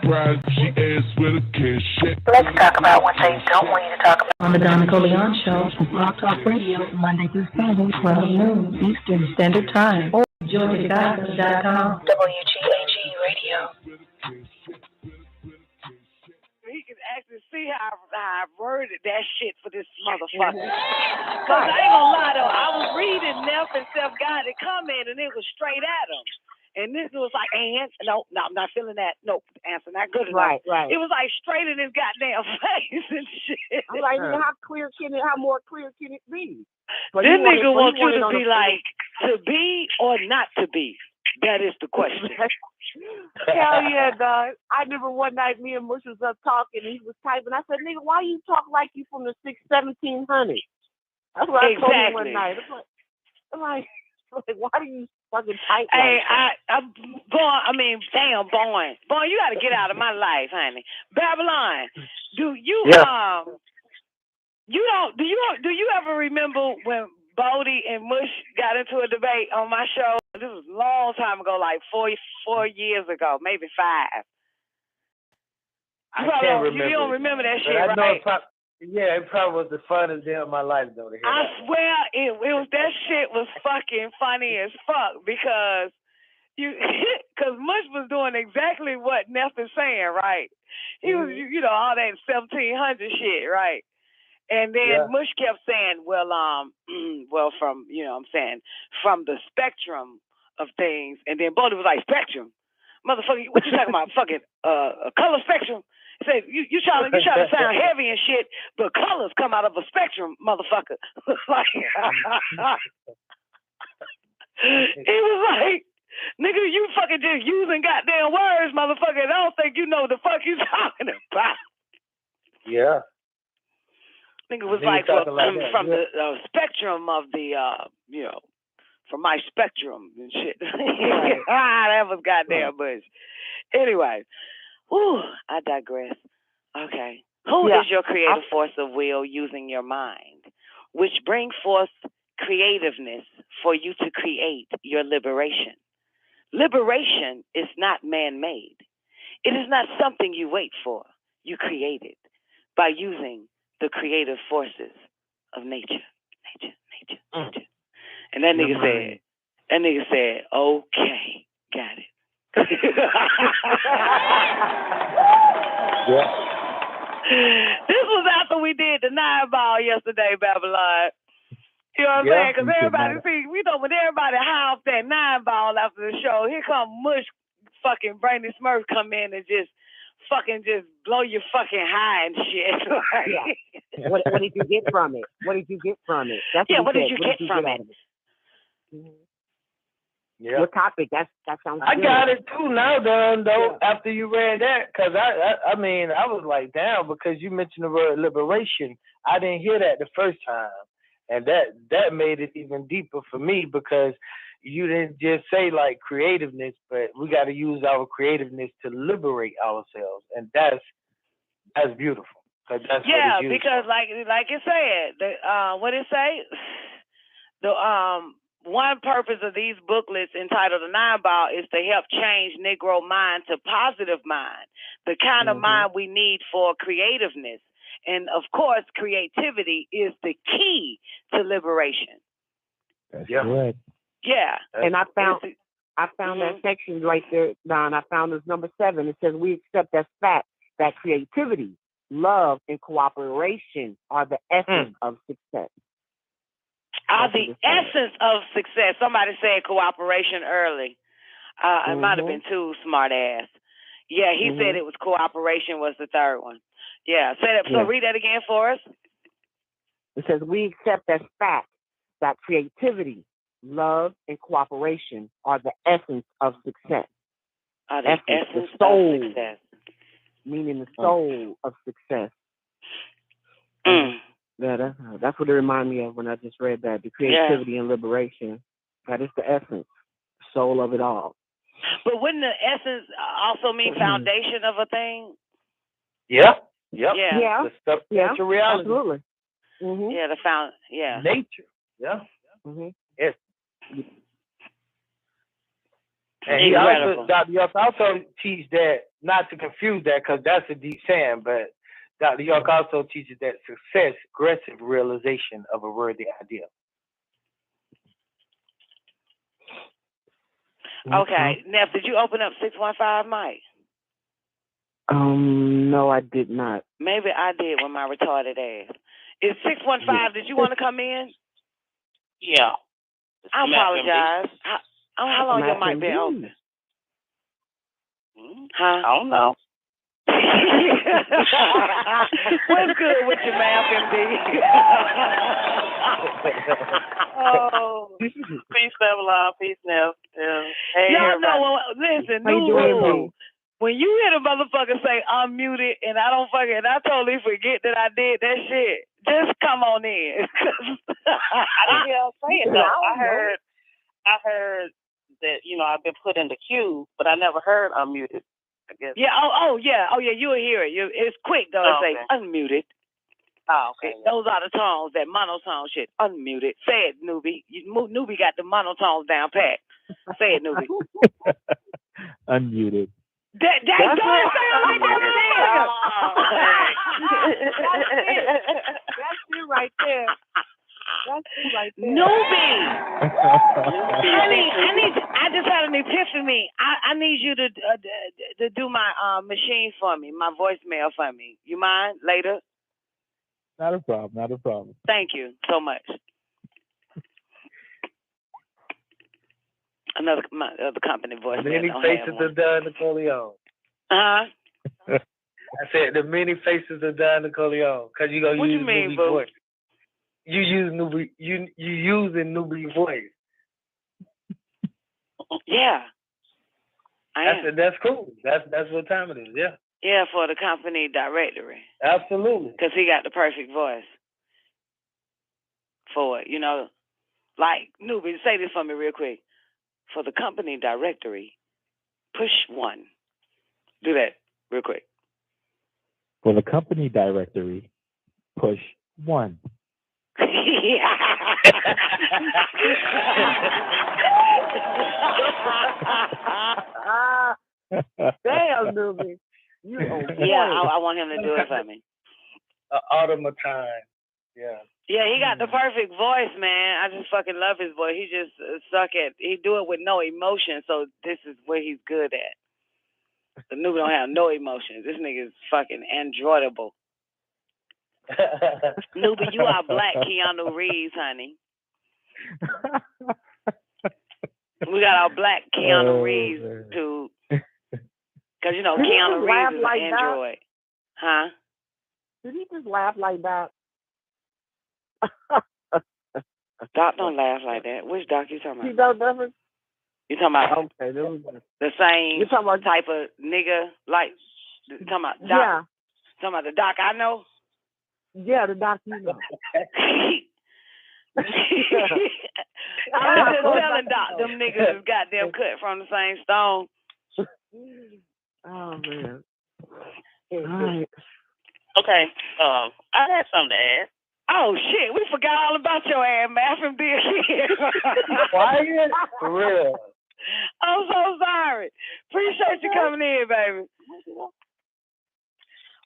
surprised she is with a kiss. Shit. Let's talk about what they don't want you to talk about. On the Nicoleone Show, Blog Talk Radio, Monday through Friday, 12 noon Eastern Standard Time, or GeorgiaGospel.com. WGAG Radio. He can actually see how I worded that shit for this motherfucker. Because I ain't gonna lie though, I was reading Neff and Steph got it comment and it was straight at him. And this was like, no, I'm not feeling that. Nope, answer not good enough. Right. It was like straight in his goddamn face and shit. I'm like, how more clear can it be? But this nigga wants you to be like, to be or not to be. That is the question. Hell yeah, dog. I remember one night me and Mush was up talking and he was typing. I said, nigga, why you talk like you from the 1700s? That's what I told him one night. I'm like, why do you fucking type like that? Damn, Boy, you got to get out of my life, honey. Babylon, do you ever remember when Bodie and Mush got into a debate on my show? This was a long time ago, like 4 years ago, maybe 5. I can't remember. You don't remember that shit, I know right? it probably was the funnest day of my life, though. To hear I that. swear it was. That shit was fucking funny as fuck because Mush was doing exactly what Neff is saying, right? He was, all that 1700 shit, right? And then Mush kept saying, from, from the spectrum of things. And then Bodie was like, spectrum? Motherfucker, what you talking about? Fucking color spectrum? He said, you trying to sound heavy and shit, but colors come out of a spectrum, motherfucker. Like, he was like, nigga, you fucking just using goddamn words, motherfucker. I don't think you know what the fuck you talking about. Yeah. Nigga was like, from the spectrum of the, from my spectrum and shit. That was goddamn Bush. Anyway, I digress. Okay. Who is your creative force of will using your mind, which bring forth creativeness for you to create your liberation? Liberation is not man-made. It is not something you wait for. You create it by using the creative forces of nature. And that nigga said, okay, got it. This was after we did the 9-ball yesterday, Babylon. You know what I'm saying? Because everybody, when everybody high off that 9-ball after the show, here come Mush fucking Brandy Smurf come in and just blow your fucking high and shit. What did you get from it? What did you get from it? That's what did you get from it? Yeah. What topic? That sounds good. I got it too now, though, after you read that. Because, I was like, damn, because you mentioned the word liberation. I didn't hear that the first time. And that made it even deeper for me because you didn't just say, like, creativeness, but we got to use our creativeness to liberate ourselves. And that's beautiful. That's because like it said, what it say? One purpose of these booklets entitled The 9-Ball is to help change Negro mind to positive mind, the kind of mind we need for creativeness. And, of course, creativity is the key to liberation. That's correct. Yeah. And I found that section right there, Don. I found this number 7. It says, we accept as fact that creativity, love, and cooperation are the essence of success. Are the essence of success. Somebody said cooperation early. It might have been too smart ass. Yeah, he said it was cooperation was the third one. Yeah, say that. So read that again for us. It says, we accept as fact that creativity, love, and cooperation are the essence of success. Are the essence the soul, of success. Meaning the soul of success. Yeah, that's what it reminded me of when I just read that. The creativity and liberation. That is the essence, soul of it all. But wouldn't the essence also mean foundation of a thing? Yeah. Yeah. The substantial reality. Absolutely. Yeah, Nature. Yeah. Mm-hmm. Yes. And he also, Dr. York also teaches that, not to confuse that because that's a deep saying, but Dr. York also teaches that success, aggressive realization of a worthy ideal. Okay. Neff, did you open up 615, Mike? No, I did not. Maybe I did with my retarded ass. Is 615, did you want to come in? Yeah. I apologize. How long your mic been open? Huh? I don't know. What's good with your math, MD? Oh, peace, Babylon. Peace, Neff. Hey, y'all know, listen, new rule. When you hear the motherfucker say I'm muted and I totally forget that I did that shit, just come on in. I didn't hear him say it though. I heard that, I've been put in the queue, but I never heard unmuted. I guess. Yeah, you'll hear it. It's quick though. It say unmuted. Oh, okay. Those are the tones, that monotone shit. Unmuted. Say it, newbie. Newbie got the monotones down pat. Say it, newbie. Unmuted. That's sound like that. That's it right there. Newbie. I just had an epiphany. I need you to do my machine for me, my voicemail for me. You mind later? Not a problem. Thank you so much. My other company voicemail. Many faces of Don Nicoleone. Uh-huh. I said the many faces of Don Nicoleone, because you're going to use Newbie voice. You use Newbie, you using Newbie voice. Yeah. That's cool. That's what time it is, yeah. Yeah, for the company directory. Absolutely. Because he got the perfect voice for it, Like, Newbie, say this for me real quick. For the company directory, push 1. Do that real quick. For the company directory, push 1. Damn, Newbie. I want him to do it for me. Automaton. Yeah. Yeah, he got the perfect voice, man. I just fucking love his voice. He just he do it with no emotion, so this is where he's good at. The nigga don't have no emotions. This nigga is fucking androidable. Newbie, you are black Keanu Reeves, honey. We got our black Keanu Reeves, dude. Because, Keanu Reeves is an android. Huh? Did he just laugh like that? Doc don't laugh like that. Which Doc you talking about? He don't never. You talking about the same type of nigga? Like, talking about Doc? Yeah. Talking about the Doc I know? Yeah, the Doc you know. I'm just telling Doc, them niggas is goddamn cut from the same stone. Oh, man. All right. Okay, I had something to ask. Oh, shit, we forgot all about your ass, man, from being here. Quiet? For real. I'm so sorry. Appreciate you coming in, baby.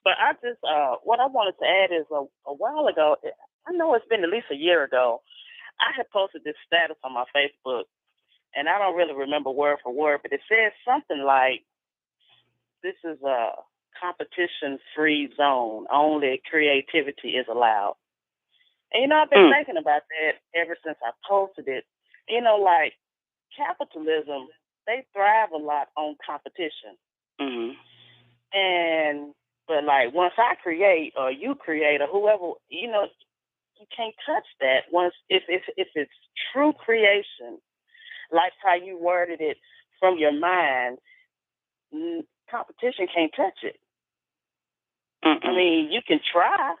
But I just, what I wanted to add is a while ago, I know it's been at least a year ago, I had posted this status on my Facebook, and I don't really remember word for word, but it says something like, this is a competition-free zone. Only creativity is allowed. And, I've been thinking about that ever since I posted it. Like, capitalism, they thrive a lot on competition. Mm-hmm. But like, once I create, or you create, or whoever, you can't touch that. Once, if it's true creation, like how you worded it from your mind, competition can't touch it. Mm-mm. I mean, you can try,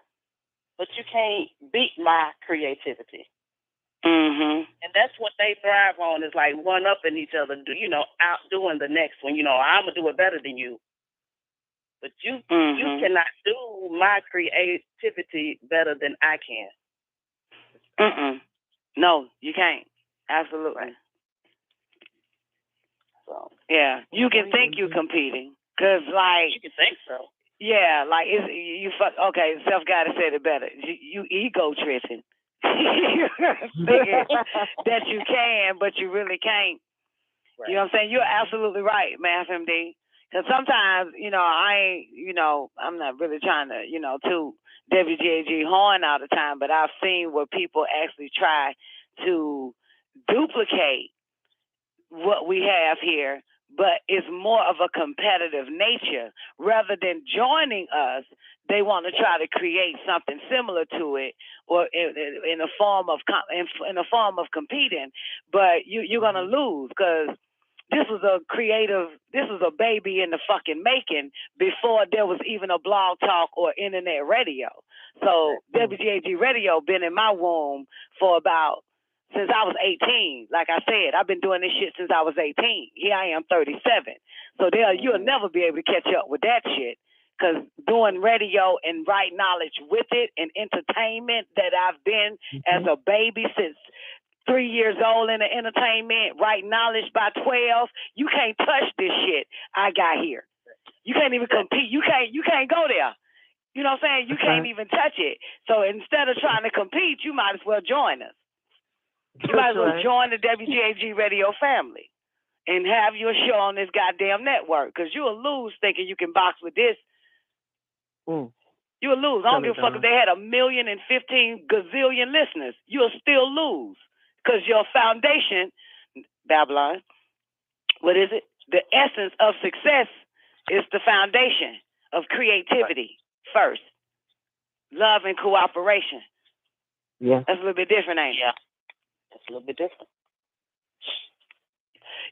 but you can't beat my creativity. Mm-hmm. And that's what they thrive on, is like one-upping each other, outdoing the next one. I'm going to do it better than you. But you cannot do my creativity better than I can. Mm-mm. No, you can't. Absolutely. So yeah, you can think you're competing, cause like you can think so. Yeah, like okay, self guided said it better. You ego tripping. Thinking that you can, but you really can't. Right. You know what I'm saying? You're absolutely right, Math MD. Because sometimes, I'm not really trying to, toot WGAG horn all the time, but I've seen where people actually try to duplicate what we have here, but it's more of a competitive nature. Rather than joining us, they want to try to create something similar to it, or in a form of competing. But you're gonna lose, because this was a baby in the fucking making before there was even a blog talk or internet radio. So WGAG Radio been in my womb for since I was 18. Like I said, I've been doing this shit since I was 18. Here I am, 37. So you'll never be able to catch up with that shit. Because doing radio and right knowledge with it and entertainment that I've been as a baby since 3 years old in the entertainment, right knowledge by 12, you can't touch this shit I got here. You can't even compete. You can't go there. You know what I'm saying? You can't even touch it. So instead of trying to compete, you might as well join us. You might as well join the WGAG Radio family and have your show on this goddamn network, because you'll lose thinking you can box with this. You'll lose. I don't give a fuck if they had 1,015 gazillion listeners. You'll still lose, because your foundation, Babylon, what is it? The essence of success is the foundation of creativity first. Love and cooperation. Yeah. That's a little bit different, ain't it? Yeah. That's a little bit different.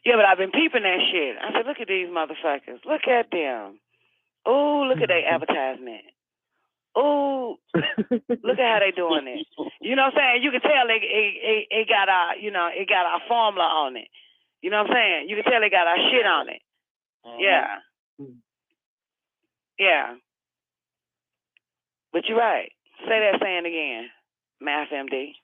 Yeah, but I've been peeping that shit. I said, look at these motherfuckers. Look at them. Oh, look at their advertisement. Oh, look at how they doing it. You know what I'm saying? You can tell it got our formula on it. You know what I'm saying? You can tell they got our shit on it. Yeah. Yeah. But you're right. Say that saying again, Math MD.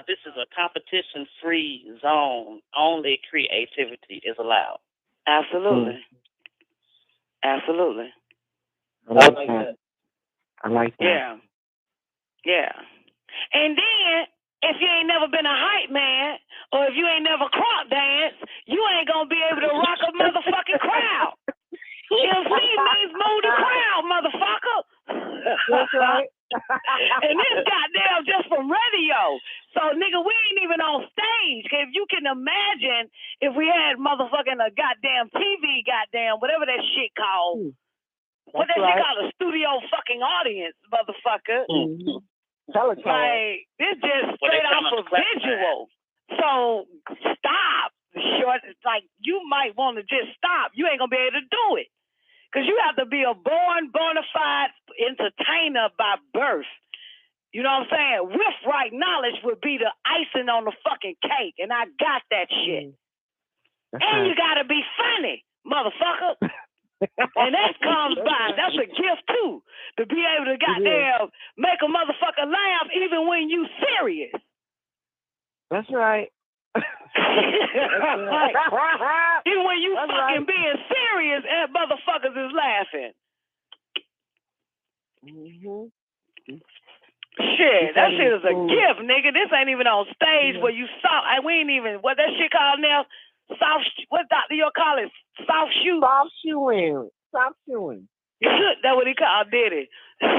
This is a competition-free zone. Only creativity is allowed. Absolutely. Absolutely. I like that. I like that. Yeah. Yeah. And then, if you ain't never been a hype man, or if you ain't never crop dance, you ain't gonna be able to rock a motherfucking crowd. MC means move the crowd, motherfucker. That's right. And this goddamn just from radio. So, nigga, we ain't even on stage. If you can imagine if we had motherfucking a goddamn TV, whatever that shit called. What that shit called? A studio fucking audience, motherfucker. Like, this just straight off of visual. So, stop. Like, you might want to just stop. You ain't going to be able to do it. Because you have to be a bona fide entertainer by birth. You know what I'm saying? With right knowledge would be the icing on the fucking cake. And I got that shit. And you got to be funny, motherfucker. And that comes by. That's a gift, too. To be able to goddamn make a motherfucker laugh even when you serious. That's right. Even when you fucking being serious and motherfuckers is laughing. Shit, that shit is a gift, nigga. This ain't even on stage where you saw. We ain't even, what that shit called now? What doctor you call it? Soft shoe? Soft shoeing. Soft shoeing. That's what he called Diddy. That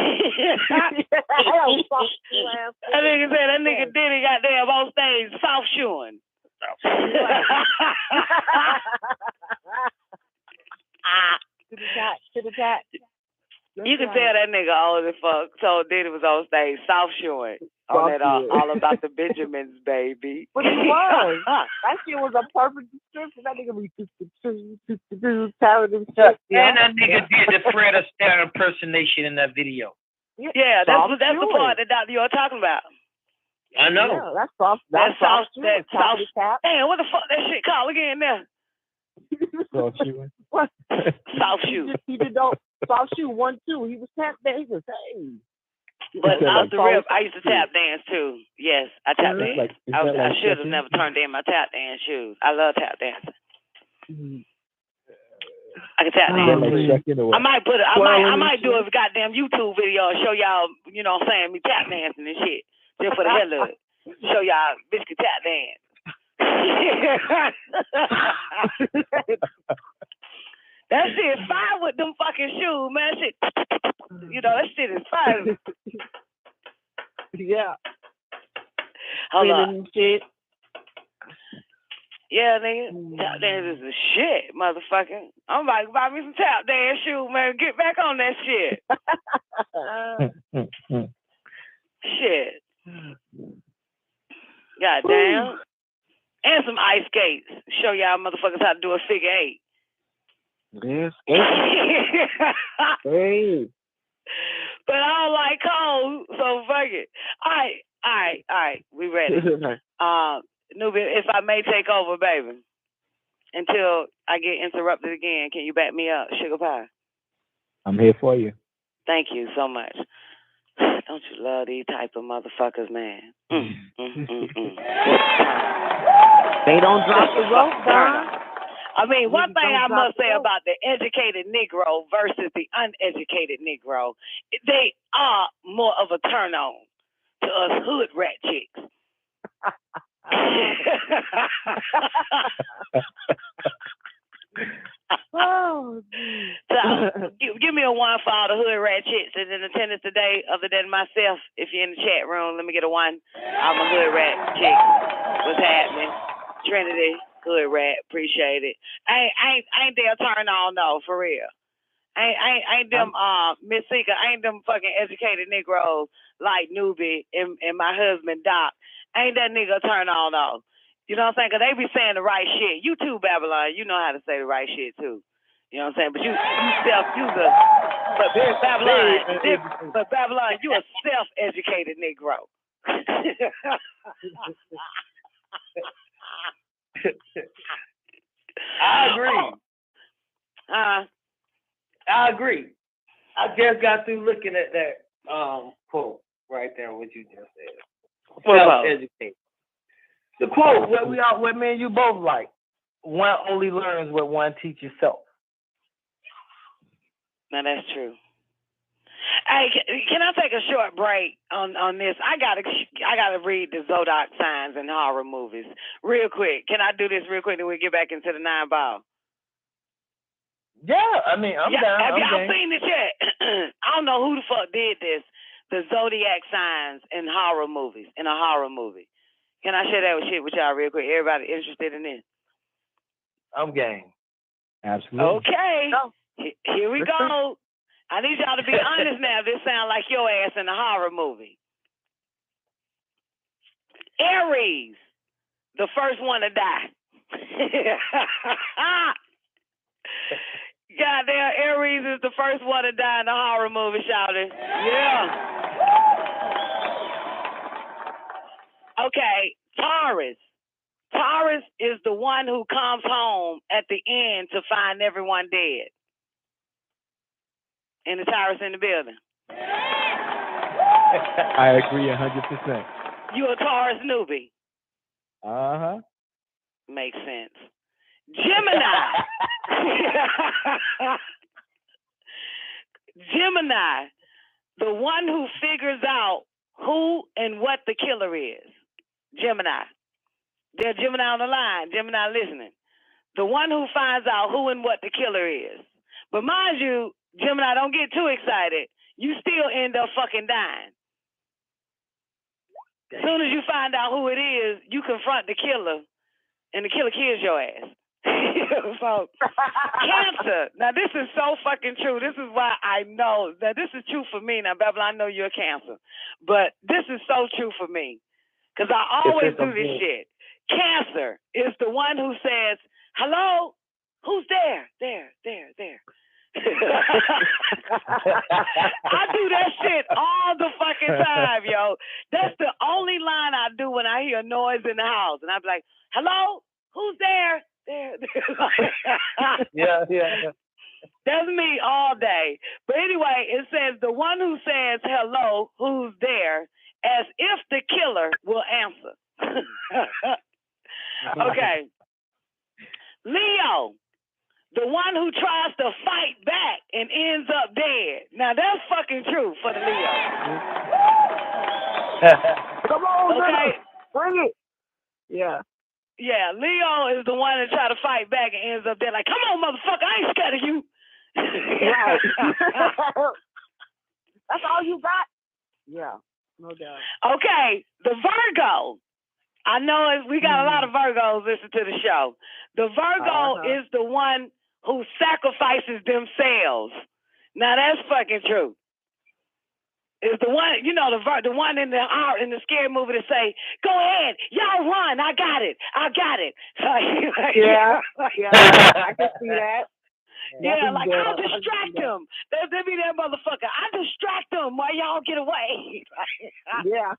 nigga said that nigga Diddy goddamn on stage soft shoeing. To the top. You can tell that nigga old as fuck. So Diddy was on stage soft shoeing on that all about the Benjamins, baby. But he was. That shit was a perfect description. That nigga be talented shit. And that nigga did the Fred Astaire impersonation in that video. Yeah, that's the part that you're talking about. I know. Yeah, that's soft. That's soft. Damn, what the fuck that shit called again now? Soft shoe. What? Soft shoe. He did soft shoe 1, 2. He was tap there. He was hey. But off the rip, I used to tap dance too. Yes, I tap dance. I should have never turned in my tap dance shoes. I love tap dancing. I can tap dance. I might I might do a goddamn YouTube video and show y'all, you know what I'm saying, me tap dancing and shit. Just for the hell of it. Show y'all bitch can tap dance. That shit is fire with them fucking shoes, man. Shit, you know, that shit is fire. Yeah. Hold on. Shit. Yeah, nigga. Tap dance is the shit, motherfucker. I'm about to buy me some tap dance shoes, man. Get back on that shit. Shit. Goddamn. And some ice skates. Show y'all motherfuckers how to do a figure eight. Yes. Hey. But I don't like cold, so fuck it. All right. We ready. Newbie, if I may take over, baby, until I get interrupted again, can you back me up, Sugar Pie? I'm here for you. Thank you so much. Don't you love these type of motherfuckers, man? They don't drop the rope, Don. I mean, one thing I must say about the educated Negro versus the uneducated Negro, they are more of a turn on to us hood rat chicks. Oh, so, give me a one for all the hood rat chicks that's in attendance today, other than myself. If you're in the chat room, let me get a one. I'm a hood rat chick. What's happening? Trinity, hood rat, appreciate it. Ain't they a turn on though, for real? Ain't them Miss Seeker, ain't them fucking educated Negroes like Newbie and my husband Doc. Ain't that nigga a turn on though? You know what I'm saying? Because they be saying the right shit. You too, Babylon. You know how to say the right shit too. You know what I'm saying? But you Babylon, you a self-educated Negro. I agree. I agree. I just got through looking at that quote right there, what you just said. Self-educated. The quote, what me and you both like. One only learns what one teaches self. Now that's true. Hey, can I take a short break on this? I gotta read the Zodiac signs and horror movies real quick. Can I do this real quick, then we get back into the 9-ball? Yeah, I mean, I'm down. Have y'all seen this yet? I don't know who the fuck did this. The Zodiac signs and horror movies in a horror movie. Can I share that with y'all real quick? Everybody interested in this? I'm game. Absolutely. Okay. Here we go. I need y'all to be honest now. This sounds like your ass in a horror movie. Aries, the first one to die. Goddamn, Aries is the first one to die in the horror movie, shouting. Yeah. Okay, Taurus. Taurus is the one who comes home at the end to find everyone dead. And the Taurus in the building. I agree 100%. You a Taurus newbie? Uh-huh. Makes sense. Gemini. Gemini, the one who figures out who and what the killer is. Gemini. There's Gemini on the line. Gemini listening. The one who finds out who and what the killer is. But mind you, Gemini, don't get too excited. You still end up fucking dying. As soon as you find out who it is, you confront the killer, and the killer kills your ass. So, Cancer. Now, this is so fucking true. This is why I know that this is true for me. Now, Babylon, I know you're a Cancer, but this is so true for me because I always do this shit. Cancer is the one who says, hello, who's there? There. I do that shit all the fucking time, yo. That's the only line I do when I hear a noise in the house. And I'm like, hello, who's there? There. Yeah. That's me all day. But anyway, it says the one who says hello, who's there, as if the killer will answer. Okay. Leo, the one who tries to fight back and ends up dead. Now that's fucking true for the Leo. Come on, okay. Bring it. Yeah. Yeah, Leo is the one that try to fight back and ends up dead. Like, come on, motherfucker, I ain't scared of you. Right. That's all you got? Yeah, no doubt. Okay, the Virgo. I know we got a lot of Virgos listen to the show. The Virgo is the one who sacrifices themselves. Now that's fucking true. It's the one, you know, the one in the scary movie to say, "Go ahead, y'all run, I got it." Yeah, I can see that. Yeah, like I'll distract them. They be that motherfucker. I distract them while y'all get away. Yeah.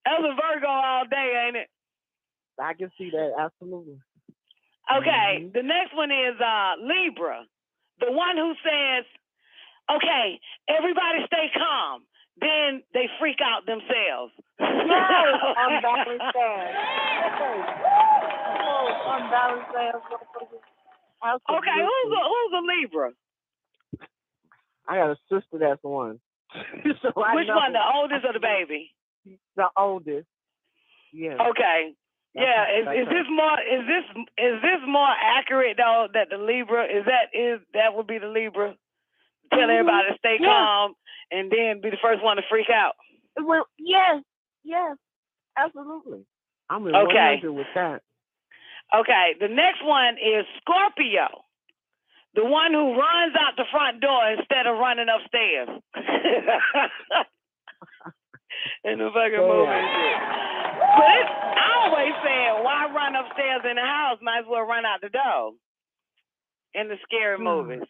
That's a Virgo all day, ain't it? I can see that, absolutely. Okay, the next one is Libra. The one who says, okay, everybody stay calm. Then they freak out themselves. Unbalanced ass. Unbalanced ass. Okay, who's a Libra? I got a sister that's one. So which one, the oldest or the baby? The oldest. Yeah. Okay. Yeah. Is this more accurate though? That the Libra that would be the Libra? Tell everybody to stay calm and then be the first one to freak out. Well, yes, absolutely. I'm in 100 with that. Okay, the next one is Scorpio, the one who runs out the front door instead of running upstairs. In the fucking movie and shit. But I always said, why run upstairs in the house? Might as well run out the door. In the scary movies.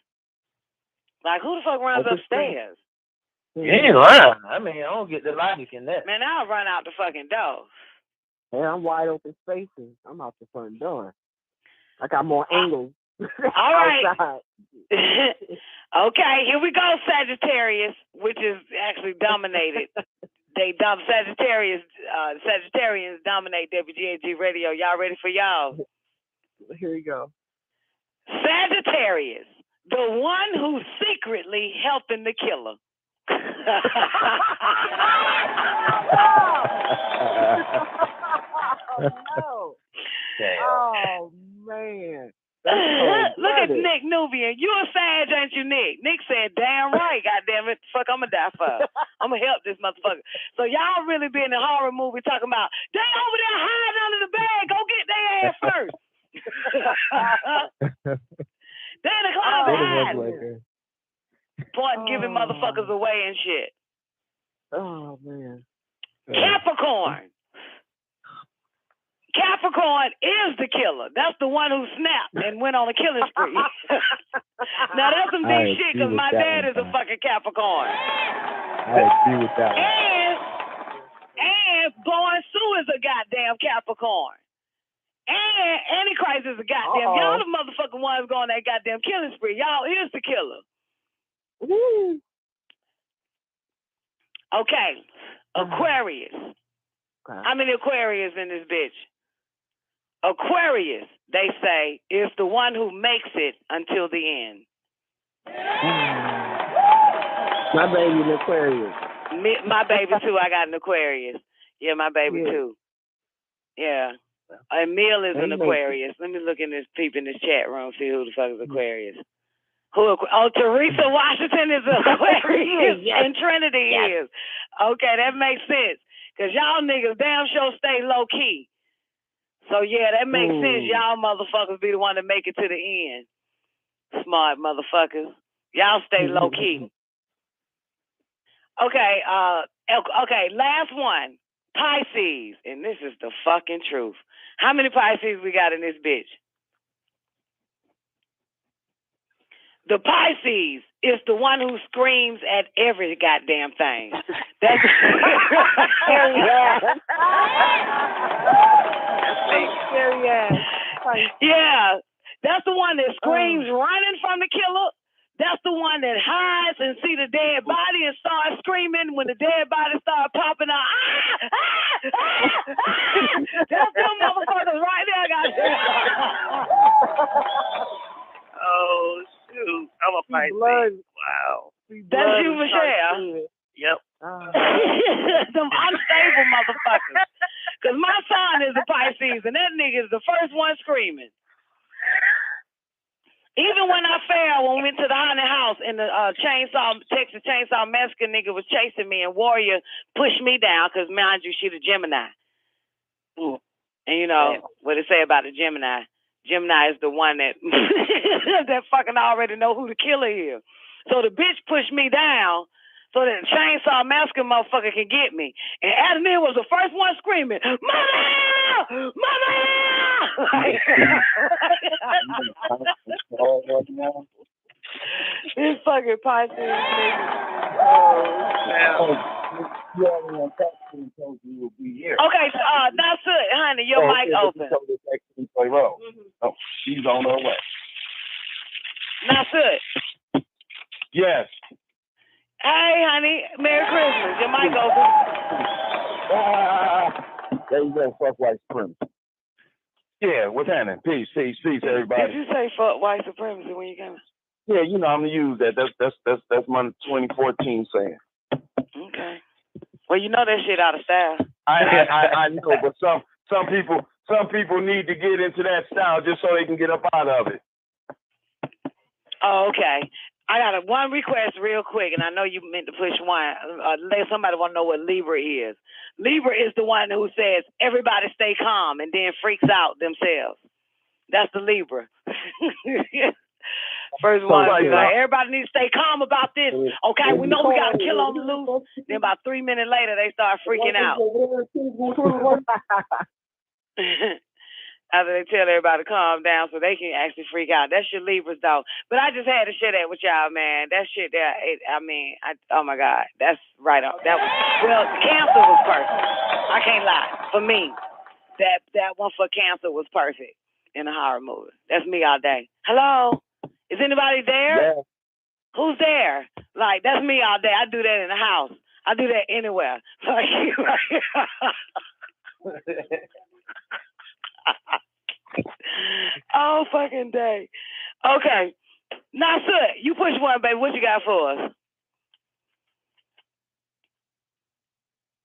Like, who the fuck runs upstairs? You ain't lying. I mean, I don't get the logic in that. Man, I'll run out the fucking door. Yeah, I'm wide open spaces. I'm out the front door. I got more angles. All right. Okay, here we go, Sagittarius, which is actually dominated. Sagittarians dominate WGAG Radio. Y'all ready for y'all? Here we go. Sagittarius, the one who's secretly helping the killer. No. Oh, man. Look at Nick Nubian. You a Sag, ain't you, Nick? Nick said, damn right, goddamn it. Fuck, I'm gonna die for. I'm gonna help this motherfucker. So y'all really be in a horror movie talking about, they over there hiding under the bed. Go get their ass first. They in the closet hiding. Point giving motherfuckers away and shit. Oh, man. Capricorn is the killer. That's the one who snapped and went on a killing spree. Now that's some deep shit because my dad is a fucking Capricorn. I agree with that one. And Born Sue is a goddamn Capricorn. And Antichrist is a goddamn. Y'all the motherfucking ones going on that goddamn killing spree. Y'all is the killer. Woo. Okay. Aquarius. How many Aquarius in this bitch? Aquarius, they say, is the one who makes it until the end. My baby an Aquarius. My baby too. I got an Aquarius. Yeah, my baby too. Yeah. Emil is an Aquarius. Let me look in this chat room, see who the fuck is Aquarius. Teresa Washington is an Aquarius. And Trinity is. Okay, that makes sense. Because y'all niggas damn sure stay low key. So yeah, that makes sense. Y'all motherfuckers be the one to make it to the end. Smart motherfuckers. Y'all stay low key. Okay, last one. Pisces. And this is the fucking truth. How many Pisces we got in this bitch? The Pisces is the one who screams at every goddamn thing. That's yeah, that's the one that screams running from the killer. That's the one that hides and see the dead body and starts screaming when the dead body starts popping out. That's them motherfuckers right there, goddamn. Oh, shoot. I'm a Pisces. Wow. That's you, Michelle. Yep. Them unstable motherfuckers. Because my son is a Pisces, and that nigga is the first one screaming. Even when I fell, when we went to the haunted house and the Texas Chainsaw Massacre nigga was chasing me and Warrior pushed me down because, mind you, she the Gemini. And you know what they say about the Gemini. Gemini is the one that that fucking already know who the killer is. So the bitch pushed me down so that the Chainsaw Massacre motherfucker can get me. And Adamir was the first one screaming, "Mama! Mama!" This fucking Pisces nigga. Okay, that's it, honey. Your mic open. Oh, she's on her way. That's it. Yes. Hey, honey. Merry Christmas. Your mic open. There you go. Fuck white supremacy. Yeah, what's happening? Peace, everybody. Did you say fuck white supremacy when you came? Yeah, you know I'm gonna use that. That's my 2014 saying. Okay. Well, you know that shit out of style. I know, but some people need to get into that style just so they can get up out of it. Oh, okay. I got one request real quick, and I know you meant to push one. Somebody want to know what Libra is. Libra is the one who says everybody stay calm and then freaks out themselves. That's the Libra. First one, like, everybody needs to stay calm about this. Okay, we know we got to kill on the loose. Then about 3 minutes later, they start freaking out. After they tell everybody to calm down so they can actually freak out. That's your Libras, though. But I just had to share that with y'all, man. That shit there, oh my God, that's right on. Cancer was perfect. I can't lie. For me, that one for Cancer was perfect in a horror movie. That's me all day. Hello? Is anybody there? Yeah. Who's there? Like, that's me all day. I do that in the house. I do that anywhere. Oh, fucking day. Okay. Now, sir, you push one, baby. What you got for us?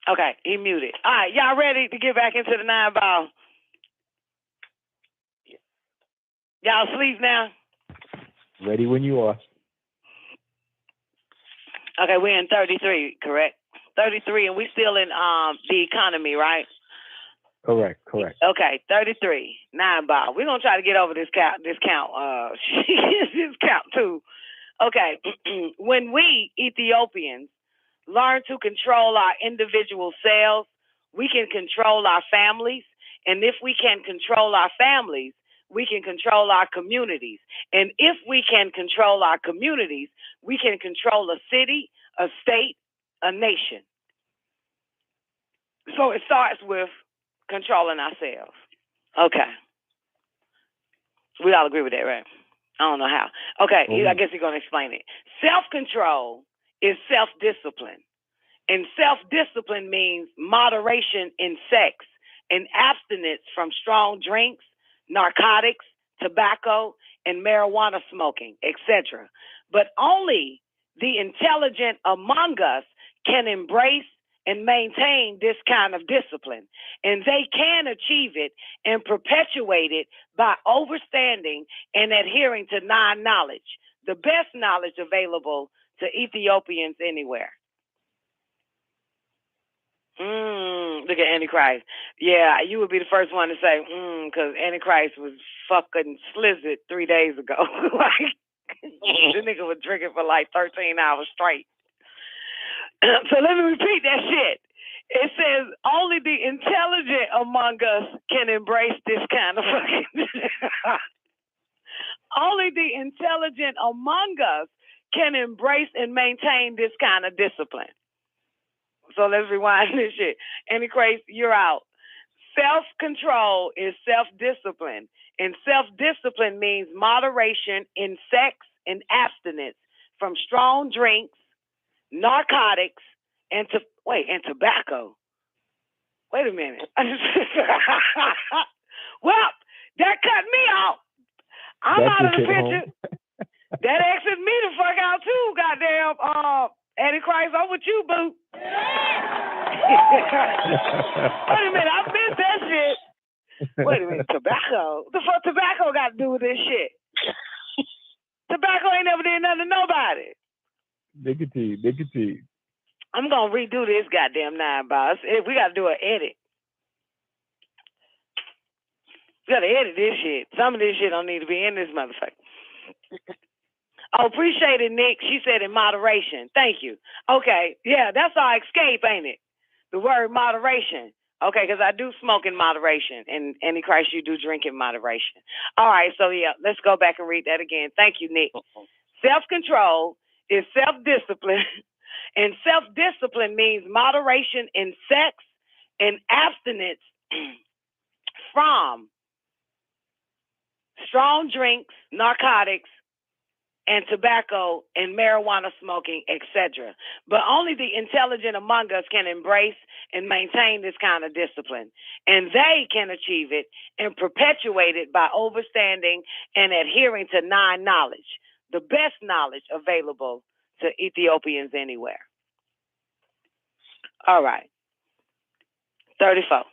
Okay, he muted. All right, y'all ready to get back into the 9-ball? Y'all sleep now? Ready when you are. Okay, we're in 33, correct? 33, and we still in the economy, right? Correct. Okay, 33, 9-ball. We're gonna try to get over this count. This count too. Okay, when we Ethiopians learn to control our individual selves, we can control our families, and if we can control our families, we can control our communities. And if we can control our communities, we can control a city, a state, a nation. So it starts with controlling ourselves. Okay. We all agree with that, right? I don't know how. Okay, I guess you're going to explain it. Self-control is self-discipline. And self-discipline means moderation in sex and abstinence from strong drinks, narcotics, tobacco, and marijuana smoking, etc. But only the intelligent among us can embrace and maintain this kind of discipline. And they can achieve it and perpetuate it by overstanding and adhering to non-knowledge, the best knowledge available to Ethiopians anywhere. Look at Antichrist. Yeah, you would be the first one to say, because Antichrist was fucking slizzard 3 days ago. Like, the nigga was drinking for like 13 hours straight. So let me repeat that shit. It says only the intelligent among us can embrace this kind of fucking. Only the intelligent among us can embrace and maintain this kind of discipline. So let's rewind this shit. Antichrist, you're out. Self-control is self-discipline. And self-discipline means moderation in sex and abstinence from strong drinks, narcotics, and tobacco. Wait a minute. Well, that cut me out. I'm out of the picture. That exits me the fuck out too, goddamn. Antichrist, I'm with you, boo. Wait a minute, I missed that shit. Wait a minute, tobacco? What the fuck tobacco got to do with this shit? Tobacco ain't never did nothing to nobody. Nicotine. I'm gonna redo this goddamn 9 boss. We gotta do an edit. We gotta edit this shit. Some of this shit don't need to be in this motherfucker. Oh, appreciate it, Nick. She said in moderation. Thank you. Okay, yeah, that's our escape, ain't it? The word moderation. Okay, because I do smoke in moderation, and Antichrist, you do drink in moderation. All right, so yeah, let's go back and read that again. Thank you, Nick. Self-control is self-discipline, and self-discipline means moderation in sex and abstinence from strong drinks, narcotics, and tobacco and marijuana smoking, etc. But only the intelligent among us can embrace and maintain this kind of discipline. And they can achieve it and perpetuate it by overstanding and adhering to 9 knowledge, the best knowledge available to Ethiopians anywhere. All right. 34.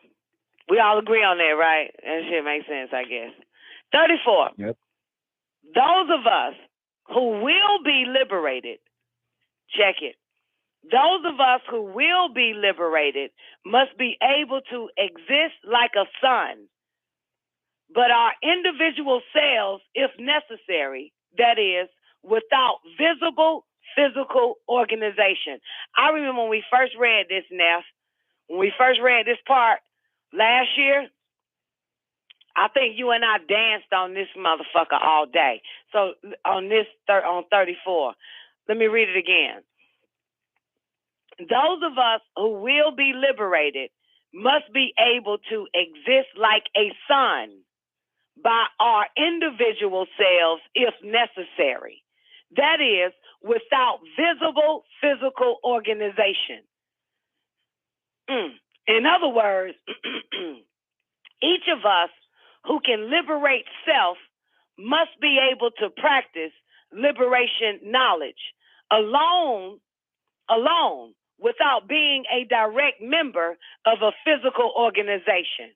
We all agree on that, right? That shit makes sense, I guess. 34. Yep. Those of us who will be liberated, check it. Those of us who will be liberated must be able to exist like a sun, but our individual selves, if necessary, that is, without visible physical organization. I remember when we first read this, Neff, when we first read this part last year, I think you and I danced on this motherfucker all day. So on 34, let me read it again. Those of us who will be liberated must be able to exist like a sun by our individual selves if necessary. That is, without visible physical organization. In other words, each of us who can liberate self must be able to practice liberation knowledge alone, without being a direct member of a physical organization.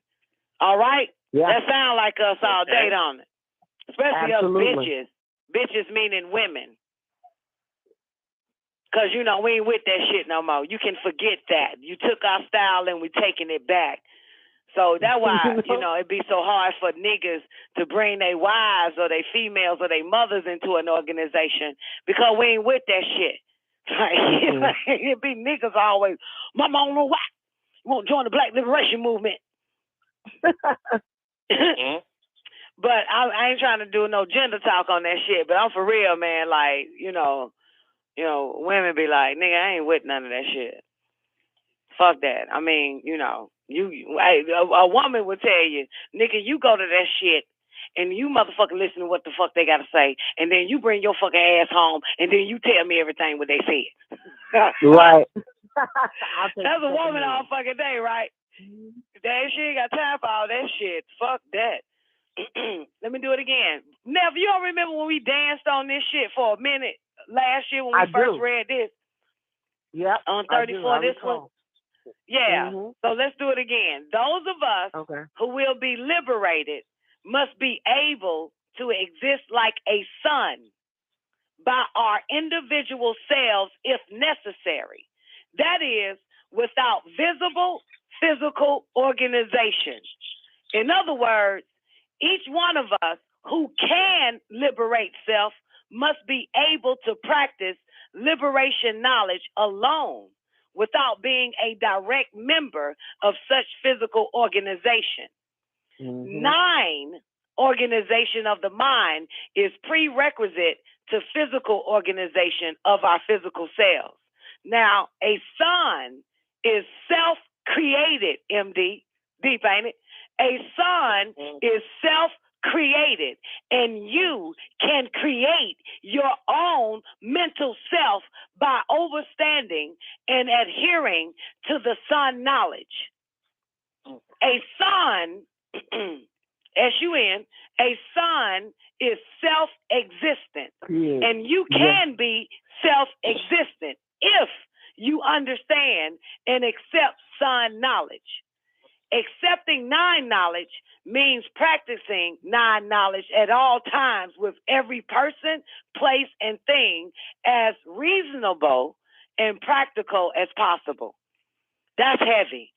All right? Yeah. That sounds like us all day, don't it? Especially Absolutely. us bitches. Bitches meaning women. Because, you know, we ain't with that shit no more. You can forget that. You took our style and we taking it back. So that's why, you know, it'd be so hard for niggas to bring their wives or their females or their mothers into an organization because we ain't with that shit. Like, it'd be niggas always, Mama, I don't know why. You won't join the Black Liberation Movement. But I ain't trying to do no gender talk on that shit, but I'm for real, man. Like, you know, women be like, nigga, I ain't with none of that shit. Fuck that. I mean, you know, a woman would tell you, nigga, you go to that shit and you motherfucking listen to what the fuck they got to say, and then you bring your fucking ass home, and then you tell me everything what they said. Right. That's a woman all fucking day, right? That she ain't got time for all that shit. Fuck that. Let me do it again. Nev, you don't remember when we danced on this shit for a minute last year when we first read this? Yep. On 34, this one. Yeah. Mm-hmm. So let's do it again. Those of us who will be liberated must be able to exist like a sun by our individual selves if necessary. That is, without visible physical organization. In other words, each one of us who can liberate self must be able to practice liberation knowledge alone without being a direct member of such physical organization. 9, organization of the mind is prerequisite to physical organization of our physical selves. Now, a sun is self-created, MD. Deep, ain't it? A sun is created, and you can create your own mental self by overstanding and adhering to the sun knowledge. A sun, S-U-N, a sun is self-existent, and you can be self-existent if you understand and accept sun knowledge. Accepting nine knowledge means practicing nine knowledge at all times with every person, place, and thing as reasonable and practical as possible. That's heavy.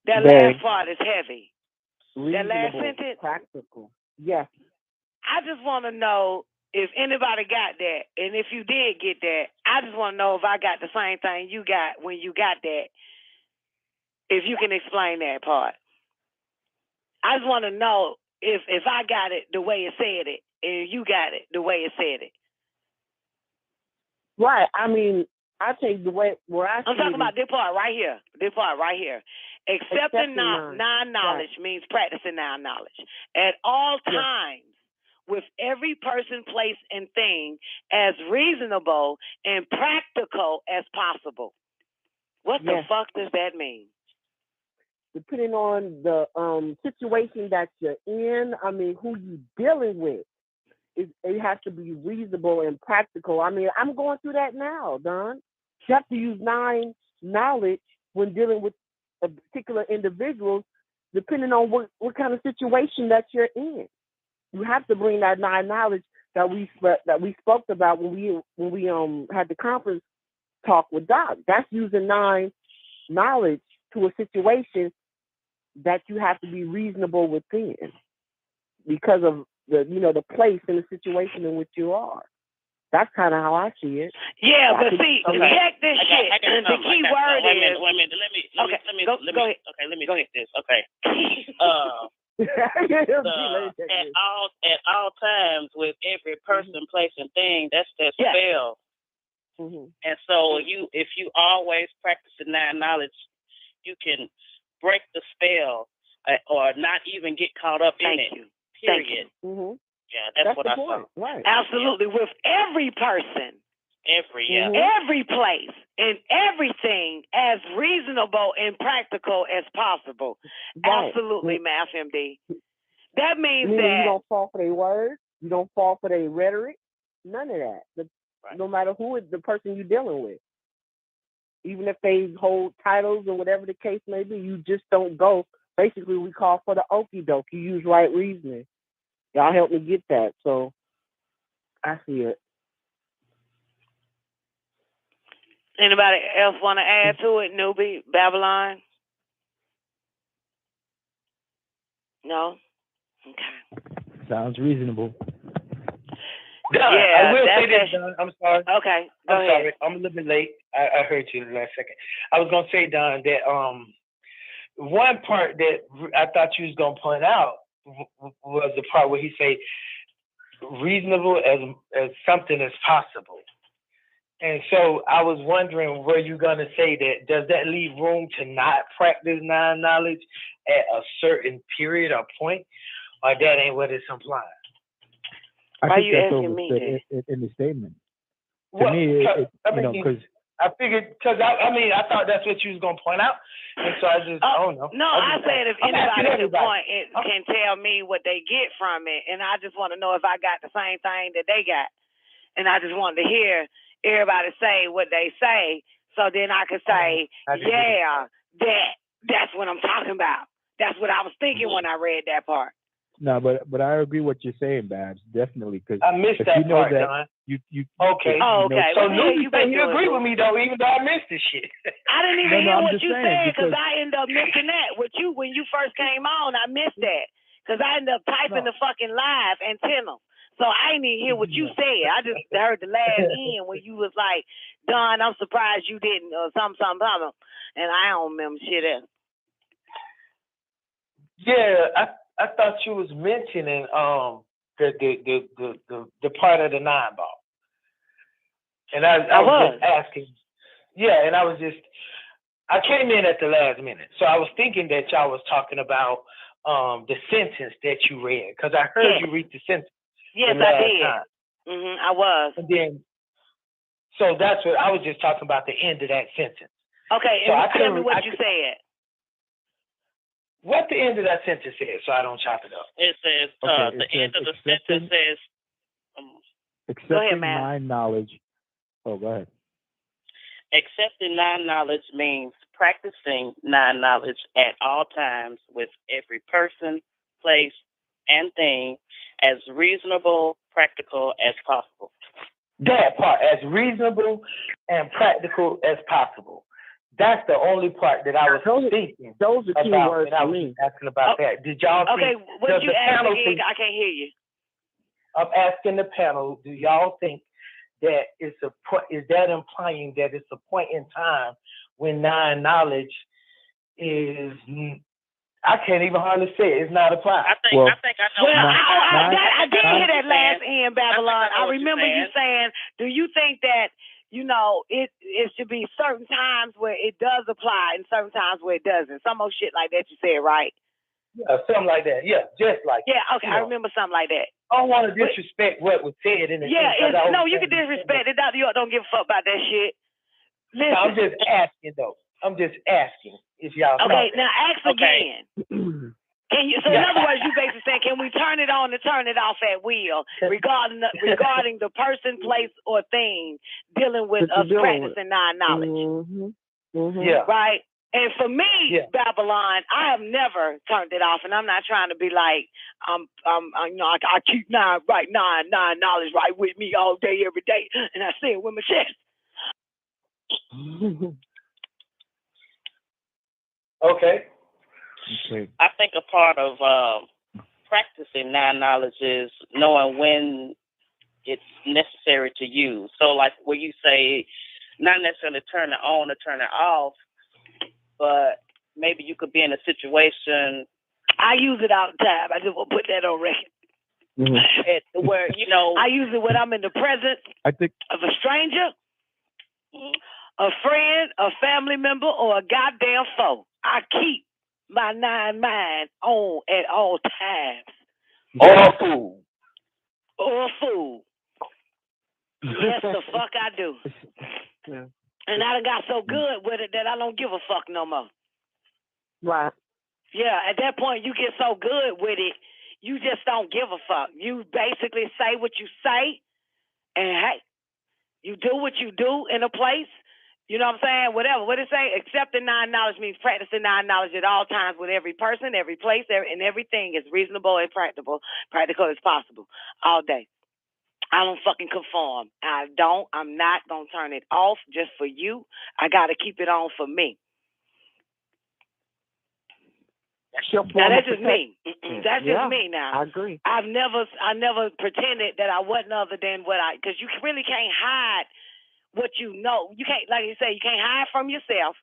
That last part is heavy. That last sentence? Practical. Yes. I just want to know if anybody got that, and if you did get that, I just want to know if I got the same thing you got when you got that. If you can explain that part. I just want to know if I got it the way it said it, and you got it the way it said it. Right. I mean, I take the way where I'm talking about this part right here. This part right here. Accepting nine knowledge means practicing nine knowledge at all times with every person, place, and thing as reasonable and practical as possible. What the fuck does that mean? Depending on the situation that you're in, I mean, who you dealing with, it has to be reasonable and practical. I mean, I'm going through that now, Don. You have to use nine knowledge when dealing with a particular individual, depending on what kind of situation that you're in. You have to bring that nine knowledge that we spoke about when we had the conference talk with Doc. That's using nine knowledge to a situation that you have to be reasonable within because of the place and the situation in which you are. That's kind of how I see it. Yeah, but see, check this shit. The key word is. Wait a minute. Let me go ahead. Okay, let me go ahead this. Okay. At all times with every person, place, and thing, that's that spell. Mm-hmm. And so if you always practice the nine knowledge, you can break the spell or not even get caught up in it. Period. Mm-hmm. Yeah, that's what I saw. Right. Absolutely, with every person, every place, and everything as reasonable and practical as possible. Right. Absolutely, Math MD. That means that you don't fall for their words, you don't fall for their rhetoric, none of that. No matter who is the person you're dealing with, even if they hold titles or whatever the case may be, you just don't go. Basically, we call for the okie doke. You use right reasoning. Y'all help me get that. So I see it. Anybody else want to add to it? Newbie, Babylon? No? Okay. Sounds reasonable. I will say this, Don. I'm sorry. Okay. I'm sorry. I'm a little bit late. I heard you the last second. I was gonna say, Don, that one part that I thought you was gonna point out was the part where he say reasonable as something as possible. And so I was wondering, were you gonna say that? Does that leave room to not practice nine knowledge at a certain period or point, or that ain't what it's implying? I think that's overstated in the statement. To me, because I figured, because I thought that's what you was gonna point out, and so I just, I don't know. No, I said if anybody can point, can tell me what they get from it, and I just want to know if I got the same thing that they got, and I just wanted to hear everybody say what they say, so then I could say, that's what I'm talking about. That's what I was thinking when I read that part. No, but I agree what you're saying, Babs. Definitely, because I missed that part, Don. You okay. Okay. So you agree with me though, even though I missed this shit. I didn't even hear what you said because I ended up missing that. When you first came on, I missed that because I ended up typing the fucking live antenna. So I didn't even hear what you said. I just heard the last end when you was like, Don, I'm surprised you didn't, or something. And I don't remember shit else. Yeah, I thought you was mentioning the part of the nine ball. And I was just asking. Yeah, and I came in at the last minute. So I was thinking that y'all was talking about the sentence that you read, because I heard you read the sentence. Yes, I did. I was. And then, so that's what I was just talking about, the end of that sentence. Okay, so and tell me what you said. What the end of that sentence is, so I don't chop it up. It says, the end of the sentence says, accepting non-knowledge. Oh, go ahead. Accepting non-knowledge means practicing non-knowledge at all times with every person, place, and thing as reasonable, practical as possible. That part, as reasonable and practical as possible. That's the only part that I was thinking. Those are key words I was asking about that. Did y'all think? Okay, what you asked again? I can't hear you. I'm asking the panel, do y'all think that is that implying that it's a point in time when non-knowledge is, I can't even hardly say it, it's not applied? I think I know. I did hear that last end, Babylon. I remember you saying, do you think that, it should be certain times where it does apply and certain times where it doesn't? Some old shit like that you said, right? Yeah, something like that. Yeah, just like that. Yeah, okay, I remember something like that. I don't want to disrespect what was said in the no, you can disrespect it. You don't give a fuck about that shit. Listen. No, I'm just asking, though. I'm just asking if y'all. Okay, now ask again. Can you? So in other words, you basically saying, can we turn it on and turn it off at will regarding the person, place, or thing dealing with us practicing non-knowledge? Yeah. Right. And for me, Babylon, I have never turned it off, and I'm not trying to be like, I keep non-knowledge right with me all day, every day, and I say it with my chest. Okay. I think a part of practicing non-knowledge is knowing when it's necessary to use. So, like when you say, not necessarily turn it on or turn it off, but maybe you could be in a situation. I use it all the time. I just want to put that on record. Where, I use it when I'm in the presence of a stranger, a friend, a family member, or a goddamn foe. I keep my mind on at all times. Or a fool. Yes, the fuck I do. Yeah. And I done got so good with it that I don't give a fuck no more. Right. Yeah, at that point you get so good with it, you just don't give a fuck. You basically say what you say, and hey, you do what you do in a place. You know what I'm saying? Whatever. What it say? Accepting non-knowledge means practicing non-knowledge at all times with every person, every place, and everything is reasonable and practical as possible, all day. I don't fucking conform. I'm not going to turn it off just for you. I got to keep it on for me. Now, that's just me. That's just me now. I agree. I never pretended that I wasn't other than what because you really can't hide what you know. You can't, like you say, you can't hide from yourself.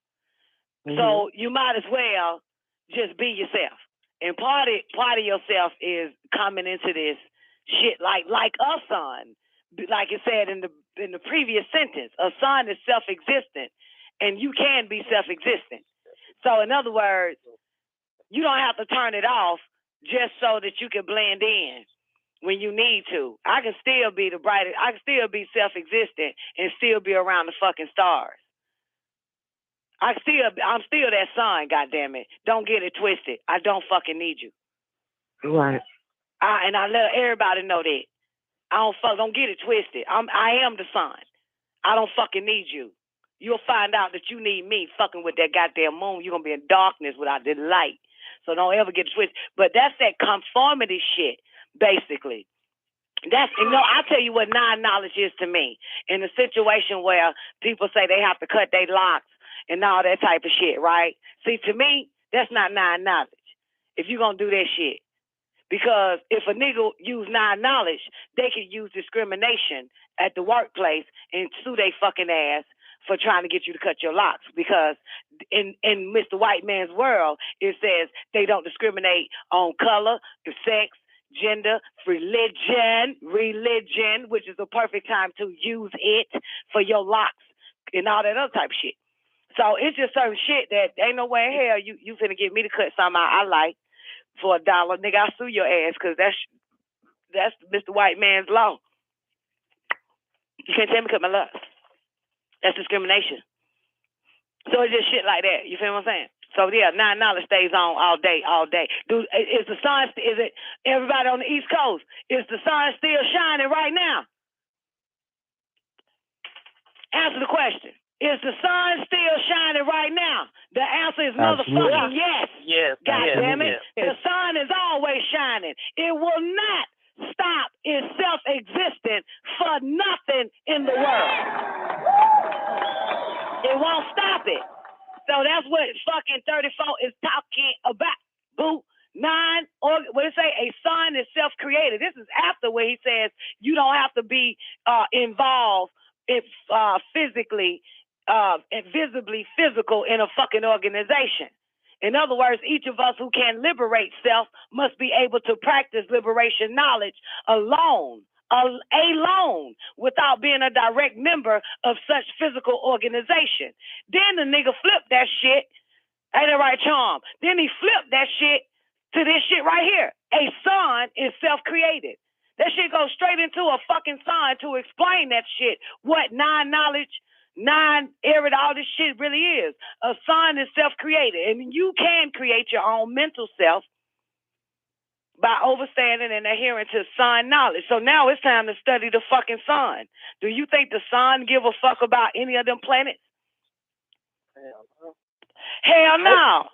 So you might as well just be yourself. And part of yourself is coming into this shit like a son, like it said in the previous sentence. A son is self-existent, and you can be self-existent. So in other words, you don't have to turn it off just so that you can blend in when you need to. I can still be the brightest. I can still be self-existent and still be around the fucking stars. I'm still that son, goddammit. Don't get it twisted. I don't fucking need you. Right. And I let everybody know that. Don't get it twisted. I am the son. I don't fucking need you. You'll find out that you need me fucking with that goddamn moon. You're going to be in darkness without the light. So don't ever get it twisted. But that's that conformity shit, basically. I'll tell you what non-knowledge is to me. In a situation where people say they have to cut their locks and all that type of shit, right? See, to me, that's not non-knowledge. If you're going to do that shit. Because if a nigga use non-knowledge, they could use discrimination at the workplace and sue they fucking ass for trying to get you to cut your locks. Because in Mr. White Man's world, it says they don't discriminate on color, sex, gender, religion, which is the perfect time to use it for your locks and all that other type of shit. So it's just certain shit that ain't no way in hell you finna get me to cut something I like for $1, nigga, I'll sue your ass because that's Mr. White man's law. You can't tell me cut my lust. That's discrimination. So it's just shit like that. You feel what I'm saying? So yeah, knowledge stays on all day. Dude, is the sun? Is it everybody on the East Coast? Is the sun still shining right now? Answer the question. Is the sun still shining right now? The answer is motherfucking yes. Yes. God damn it. Yes. The sun is always shining. It will not stop its self-existent for nothing in the world. It won't stop it. So that's what fucking 34 is talking about. Boo. 9, or what it say? A sun is self-created. This is after where he says you don't have to be involved if physically and visibly physical in a fucking organization. In other words, each of us who can liberate self must be able to practice liberation knowledge alone, without being a direct member of such physical organization. Then the nigga flipped that shit. Ain't that right, Charm? Then he flipped that shit to this shit right here. A sun is self-created. That shit goes straight into a fucking sign to explain that shit. What non-knowledge, non-error, all this shit really is. A sign is self-created. And you can create your own mental self by overstanding and adhering to sun knowledge. So now it's time to study the fucking sun. Do you think the sun give a fuck about any of them planets? Hell no.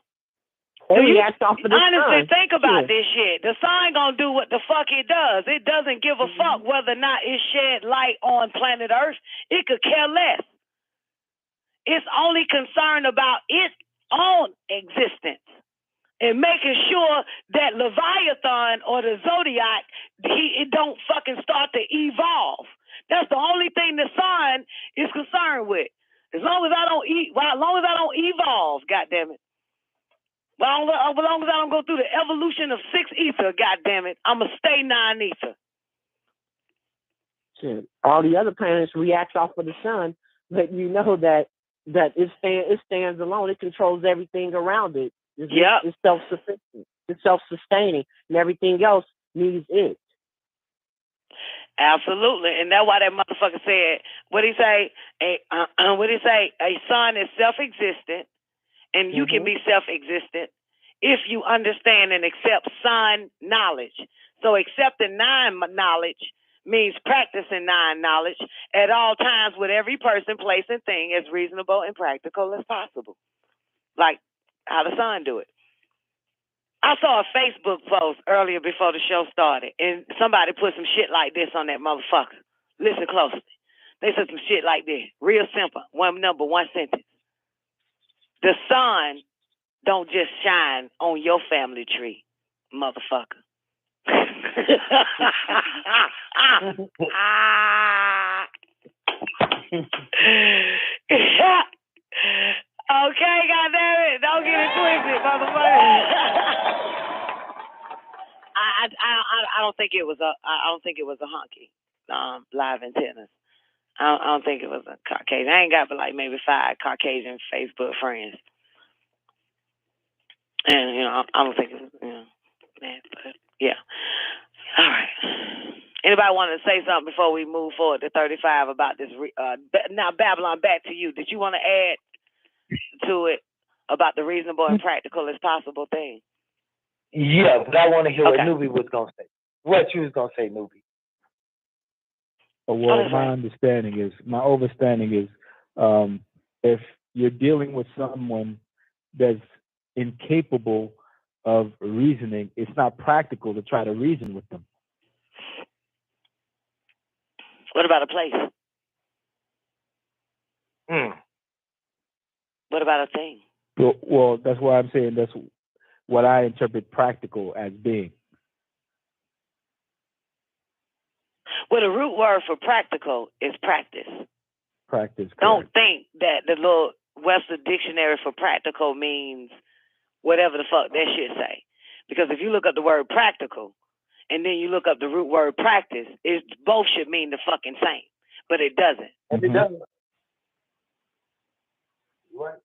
Do you honestly think about this shit? The sun gonna do what the fuck it does. It doesn't give a fuck whether or not it shed light on planet Earth. It could care less. It's only concerned about its own existence and making sure that Leviathan or the Zodiac, it don't fucking start to evolve. That's the only thing the sun is concerned with. As long as I don't evolve, goddammit. As long as I don't go through the evolution of 6 ether, goddammit, I'ma stay 9 ether. Shit. All the other planets react off of the sun, but you know that it stands alone. It controls everything around it. It's self-sufficient. It's self-sustaining, and everything else needs it. Absolutely, and that's why that motherfucker said, what he say? A sun is self-existent, and you can be self-existent if you understand and accept sun knowledge. So accepting knowledge means practicing knowledge at all times with every person, place, and thing as reasonable and practical as possible. Like how the sun do it. I saw a Facebook post earlier before the show started, and somebody put some shit like this on that motherfucker. Listen closely. They said some shit like this. Real simple. One number, one sentence. The sun don't just shine on your family tree, motherfucker. Okay, goddammit, don't get it twisted, motherfucker. I don't think it was a honky live antennas. I don't think it was a Caucasian. I ain't got but like maybe 5 Caucasian Facebook friends, and I don't think it was man, but yeah. All right. Anybody want to say something before we move forward to 35 about this? Now, Babylon, back to you. Did you want to add to it about the reasonable and practical as possible thing? Yeah, but I want to hear what Nubi was going to say. What you was going to say, Nubi. Well, my understanding is, if you're dealing with someone that's incapable of reasoning, it's not practical to try to reason with them. What about a place? What about a thing? Well, that's why I'm saying that's what I interpret practical as being. Well, the root word for practical is practice. Practice. Don't think that the little Webster dictionary for practical means whatever the fuck that shit say. Because if you look up the word practical and then you look up the root word practice, it both should mean the fucking same. But it doesn't. And it doesn't. What?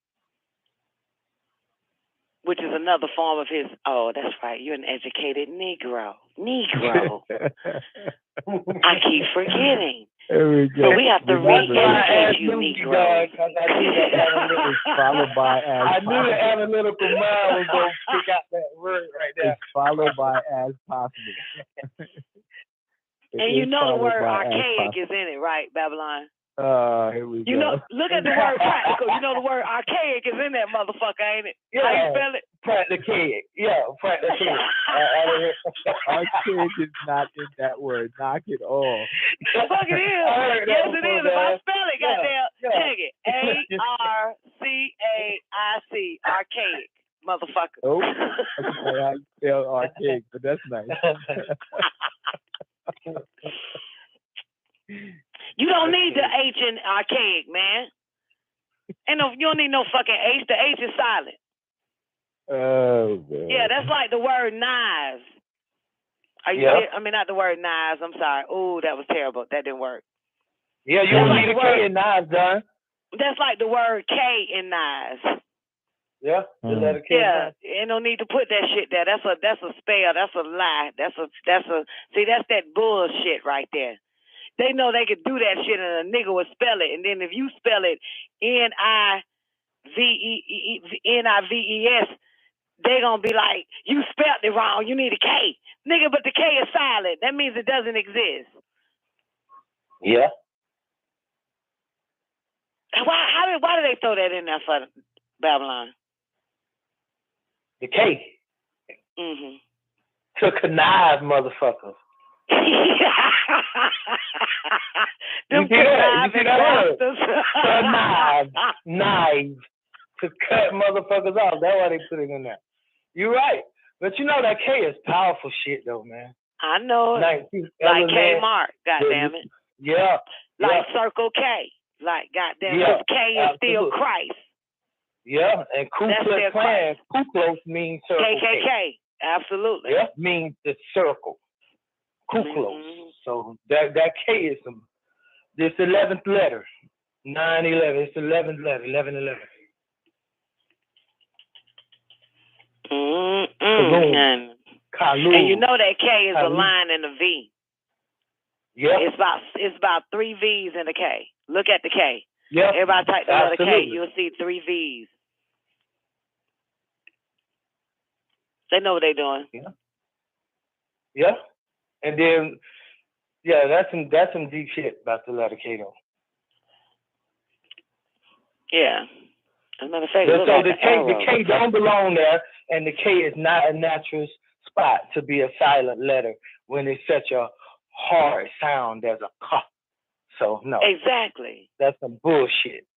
which is another form of his. Oh, that's right. You're an educated Negro. Negro. I keep forgetting. There we go. So we have to re-educate you, Negro. It's followed by as I knew the analytical mind was going to pick out that word right there. It's followed by as possible. And you know the word archaic is in it, right, Babylon? Here we You go. know, look at the word practical. You know the word archaic is in that motherfucker, ain't it? Yeah. How you spell it? Practicaic. Yeah, practicaic. Archaic is not in that word. Knock it off. Fuck it is. Yes, it is. If I spell it, goddamn, check it. ARCAIC. Archaic, motherfucker. Oh, I spell archaic, but that's nice. You don't need the H in archaic, man. You don't need no fucking H. The H is silent. Oh, man. Yeah, that's like the word knives. Are you serious? I mean, not the word knives. I'm sorry. Ooh, that was terrible. That didn't work. Yeah, you don't need a K in knives, Don. That's like the word K in knives. Yeah, the letter K. Yeah, ain't no need to put that shit there. That's a spell. That's a lie. That's that bullshit right there. They know they could do that shit and a nigga would spell it. And then if you spell it Nives, they gonna be like, you spelled it wrong. You need a K. Nigga, but the K is silent. That means it doesn't exist. Yeah. Why did they throw that in there for Babylon? The K. Mm-hmm. To connive, motherfuckers. Them you see that? Knives. To cut motherfuckers off. That's why they put it in there. You're right. But you know that K is powerful shit, though, man. I know it. Like Kmart, goddamn it. Yeah. Like Circle K. Like, goddamn it. K is still Christ. Yeah, and Ku Klux Klan, Ku Klux means circle. KKK, absolutely. Yeah, means the circle. Ku Klux. So that K is this 11th letter. 9/11. It's the 11th letter. 11/11. And you know that K is a line and a V. Yeah. It's about 3 V's in the K. Look at the K. Yeah. Everybody type the letter K, you'll see 3 V's. They know what they're doing. Yeah. Yeah. And then, yeah, that's some deep shit about the letter K though. Yeah. As a matter of fact, so the K don't belong there, and the K is not a natural spot to be a silent letter when it's such a hard sound as a K. So no. Exactly. That's some bullshit.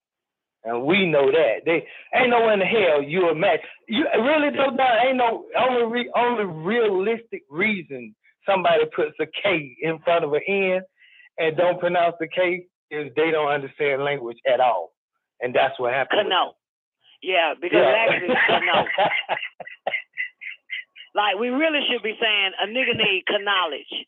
And we know that. They ain't no in the hell you imagine. You really don't know. Ain't no only realistic reason somebody puts a K in front of an N and don't pronounce the K is they don't understand language at all. And that's what happened. No. Yeah, because actually, no. Like, we really should be saying a nigga need knowledge.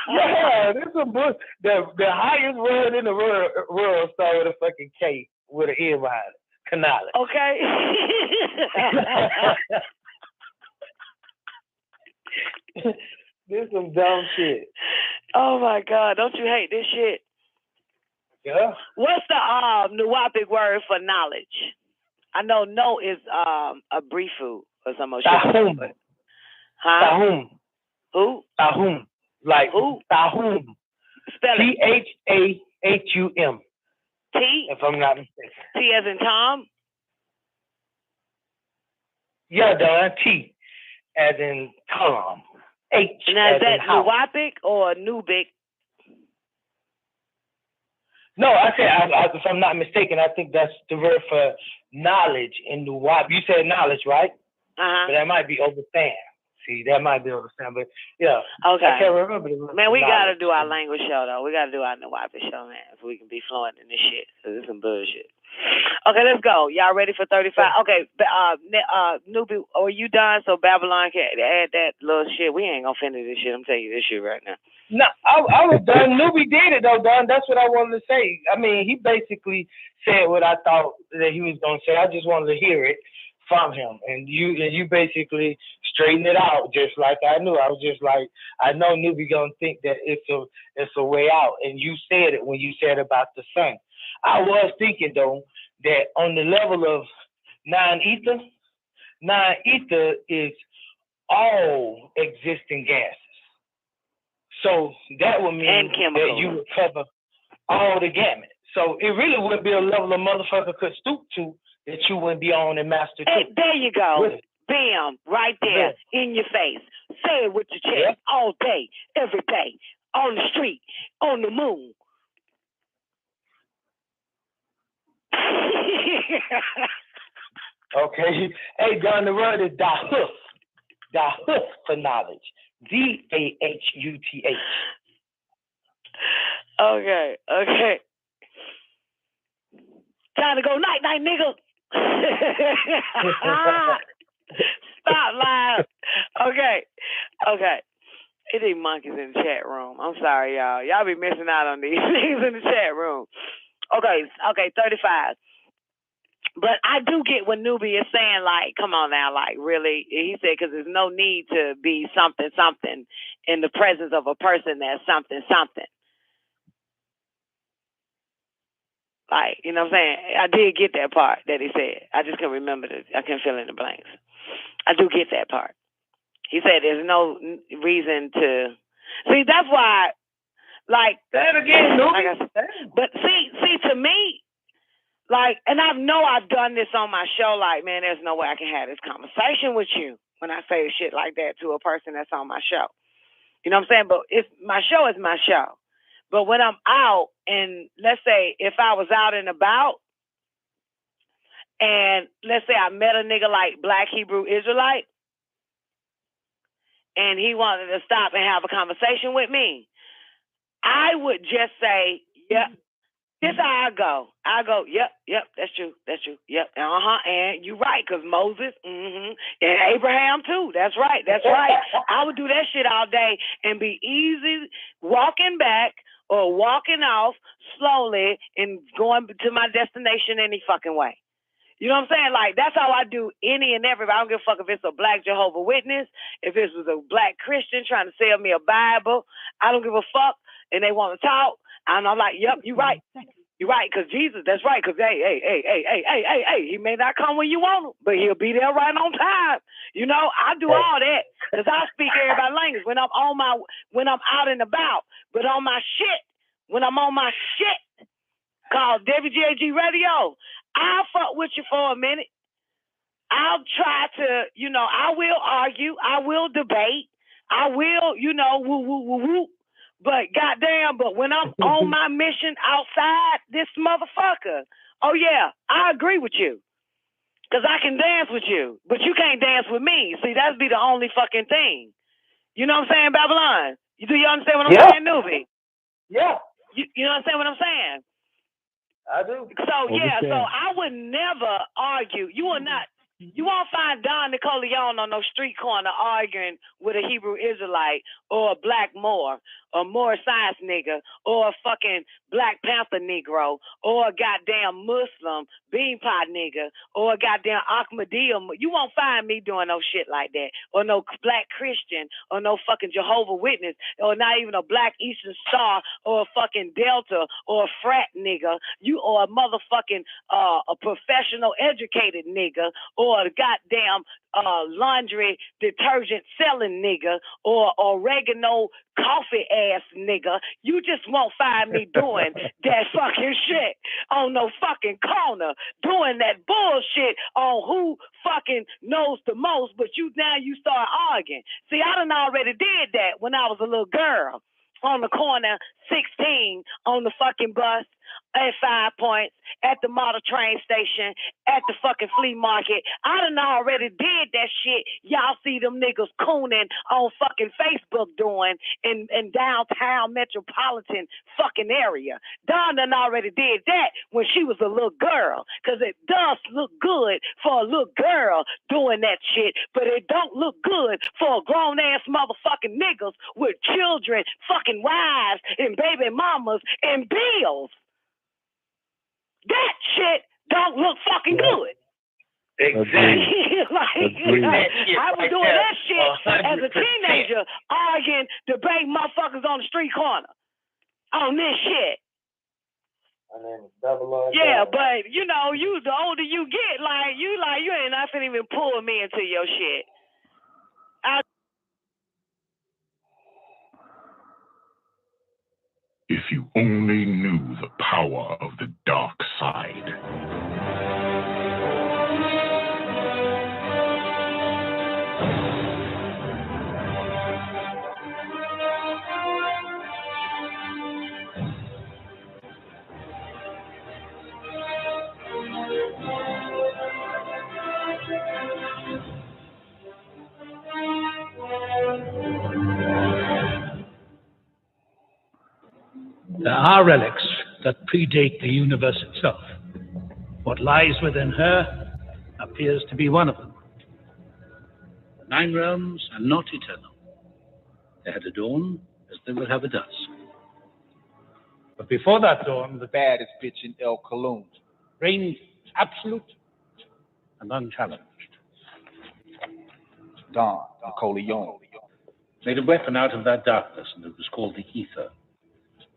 Yeah, this is a book. The highest word in the world started with a fucking K with an N behind it. Knowledge. Okay. This is some dumb shit. Oh my God! Don't you hate this shit? Yeah. What's the Nuwapic word for knowledge? I know no is a brifu or some shit. Tahum. Huh? Tahum. Who? Tahum. Like who? Tahum. Spell it. THAHUM. T? If I'm not mistaken. T as in Tom? Yeah, Don. T as in Tom. H now, as is that in house. Nuwapic or Nubic? No, I said, if I'm not mistaken, I think that's the word for knowledge in Nuwap. You said knowledge, right? Uh-huh. But that might be overstand. See, that might be overstand, but yeah. Okay. I can't remember. Man, we got to do our language show, though. We got to do our Nuwapic show, man, so we can be fluent in this shit. So this is some bullshit. Okay, let's go. Y'all ready for 35? Okay, Nubi, are you done? So Babylon can add that little shit. We ain't going to finish this shit. I'm telling you this shit right now. No, I was done. Newbie did it though, Don. That's what I wanted to say. I mean, he basically said what I thought that he was gonna say. I just wanted to hear it from him, and you basically straightened it out just like I knew. I was just like, I know Newbie gonna think that it's a way out, and you said it when you said about the sun. I was thinking though that on the level of non-ether is all existing gases. So that would mean that you would cover all the gamut. So it really would be a level a motherfucker could stoop to that you wouldn't be on and master too. Hey, there you go. Bam, right there in your face. Say it with your chest all day, every day, on the street, on the moon. Okay. Hey, Don, the word is dahuf. Dahuf for knowledge. DAHUTH. Okay. Time to go night, nigga. Stop lying. Okay. It ain't monkeys in the chat room. I'm sorry, y'all. Y'all be missing out on these things in the chat room. Okay, 35. But I do get what Newbie is saying, like, come on now, like, really? He said, because there's no need to be something in the presence of a person that's something. Like, you know what I'm saying? I did get that part that he said. I just couldn't remember it. I couldn't fill in the blanks. I do get that part. He said there's no reason to... See, that's why, like... Say it again, Newbie. But see, to me... Like, and I know I've done this on my show, like, man, there's no way I can have this conversation with you when I say shit like that to a person that's on my show. You know what I'm saying? But my show is my show. But when I'm out, and let's say if I was out and about, and let's say I met a nigga like Black Hebrew Israelite, and he wanted to stop and have a conversation with me, I would just say, yeah. This how I go. Yep, that's true, yep, and you right, because Moses, and Abraham too, that's right. I would do that shit all day and be easy walking back or walking off slowly and going to my destination any fucking way. You know what I'm saying? Like, that's how I do any and every. I don't give a fuck if it's a Black Jehovah's Witness, if it was a Black Christian trying to sell me a Bible. I don't give a fuck, and they want to talk. And I'm like, yep, you're right. You're right, because Jesus, that's right, because, hey, he may not come when you want him, but he'll be there right on time. You know, I do all that, because I speak everybody's language when I'm out and about. But on my shit, when I'm on my shit called WGAG Radio, I'll fuck with you for a minute. I'll try to, I will argue. I will debate. I will, woo. But goddamn, when I'm on my mission outside this motherfucker, oh yeah, I agree with you. Because I can dance with you, but you can't dance with me. See, that'd be the only fucking thing. You know what I'm saying, Babylon? Do you understand what I'm saying, Newbie? Yeah. You understand what I'm saying? I do. So, yeah, so I would never argue. You won't find Don Nicoleone on no street corner arguing with a Hebrew Israelite or a Black Moor or Moor Science nigga or a fucking Black Panther Negro or a goddamn Muslim bean pot nigga or a goddamn Ahmadiyya. You won't find me doing no shit like that, or no Black Christian or no fucking Jehovah's Witness or not even a Black Eastern Star or a fucking Delta or a frat nigga. You or a motherfucking a professional educated nigga or a goddamn laundry detergent selling nigga or oregano coffee ass nigga. You just won't find me doing that fucking shit on no fucking corner, doing that bullshit on who fucking knows the most, but now you start arguing. See, I done already did that when I was a little girl on the corner, 16, on the fucking bus, at 5 Points, at the model train station, at the fucking flea market. I done already did that shit. Y'all see them niggas cooning on fucking Facebook doing in downtown metropolitan fucking area. Dawn done already did that when she was a little girl, because it does look good for a little girl doing that shit, but it don't look good for a grown-ass motherfucking niggas with children, fucking wives, and baby mamas, and bills. That shit don't look fucking good. Exactly. I was doing that shit as a teenager, arguing, debating motherfuckers on the street corner on this shit. And then double R. Yeah, but you know, the older you get, you ain't nothing even pull me into your shit. If you only knew the power of the dark side. There are relics that predate the universe itself. What lies within her appears to be one of them. The 9 realms are not eternal. They had a dawn as they will have a dusk. But before that dawn, the baddest bitch in El Cologne reigned absolute and unchallenged. Don Nicoleone made a weapon out of that darkness, and it was called the ether.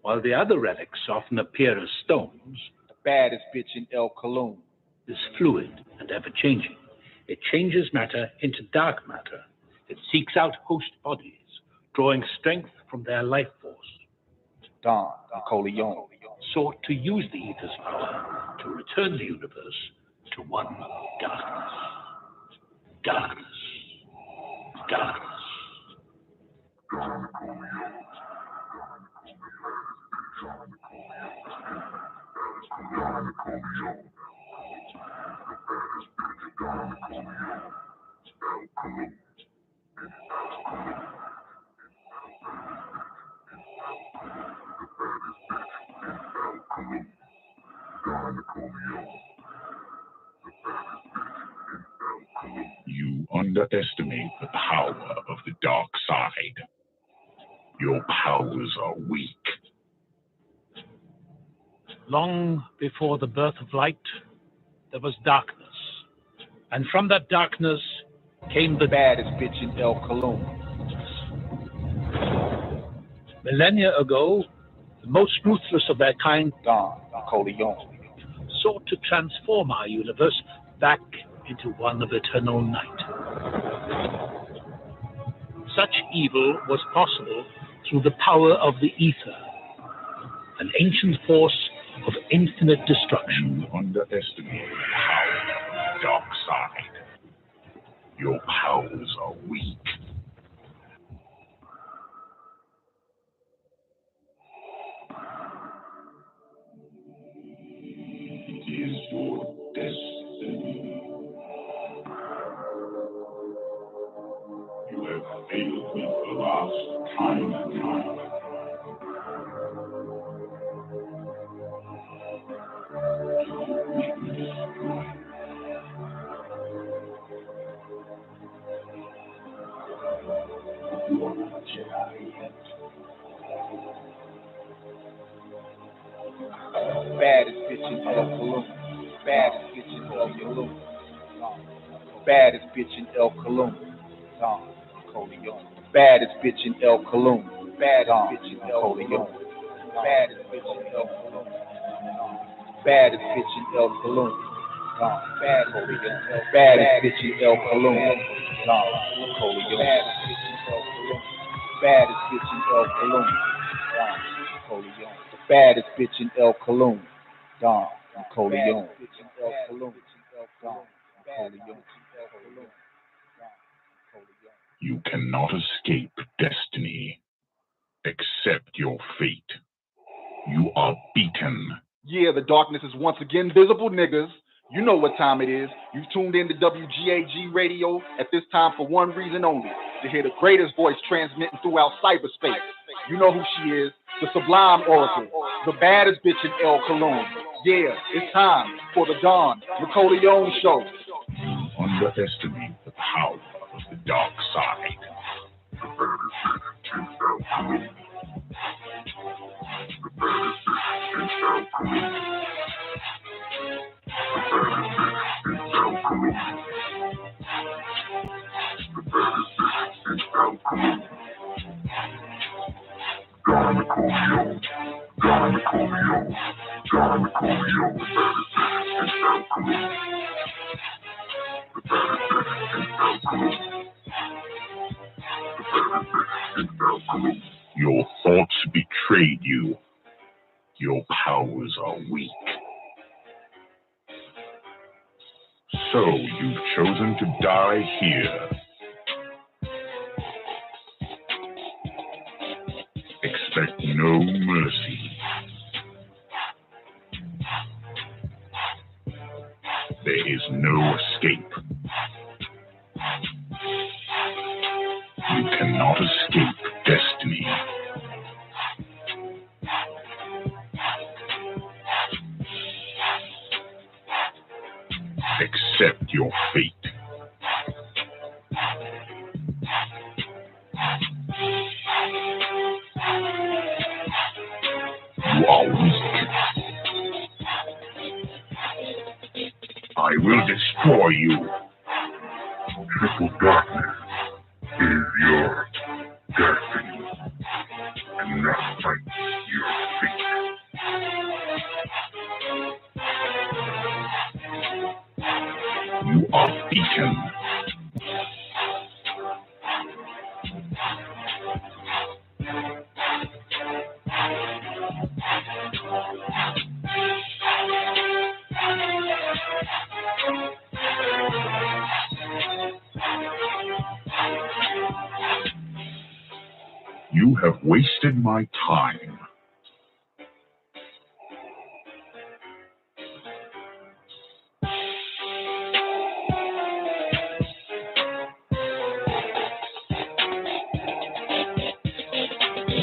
While the other relics often appear as stones, the baddest bitch in El Cologne is fluid and ever-changing. It changes matter into dark matter. It seeks out host bodies, drawing strength from their life force. Don Nicoleone sought to use the ether's power to return the universe to one darkness. Darkness. Darkness. You underestimate the power of the dark side. Your powers are weak. Long before the birth of light, there was darkness. And from that darkness came the baddest bitch in El Cologne. Millennia ago, the most ruthless of their kind, Don Nicoleone, sought to transform our universe back into one of eternal night. Such evil was possible through the power of the ether, an ancient force of infinite destruction. You underestimate the power of the dark side. Your powers are weak. It is your destiny. You have failed me for the last time and time. You make me destroy. You are not Jedi yet. Baddest bitch in El Cologne. Baddest bitch in El Cologne. Baddest bitch in El Cologne. Don Nicoleone. Baddest bitch in El Cologne. Baddest bitch in El Cologne. Baddest bitch in El Cologne. Baddest bitch in El Cologne. Baddest bitch in El Cologne. Don Nicoleone. Baddest bitch in El Cologne. Don Nicoleone. Baddest bitch in El Cologne. Don Nicoleone. You cannot escape destiny. Accept your fate. You are beaten. Yeah, the darkness is once again visible, niggas. You know what time it is. You've tuned in to WGAG Radio at this time for one reason only, to hear the greatest voice transmitting throughout cyberspace. You know who she is, the sublime oracle, the baddest bitch in El Cologne. Yeah, it's time for the Don Nicoleone Show. You underestimate the power of the dark side. The baddest bitch in El Cologne. The baddest bitch in El Cologne. The baddest bitch in El Cologne. The baddest bitch in El Cologne. Don Nicoleone. Don Nicoleone. Don Nicoleone. The baddest bitch in El Cologne. The baddest bitch in El Cologne. The baddest bitch in El Cologne. Your thoughts betrayed you. Your powers are weak. So you've chosen to die here. Expect no mercy. There is no escape. You cannot escape destiny. Accept your fate. You are weak. I will destroy you. Triple darkness is your destiny. And now fight your fate. You are beaten. You have wasted my time.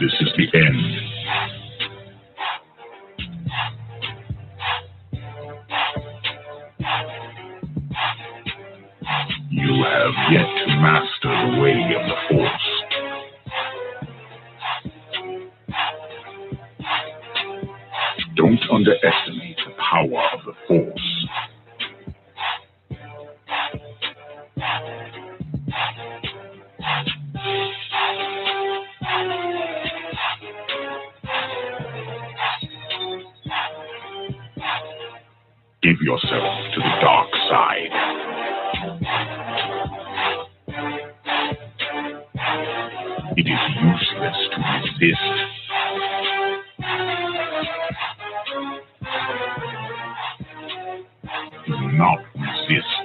This is the end. You have yet to master the way of the Force. Don't underestimate the power of the Force. Give yourself to the dark side. It is useless to resist. Do not resist.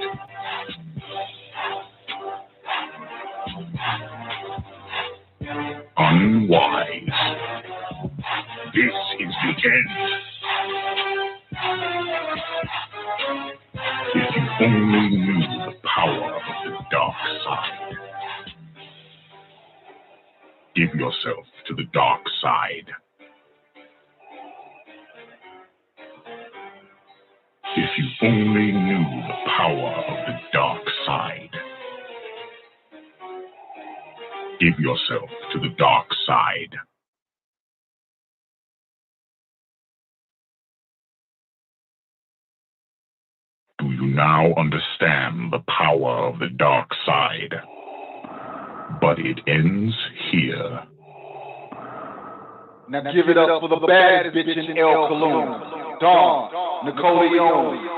Unwise. This is the end. If you only knew the power of the dark side. Give yourself to the dark side. If you only knew the power of the dark side. Give yourself to the dark side. Do you now understand the power of the dark side? But it ends here. Now give it up for the baddest bitch in El Cologne, Don Nicoleone.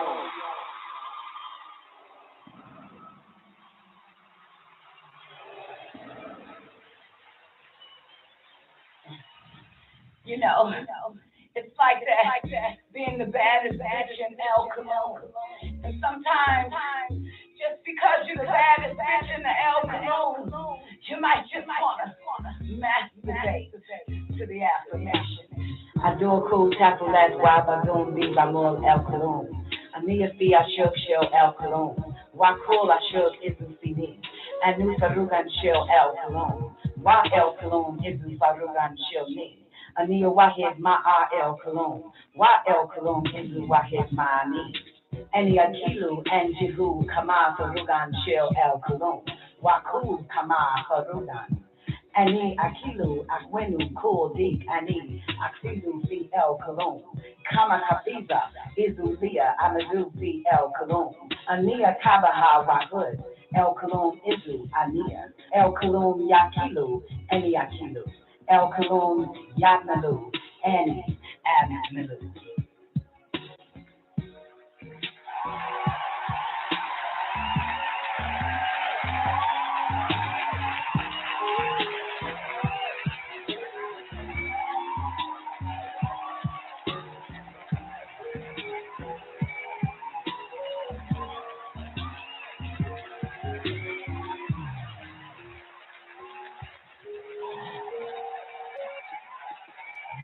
You know, it's like that, being the baddest bitch in El Cologne. And sometimes, just because you're the baddest bitch in the El Cologne, you might just want to masturbate to the affirmation. Adorku tapulas wabadum bibamol el colon. Amia fi ashok shell el colon. Wakul ashok isu sini. Anu farugan shell el colon. Wa el colon isu farugan shell ni. Ania wahid ma'a el colon. Wa el colon isu wahid ma'ani. Any akilu and jihu kama farugan shell el colon. Waku kama farugan. Ani akilu akwenu kul dik ani aksidu fi el kolon. Kama kafiza izulia amadu fi el kolon. Ania kabaha wahud el kolon izu ania. El kolon yakilu ani akilu. El kolon yatnalu ani abnalu.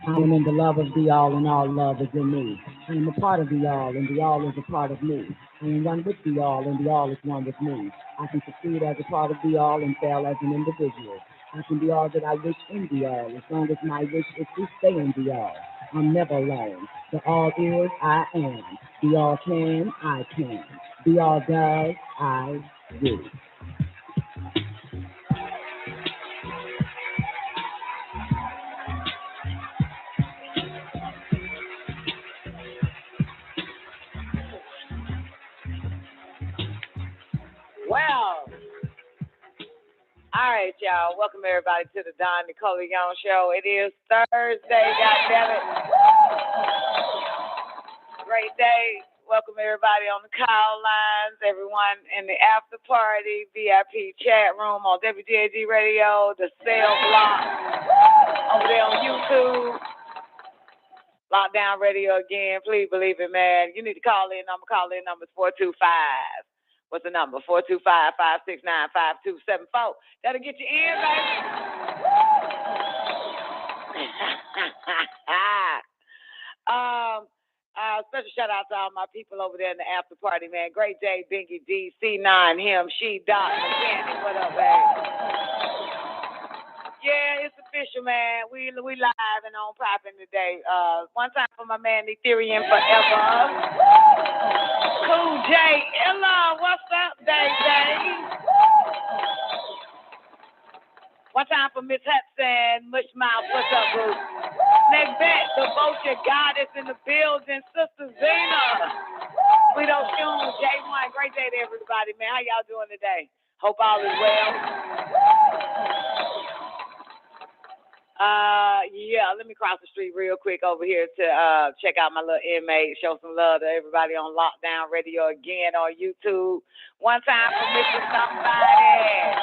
I am in the love of the all, and all love is in me. I am a part of the all, and the all is a part of me. I am one with the all, and the all is one with me. I can succeed as a part of the all and fail as an individual. I can be all that I wish in the all, as long as my wish is to stay in the all. I'm never alone. The all is, I am. The all can, I can. The all does, I do. Well, all right, y'all. Welcome everybody to the Don Nicoleone Show. It is Thursday, goddammit. Great day. Welcome everybody on the call lines, everyone in the after party, VIP chat room on WGAG Radio, the cell block over there on YouTube. Lockdown Radio again. Please believe it, man. You need to call in. Call in number is 425. What's the number? 425-569-5274. That'll get you in, baby. Special shout out to all my people over there in the after party, man. Great day, Bingy D, C9, him, she, Doc, Mechanic. What up, baby? Yeah, it's official, man. We live and on popping today. One time for my man, Ethereum Forever. Cool J, Ella, what's up, Day? One time for Miss Hudson, Mushmouth, what's up, boo? Next bet, the Vulture Goddess in the building, Sister Zena. We don't shoot, J1. Great day to everybody, man. How y'all doing today? Hope all is well. Yeah, let me cross the street real quick over here to check out my little inmate, show some love to everybody on Lockdown Radio again on YouTube. One time for Mr. Somebody.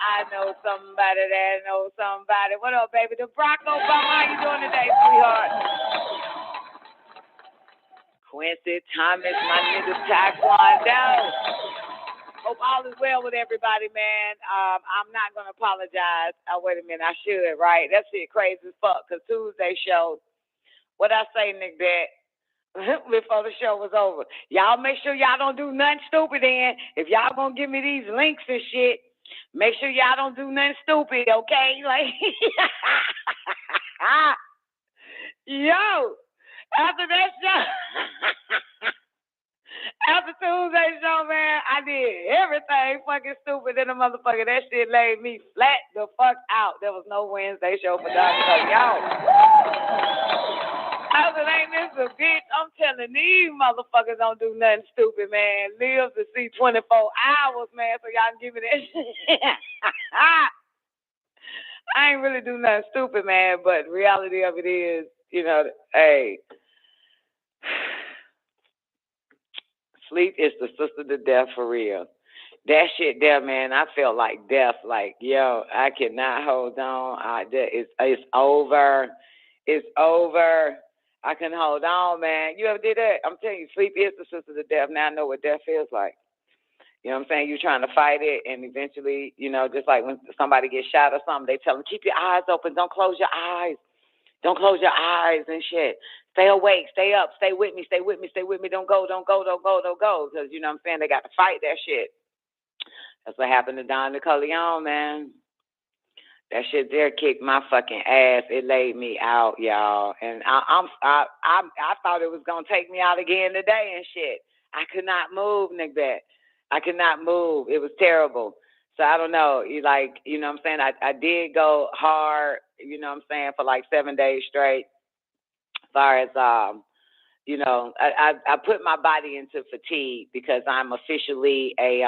I know somebody that knows somebody. What up, baby? The Barack Obama, how you doing today, sweetheart? Quincy Thomas, my nigga Taekwondo. Hope all is well with everybody, man. I'm not going to apologize. Wait a minute. I should, right? That shit crazy as fuck, because Tuesday show, what I say, Nick, that before the show was over. Y'all make sure y'all don't do nothing stupid in. If y'all going to give me these links and shit, make sure y'all don't do nothing stupid, okay? Like, yo, after that show... After Tuesday show, man, I did everything fucking stupid in the motherfucker. That shit laid me flat the fuck out. There was no Wednesday show for Dr. So, yo. I was like, this a bitch. I'm telling these motherfuckers don't do nothing stupid, man. Live to see 24 hours, man, so y'all can give me that shit. I ain't really do nothing stupid, man, but the reality of it is, you know, hey, sleep is the sister to death for real. That shit there, man, I felt like death. Like, yo, I cannot hold on. It's over. It's over. I can hold on, man. You ever did that? I'm telling you, sleep is the sister to death. Now I know what death feels like. You know what I'm saying? You're trying to fight it, and eventually, you know, just like when somebody gets shot or something, they tell them, keep your eyes open. Don't close your eyes. Don't close your eyes and shit. Stay awake, stay up, stay with me, stay with me, stay with me. Don't go, don't go, don't go, don't go. Because, you know what I'm saying, they got to fight that shit. That's what happened to Don Nicoleone, man. That shit there kicked my fucking ass. It laid me out, y'all. And I thought it was going to take me out again today and shit. I could not move, nigga. I could not move. It was terrible. So I don't know. You know what I'm saying? I did go hard, you know what I'm saying, for like 7 days straight. As far as, I put my body into fatigue because I'm officially a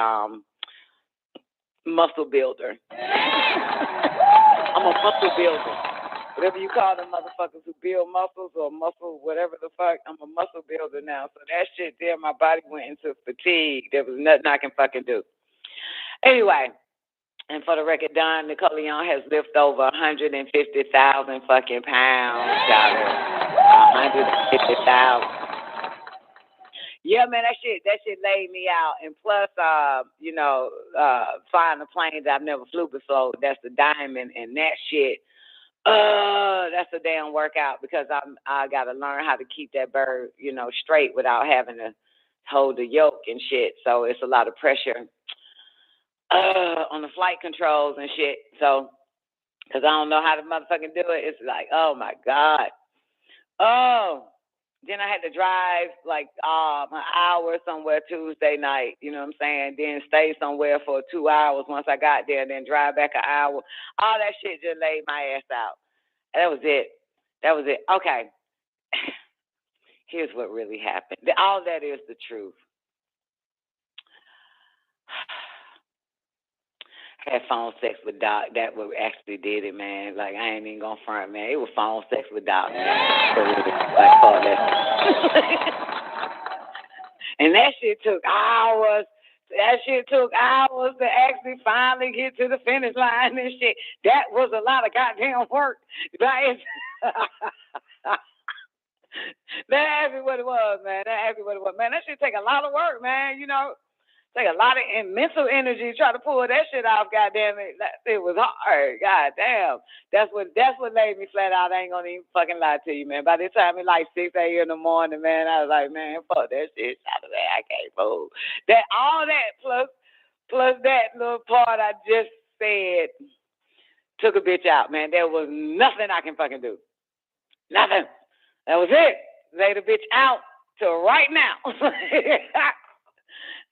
muscle builder. I'm a muscle builder. Whatever you call them motherfuckers who build muscles or muscle, whatever the fuck, I'm a muscle builder now. So that shit there, my body went into fatigue. There was nothing I can fucking do. Anyway, and for the record, Don Nicoleone has lifted over 150,000 fucking pounds, y'all. 150,000. Yeah, man, that shit laid me out. And plus, flying a plane that I've never flew before, that's the Diamond, and that shit, that's a damn workout because I got to learn how to keep that bird, straight without having to hold the yoke and shit. So it's a lot of pressure on the flight controls and shit. So, because I don't know how to motherfucking do it, it's like, oh my God. Oh. Then I had to drive like an hour somewhere Tuesday night, you know what I'm saying? Then stay somewhere for 2 hours once I got there, and then drive back an hour. All that shit just laid my ass out. And that was it. That was it. Okay. Here's what really happened. All that is the truth. I had phone sex with Doc. That what actually did it, man. Like, I ain't even gonna front, man. It was phone sex with Doc, man. And that shit took hours. That shit took hours to actually finally get to the finish line and shit. That was a lot of goddamn work. That's what it was, man. Man, that shit take a lot of work, man, Take a lot of mental energy to try to pull that shit off, goddamn it. It was hard, goddamn. That's what laid me flat out. I ain't gonna even fucking lie to you, man. By the time it's like 6 a.m. in the morning, man, I was like, man, fuck that shit. Out of that, I can't move. That all that plus that little part I just said took a bitch out, man. There was nothing I can fucking do. Nothing. That was it. Lay the bitch out till right now.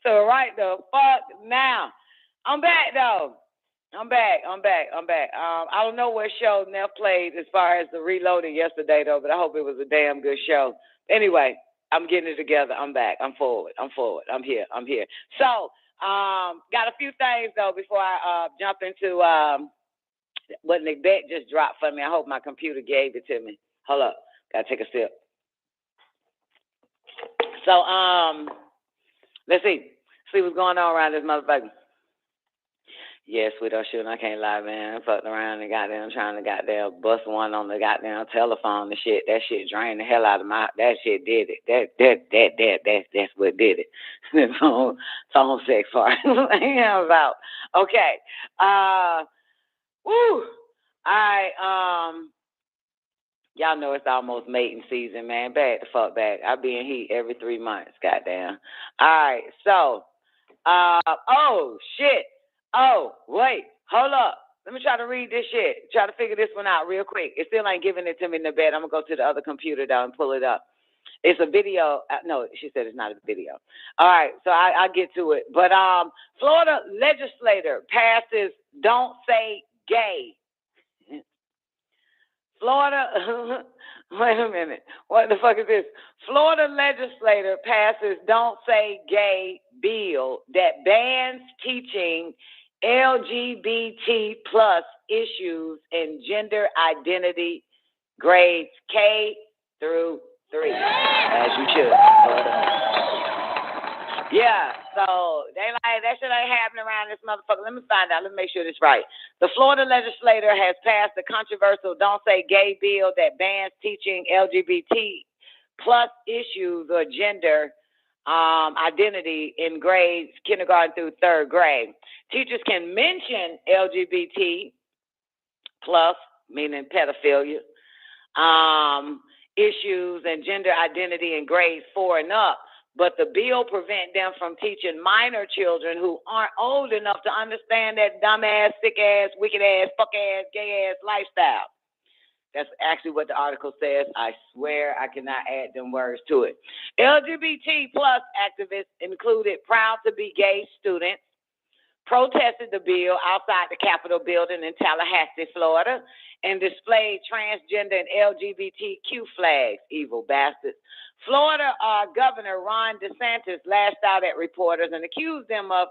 So right the fuck now. I'm back though. I'm back. I don't know what show Neff played as far as the reloading yesterday though, but I hope it was a damn good show. Anyway, I'm getting it together. I'm back. I'm forward. I'm here. So, got a few things though before I jump into what Nick just dropped for me. I hope my computer gave it to me. Hold up. Gotta take a sip. So, let's see what's going on around this motherfucker. Yeah, sweetheart, shooting, I can't lie, man. I fucked around and goddamn trying to goddamn bust one on the goddamn telephone and shit. That shit drained the hell out of that shit did it. That's what did it. Phone sex part. I was out. Okay. Woo. Y'all know it's almost mating season, man. Back the fuck back. I be in heat every 3 months, goddamn. All right, so, oh, shit. Oh, wait, hold up. Let me try to read this shit. Try to figure this one out real quick. It still ain't giving it to me in the bed. I'm going to go to the other computer, though, and pull it up. It's a video. No, she said it's not a video. All right, so I'll get to it. But Florida legislator passes Don't Say Gay. Florida, wait a minute. What the fuck is this? Florida legislator passes Don't Say Gay bill that bans teaching LGBT plus issues in gender identity grades K through 3, as you should. Yeah, so they like that shit ain't happening around this motherfucker. Let me find out. Let me make sure this right. The Florida legislator has passed the controversial Don't Say Gay bill that bans teaching LGBT plus issues or gender identity in grades kindergarten through 3rd grade. Teachers can mention LGBT plus, meaning pedophilia, issues and gender identity in grades 4 and up. But the bill prevent them from teaching minor children who aren't old enough to understand that dumbass, sick-ass, wicked-ass, fuck-ass, gay-ass lifestyle. That's actually what the article says. I swear I cannot add them words to it. LGBT plus activists included proud to be gay students protested the bill outside the Capitol building in Tallahassee, Florida, and displayed transgender and LGBTQ flags, evil bastards. Florida Governor Ron DeSantis lashed out at reporters and accused them of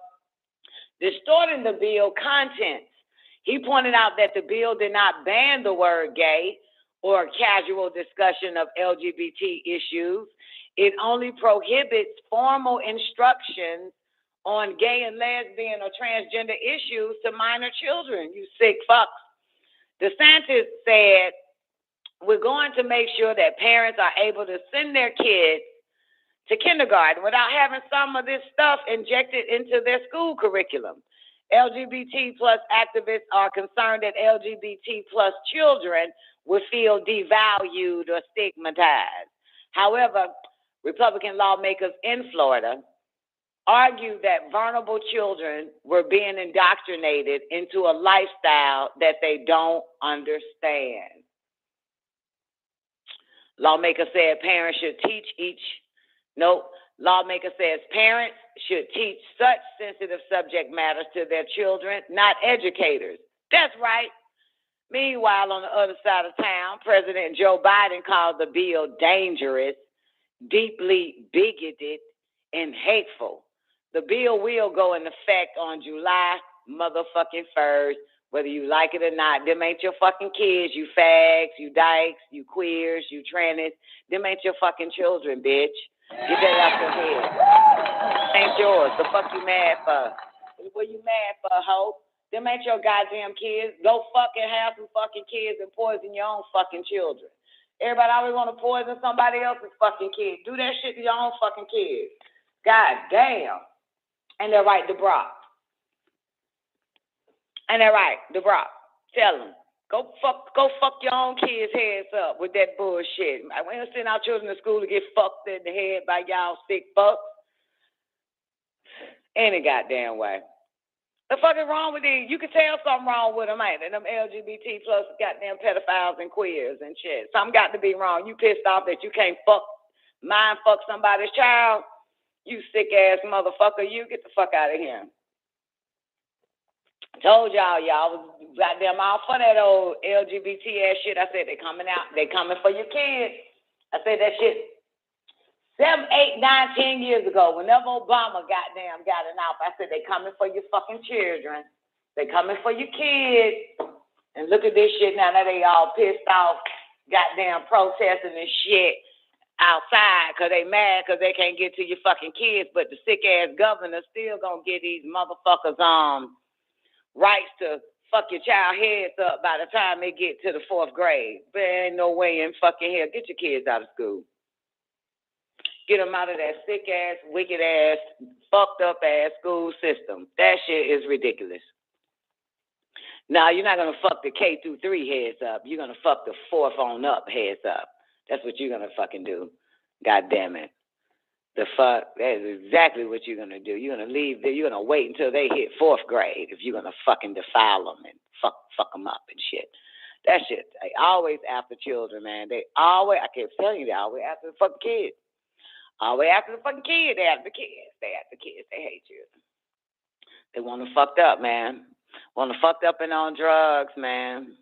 distorting the bill contents. He pointed out that the bill did not ban the word gay or casual discussion of LGBT issues. It only prohibits formal instructions on gay and lesbian or transgender issues to minor children, you sick fucks. DeSantis said, we're going to make sure that parents are able to send their kids to kindergarten without having some of this stuff injected into their school curriculum. LGBT plus activists are concerned that LGBT plus children would feel devalued or stigmatized. However, Republican lawmakers in Florida argued that vulnerable children were being indoctrinated into a lifestyle that they don't understand. Lawmaker said parents should teach Lawmaker says parents should teach such sensitive subject matters to their children, not educators. That's right. Meanwhile, on the other side of town, President Joe Biden called the bill dangerous, deeply bigoted, and hateful. The bill will go into effect on July motherfucking 1st, whether you like it or not. Them ain't your fucking kids, you fags, you dykes, you queers, you trannies. Them ain't your fucking children, bitch. Get that out your head. Ain't yours. The fuck you mad for? What you mad for, hoe? Them ain't your goddamn kids. Go fucking have some fucking kids and poison your own fucking children. Everybody always want to poison somebody else's fucking kids. Do that shit to your own fucking kids. God damn. And they're right, DeBrock. And they're right, DeBrock. Tell them. Go fuck your own kids' heads up with that bullshit. We don't send our children to school to get fucked in the head by y'all sick fucks. Any goddamn way. The fuck is wrong with these? You can tell something wrong with them, ain't it? Them LGBT plus goddamn pedophiles and queers and shit. Something got to be wrong. You pissed off that you can't mind fuck somebody's child? You sick ass motherfucker. You get the fuck out of here. Told y'all was goddamn all for that old LGBT ass shit. I said they coming out. They coming for your kids. I said that shit 7, 8, 9, 10 years ago. Whenever Obama goddamn got in office, I said they coming for your fucking children. They coming for your kids. And look at this shit now. Now they all pissed off, goddamn protesting and shit outside because they mad because they can't get to your fucking kids. But the sick ass governor still gonna get these motherfuckers rights to fuck your child heads up by the time they get to the 4th grade. There ain't no way in fucking hell. Get your kids out of school. Get them out of that sick ass, wicked ass, fucked up ass school system. That shit is ridiculous. Now you're not gonna fuck the K through 3 heads up. You're gonna fuck the 4th on up heads up. That's what you're gonna fucking do. God damn it. The fuck, that is exactly what you're gonna do. You're gonna leave there. You're gonna wait until they hit 4th grade if you're gonna fucking defile them and fuck them up and shit. That shit, they always after children, man. They always, I keep telling you, they always after the fucking kids. Always after the fucking kids. They after the kids. They after the kids. They hate you. They want them fucked up, man. Want them fucked up and on drugs, man.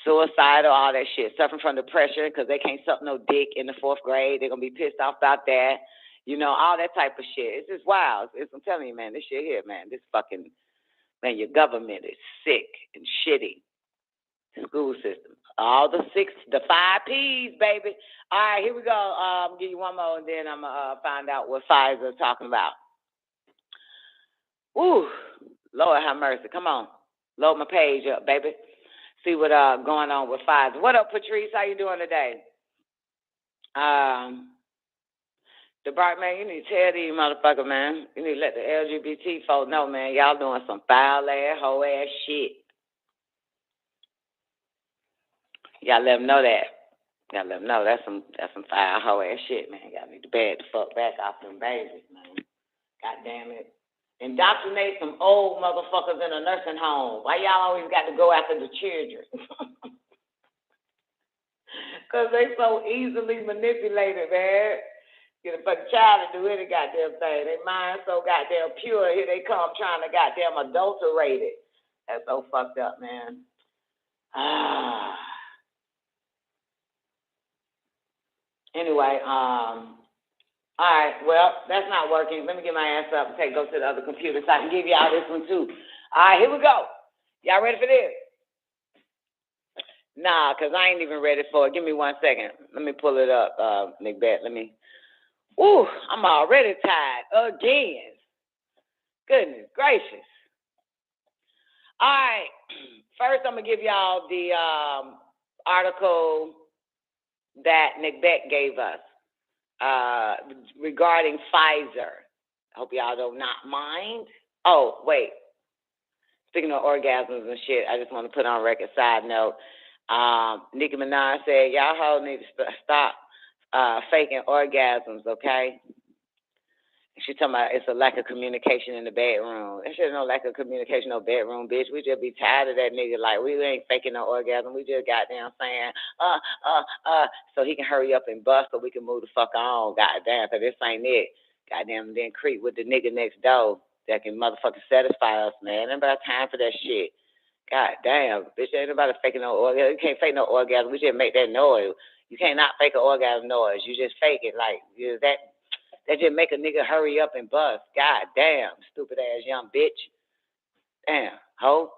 Suicidal, all that shit. Suffering from depression because they can't suck no dick in the 4th grade. They're gonna be pissed off about that. You know, all that type of shit. It's just wild. I'm telling you, man, this shit here, man, this fucking, man, your government is sick and shitty. School system. All the 5 P's, baby. All right, here we go. I'll give you one more, and then I'm going to find out what Pfizer is talking about. Woo. Lord have mercy. Come on. Load my page up, baby. See what going on with Pfizer. What up, Patrice? How you doing today? The bright man, you need to tell these motherfuckers, man. You need to let the LGBT folks know, man. Y'all doing some foul ass, hoe ass shit. Y'all let them know that. Gotta let them know that's some foul hoe ass shit, man. Got me to bed the fuck back off them babies, man. God damn it. Indoctrinate some old motherfuckers in a nursing home. Why y'all always got to go after the children? Because they so easily manipulated, man. Get a fucking child to do any goddamn thing. Their mind so goddamn pure. Here they come trying to goddamn adulterate it. That's so fucked up, man. Anyway, all right, well, that's not working. Let me get my ass up and go to the other computer so I can give y'all this one too. All right, here we go. Y'all ready for this? Nah, because I ain't even ready for it. Give me 1 second. Let me pull it up, Macbeth. I'm already tired again. Goodness gracious. All right, first I'm going to give y'all the article that Macbeth gave us regarding Pfizer. I hope y'all do not mind. Oh, wait. Speaking of orgasms and shit, I just want to put on record side note. Nicki Minaj said, y'all hoes need to stop faking orgasms, okay? She talking about it's a lack of communication in the bedroom. There should no lack of communication in no bedroom, bitch. We just be tired of that nigga. Like, we ain't faking no orgasm. We just goddamn saying, so he can hurry up and bust so we can move the fuck on. Goddamn, because this ain't it. Goddamn, then creep with the nigga next door that can motherfucking satisfy us, man. Ain't about time for that shit. God damn, bitch, ain't nobody faking no orgasm. You can't fake no orgasm. We just make that noise. You can't not fake an orgasm noise. You just fake it. Like, that just make a nigga hurry up and bust. God damn, stupid ass young bitch. Damn, hoe.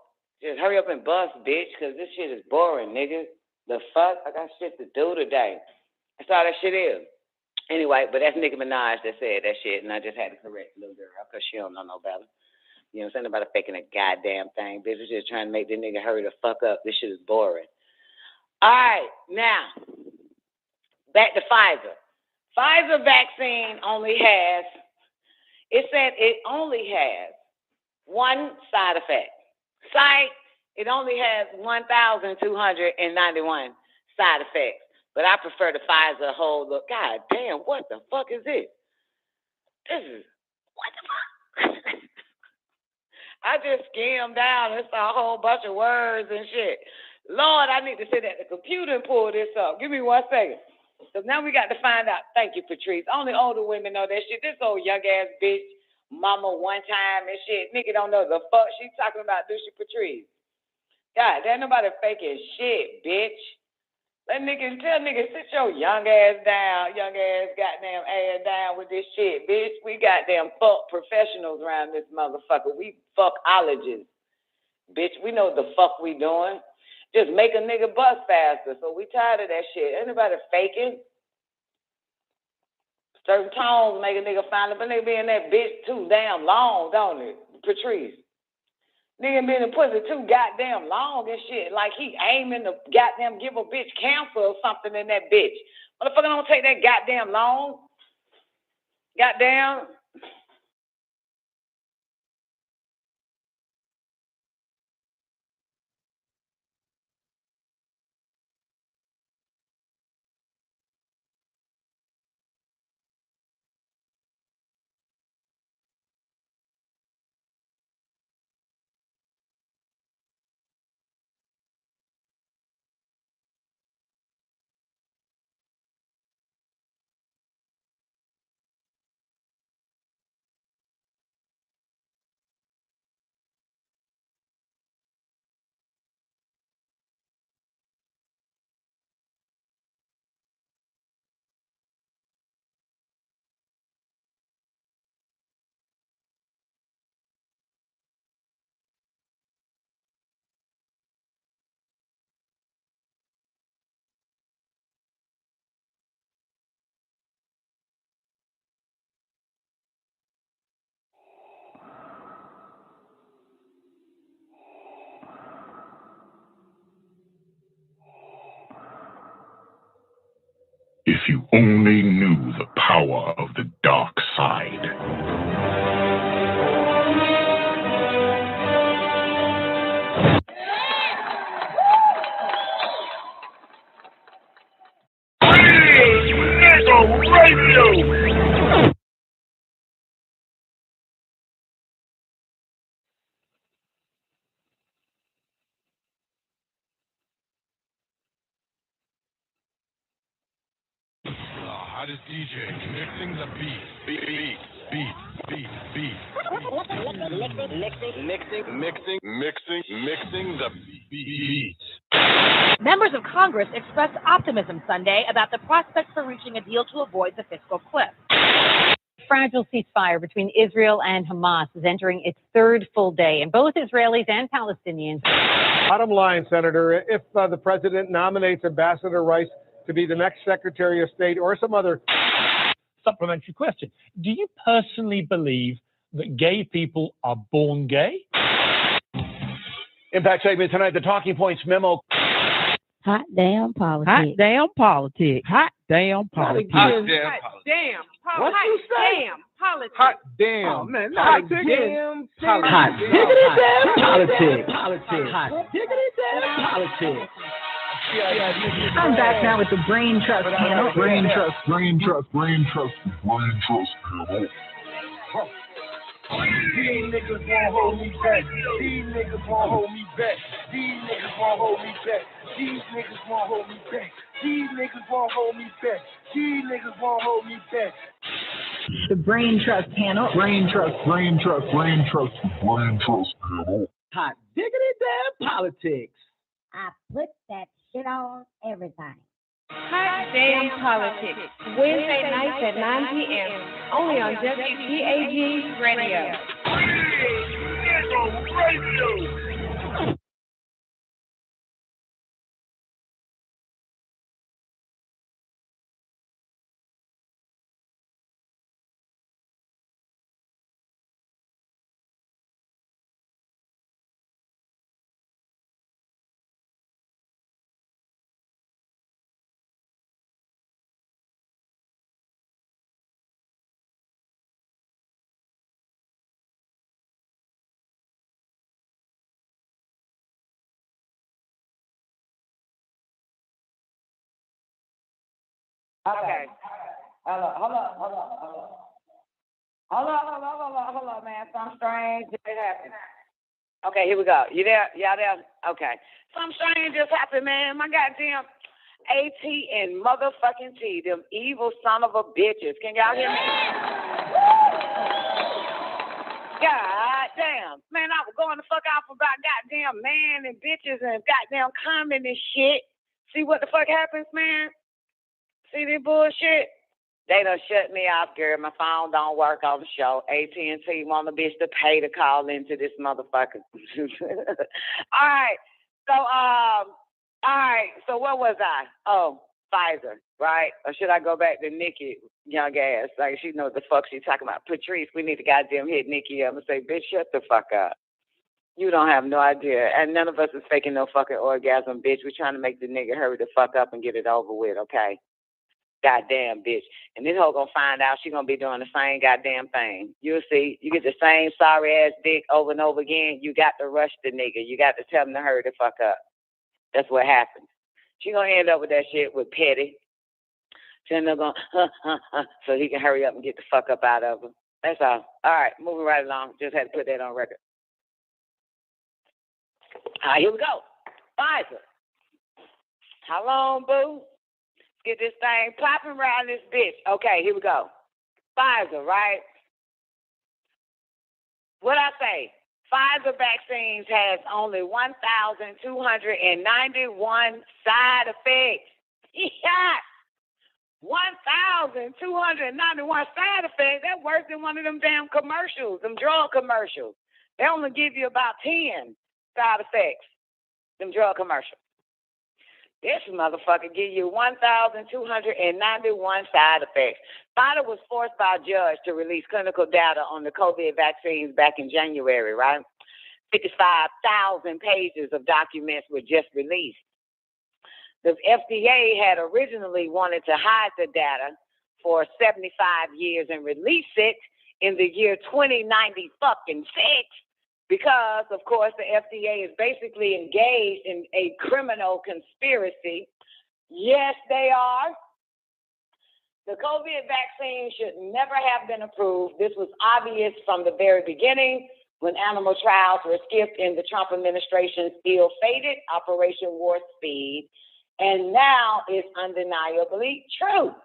Just hurry up and bust, bitch, because this shit is boring, nigga. The fuck? I got shit to do today. That's all that shit is. Anyway, but that's Nicki Minaj that said that shit, and I just had to correct the little girl because she don't know no better. You know what I'm saying? About faking a goddamn thing. Bitch, we're just trying to make this nigga hurry the fuck up. This shit is boring. All right, now, back to Pfizer. Pfizer vaccine only has one side effect. Psych, it only has 1,291 side effects. But I prefer the Pfizer whole look. God damn, what the fuck is this? What the fuck? I just skimmed down and saw a whole bunch of words and shit. Lord, I need to sit at the computer and pull this up. Give me 1 second. So now we got to find out. Thank you, Patrice. Only older women know that shit. This old young ass bitch, mama one time and shit. Nigga don't know the fuck she talking about, do she, Patrice? God, there ain't nobody faking shit, bitch. Tell niggas, sit your young ass down, young ass goddamn ass down with this shit, bitch. We goddamn fuck professionals around this motherfucker. We fuckologists, bitch. We know what the fuck we doing. Just make a nigga bust faster. So we tired of that shit. Ain't nobody faking. Certain tones make a nigga find it, but nigga be in that bitch too damn long, don't it, Patrice? Nigga been in pussy too goddamn long and shit. Like he aiming to goddamn give a bitch cancer or something in that bitch. Motherfucker don't take that goddamn long. Goddamn. If you only knew the power of the dark side. Radio. Hottest DJ mixing the beat. Mixing the beat. Members of Congress expressed optimism Sunday about the prospects for reaching a deal to avoid the fiscal cliff. Fragile ceasefire between Israel and Hamas is entering its third full day, and both Israelis and Palestinians. Bottom line, Senator, if the president nominates Ambassador Rice to be the next Secretary of State or some other... Supplementary question. Do you personally believe that gay people are born gay? Impact segment tonight, the Talking Points memo. Hot damn politics. Hot damn politics. Hot damn politics. Hot damn politics. What you say? Politics. Hot damn. Oh, man, hot damn politics. Hot diggity damn politics. Hot diggity damn politics. I'm back now with the Brain Trust panel. Brain Trust panel. These niggas won't hold me back. These niggas won't hold me back. These niggas won't hold me back. These niggas won't hold me back. These niggas won't hold me back. These niggas won't hold me back. The Brain Trust panel. Brain Trust panel. Hot diggity damn politics. I put that shit on everything. Hot damn politics. Wednesday nights at 9 p.m. Only on WGAG Radio. Radio. Okay. Hold on, man. Something strange just happened. Okay, here we go. You there? Y'all there? Okay. Something strange just happened, man. My goddamn AT and motherfucking T, them evil son of a bitches. Can y'all hear me? God damn. Man, I was going the fuck off about goddamn man and bitches and goddamn comment and shit. See what the fuck happens, man? See this bullshit? They done shut me off, girl. My phone don't work on the show. AT&T want a bitch to pay to call into this motherfucker. All right. So what was I? Oh, Pfizer, right? Or should I go back to Nikki, young ass? Like, she knows the fuck she talking about. Patrice, we need to goddamn hit Nikki up and say, bitch, shut the fuck up. You don't have no idea. And none of us is faking no fucking orgasm, bitch. We're trying to make the nigga hurry the fuck up and get it over with, okay? Goddamn bitch. And this hoe gonna find out she gonna be doing the same goddamn thing. You'll see. You get the same sorry ass dick over and over again. You got to rush the nigga. You got to tell him to hurry the fuck up. That's what happens. She gonna end up with that shit with petty. Then they're gonna so he can hurry up and get the fuck up out of her. That's all. All right, moving right along. Just had to put that on record. All right, here we go. Pfizer. How long, boo? Get this thing popping around this bitch. Okay, here we go. Pfizer, right? What I say? Pfizer vaccines has only 1,291 side effects. Yeah. 1,291 side effects. That's worse than one of them damn commercials, them drug commercials. They only give you about 10 side effects, them drug commercials. This motherfucker give you 1,291 side effects. Pfizer was forced by a judge to release clinical data on the COVID vaccines back in January, right? 55,000 pages of documents were just released. The FDA had originally wanted to hide the data for 75 years and release it in the year 2096. Because, of course, the FDA is basically engaged in a criminal conspiracy. Yes, they are. The COVID vaccine should never have been approved. This was obvious from the very beginning when animal trials were skipped in the Trump administration's ill-fated Operation Warp Speed, and now it's undeniably true.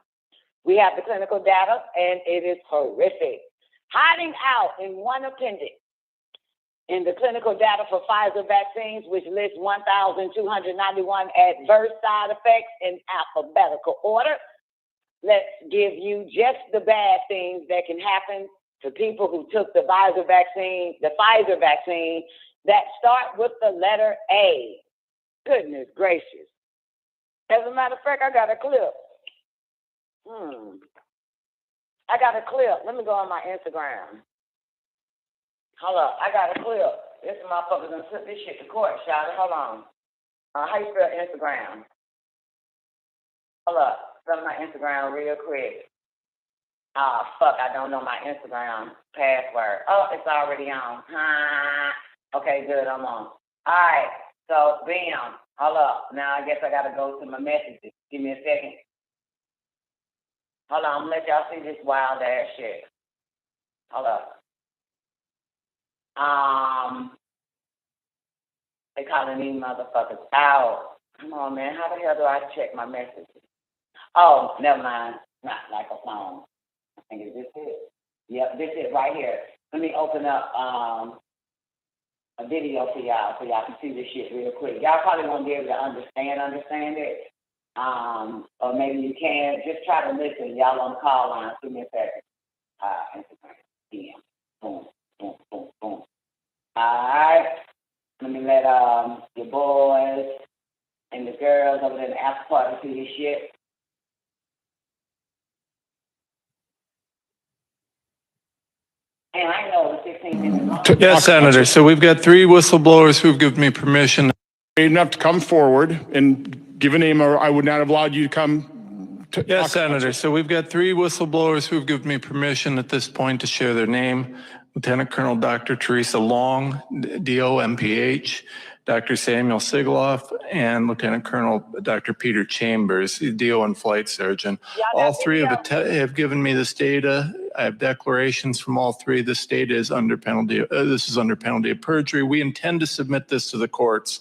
We have the clinical data, and it is horrific. Hiding out in one appendix in the clinical data for Pfizer vaccines, which lists 1,291 adverse side effects in alphabetical order. Let's give you just the bad things that can happen to people who took the Pfizer vaccine that start with the letter A. Goodness gracious. As a matter of fact, I got a clip. Let me go on my Instagram. Hold up. I got a clip. This motherfucker's gonna put this shit to court, shout it. Hold on. How you spell Instagram? Hold up. Spell my Instagram real quick. Fuck, I don't know my Instagram password. Oh, it's already on. Okay, good, I'm on. Alright, so bam. Hold up. Now I guess I gotta go to my messages. Give me a second. Hold on, I'm gonna let y'all see this wild ass shit. Hold up. They calling these motherfuckers out. Come on, man. How the hell do I check my messages? Oh, never mind. Not like a phone. I think it's this it. Yep, this it right here. Let me open up a video for y'all so y'all can see this shit real quick. Y'all probably won't be able to understand it. Or maybe you can. Just try to listen. Y'all on the call line. Give me a second. Instagram. DM. Boom, boom, boom, boom. Alright. Let me let your boys and the girls over there in the after party see this shit. And I know the 16 minutes. Yes, Senator. So we've got 3 whistleblowers who've given me permission. Enough to come forward and give a name, or I would not have allowed you to come. Yes, Senator. So we've got 3 whistleblowers who've given me permission at this point to share their name. Lieutenant Colonel Dr. Teresa Long, DO MPH, Dr. Samuel Sigaloff, and Lieutenant Colonel Dr. Peter Chambers, DO and Flight Surgeon. All 3 have given me this data. I have declarations from all 3. This data is under penalty. This is under penalty of perjury. We intend to submit this to the courts.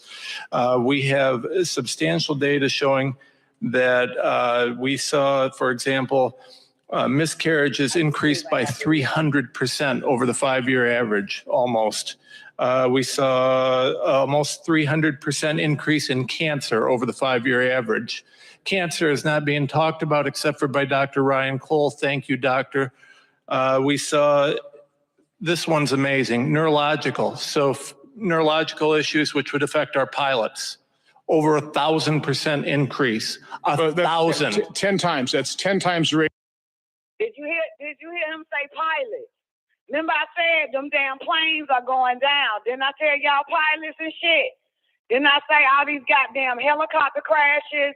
We have substantial data showing that we saw, for example, miscarriages increased by 300% over the 5-year average, almost. We saw almost 300% increase in cancer over the 5-year average. Cancer is not being talked about except for by Dr. Ryan Cole. Thank you, doctor. We saw, this one's amazing, neurological. So neurological issues which would affect our pilots. Over 1,000% increase. 1,000. 10 times. That's 10 times the rate. Did you hear him say pilots? Remember I said them damn planes are going down. Didn't I tell y'all pilots and shit? Didn't I say all these goddamn helicopter crashes,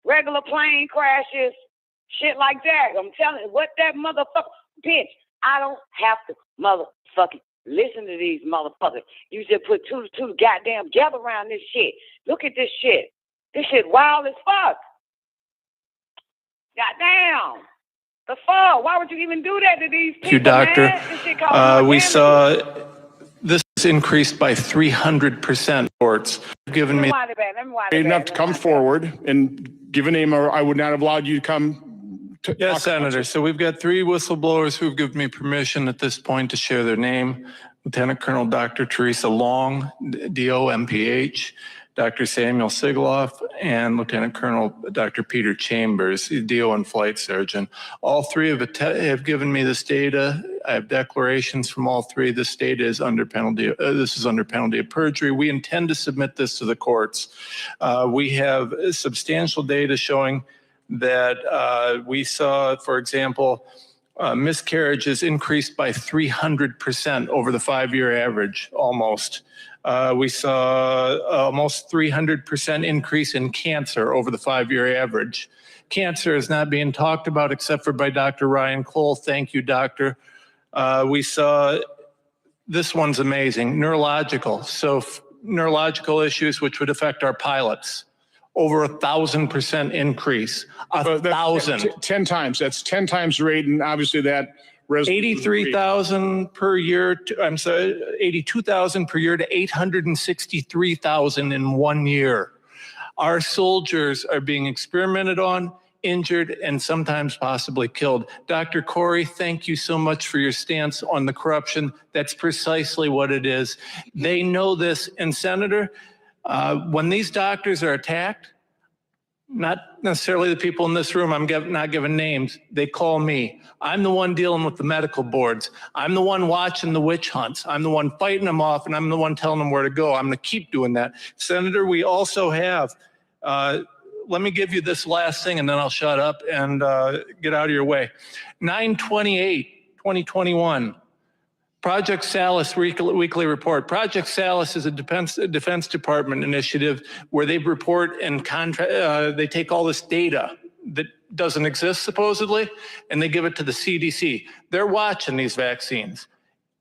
regular plane crashes, shit like that? I'm telling you, what that motherfucker, bitch, I don't have to motherfucking listen to these motherfuckers. You just put two goddamn gather around this shit. Look at this shit. This shit wild as fuck. Goddamn. The fuck? Why would you even do that to these people, Thank you, doctor. We saw this increased by 300%. Courts given me enough to come forward and give a name, or I would not have allowed you to come. Yes, Senator. So we've got 3 whistleblowers who've given me permission at this point to share their name. Lieutenant Colonel Dr. Teresa Long, DO MPH, Dr. Samuel Sigaloff, and Lieutenant Colonel Dr. Peter Chambers, DO and Flight Surgeon. All 3 have given me this data. I have declarations from all 3. This data is under penalty. This is under penalty of perjury. We intend to submit this to the courts. We have substantial data showing that we saw, for example, miscarriages increased by 300% over the 5-year average, almost. We saw almost 300% increase in cancer over the 5-year average. Cancer is not being talked about except for by Dr. Ryan Cole. Thank you, doctor. We saw, this one's amazing, neurological. So neurological issues which would affect our pilots. over 1,000% increase. 1,000. 10 times. That's 10 times the rate, and obviously that 83,000 per year. I'm sorry, 82,000 per year to 863,000 in 1 year. Our soldiers are being experimented on, injured, and sometimes possibly killed. Dr. Corey, thank you so much for your stance on the corruption. That's precisely what it is. They know this. And Senator, when these doctors are attacked, not necessarily the people in this room, I'm not giving names, they call me. I'm the one dealing with the medical boards. I'm the one watching the witch hunts. I'm the one fighting them off, and I'm the one telling them where to go. I'm going to keep doing that. Senator, we also have, let me give you this last thing, and then I'll shut up and get out of your way. 9/28/2021. Project Salis weekly report. Project Salis is a Defense Department initiative where they report and they take all this data that doesn't exist supposedly, and they give it to the CDC. They're watching these vaccines.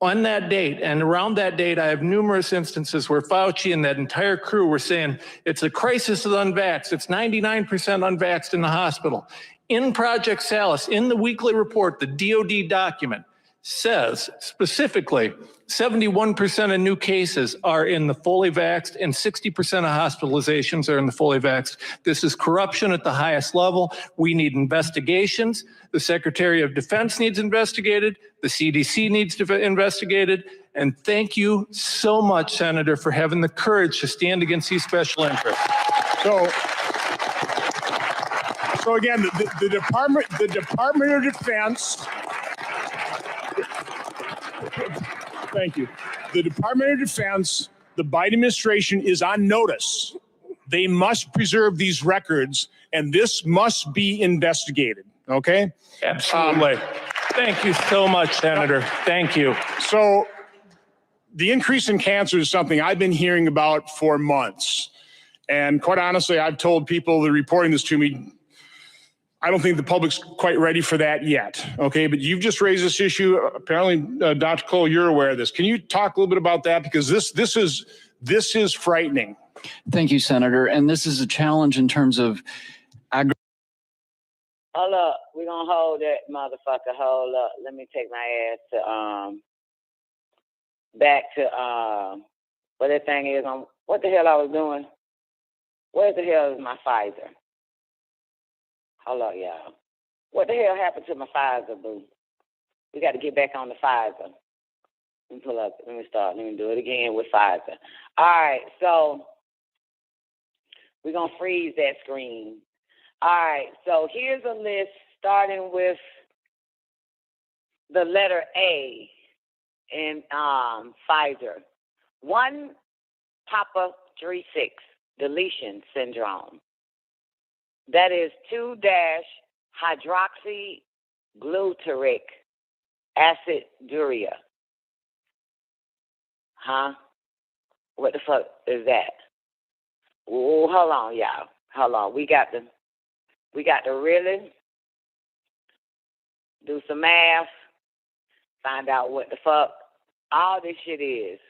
On that date and around that date, I have numerous instances where Fauci and that entire crew were saying it's a crisis of unvaxxed. It's 99% unvaxxed in the hospital. In Project Salis, in the weekly report, the DOD document, says specifically 71% of new cases are in the fully vaxxed and 60% of hospitalizations are in the fully vaxxed. This is corruption at the highest level. We need investigations. The Secretary of Defense needs investigated. The CDC needs to investigated. And thank you so much, Senator, for having the courage to stand against these special interests. So again, the Department of Defense. Thank you. The Department of Defense, the Biden administration is on notice. They must preserve these records, and this must be investigated. Okay? Absolutely. Thank you so much, Senator. Thank you. So the increase in cancer is something I've been hearing about for months. And quite honestly, I've told people that are reporting this to me, I don't think the public's quite ready for that yet. Okay, but you've just raised this issue. Apparently, Dr. Cole, you're aware of this. Can you talk a little bit about that? Because this is frightening. Thank you, Senator. And this is a challenge in terms of Hold up. We're going to hold that motherfucker. Hold up. Let me take my ass to, back to, what that thing is. What the hell I was doing? Where the hell is my Pfizer? Hold on, y'all. What the hell happened to my Pfizer, boo? We got to get back on the Pfizer. Let me pull up. Let me start. Let me do it again with Pfizer. All right, so we're going to freeze that screen. All right, so here's a list starting with the letter A in Pfizer. 1 Papa 36 deletion syndrome. That is 2-hydroxyglutaric aciduria. Huh? What the fuck is that? Oh, hold on, y'all. Hold on. We got to really do some math, find out what the fuck all this shit is.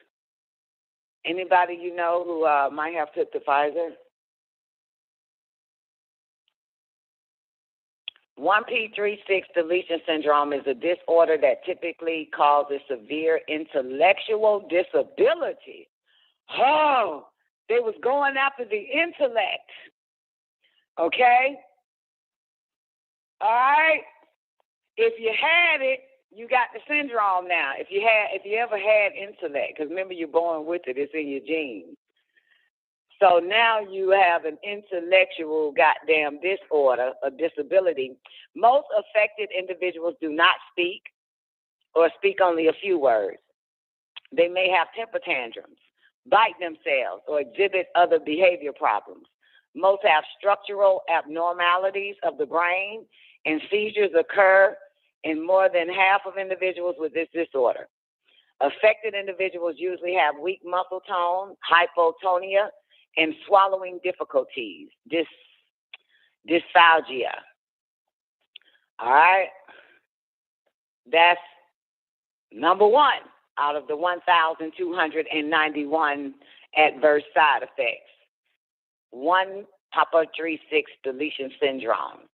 Anybody you know who might have took the Pfizer? 1p36 deletion syndrome is a disorder that typically causes severe intellectual disability. Oh, they was going after the intellect. Okay? All right? If you had it, you got the syndrome now. If you ever had intellect, because remember you're born with it, it's in your genes. So now you have an intellectual goddamn disorder, a disability. Most affected individuals do not speak or speak only a few words. They may have temper tantrums, bite themselves, or exhibit other behavior problems. Most have structural abnormalities of the brain, and seizures occur in more than half of individuals with this disorder. Affected individuals usually have weak muscle tone, hypotonia, and swallowing difficulties, dysphagia. All right? That's number 1 out of the 1,291 adverse side effects. 1 Papa 3-6 deletion syndrome.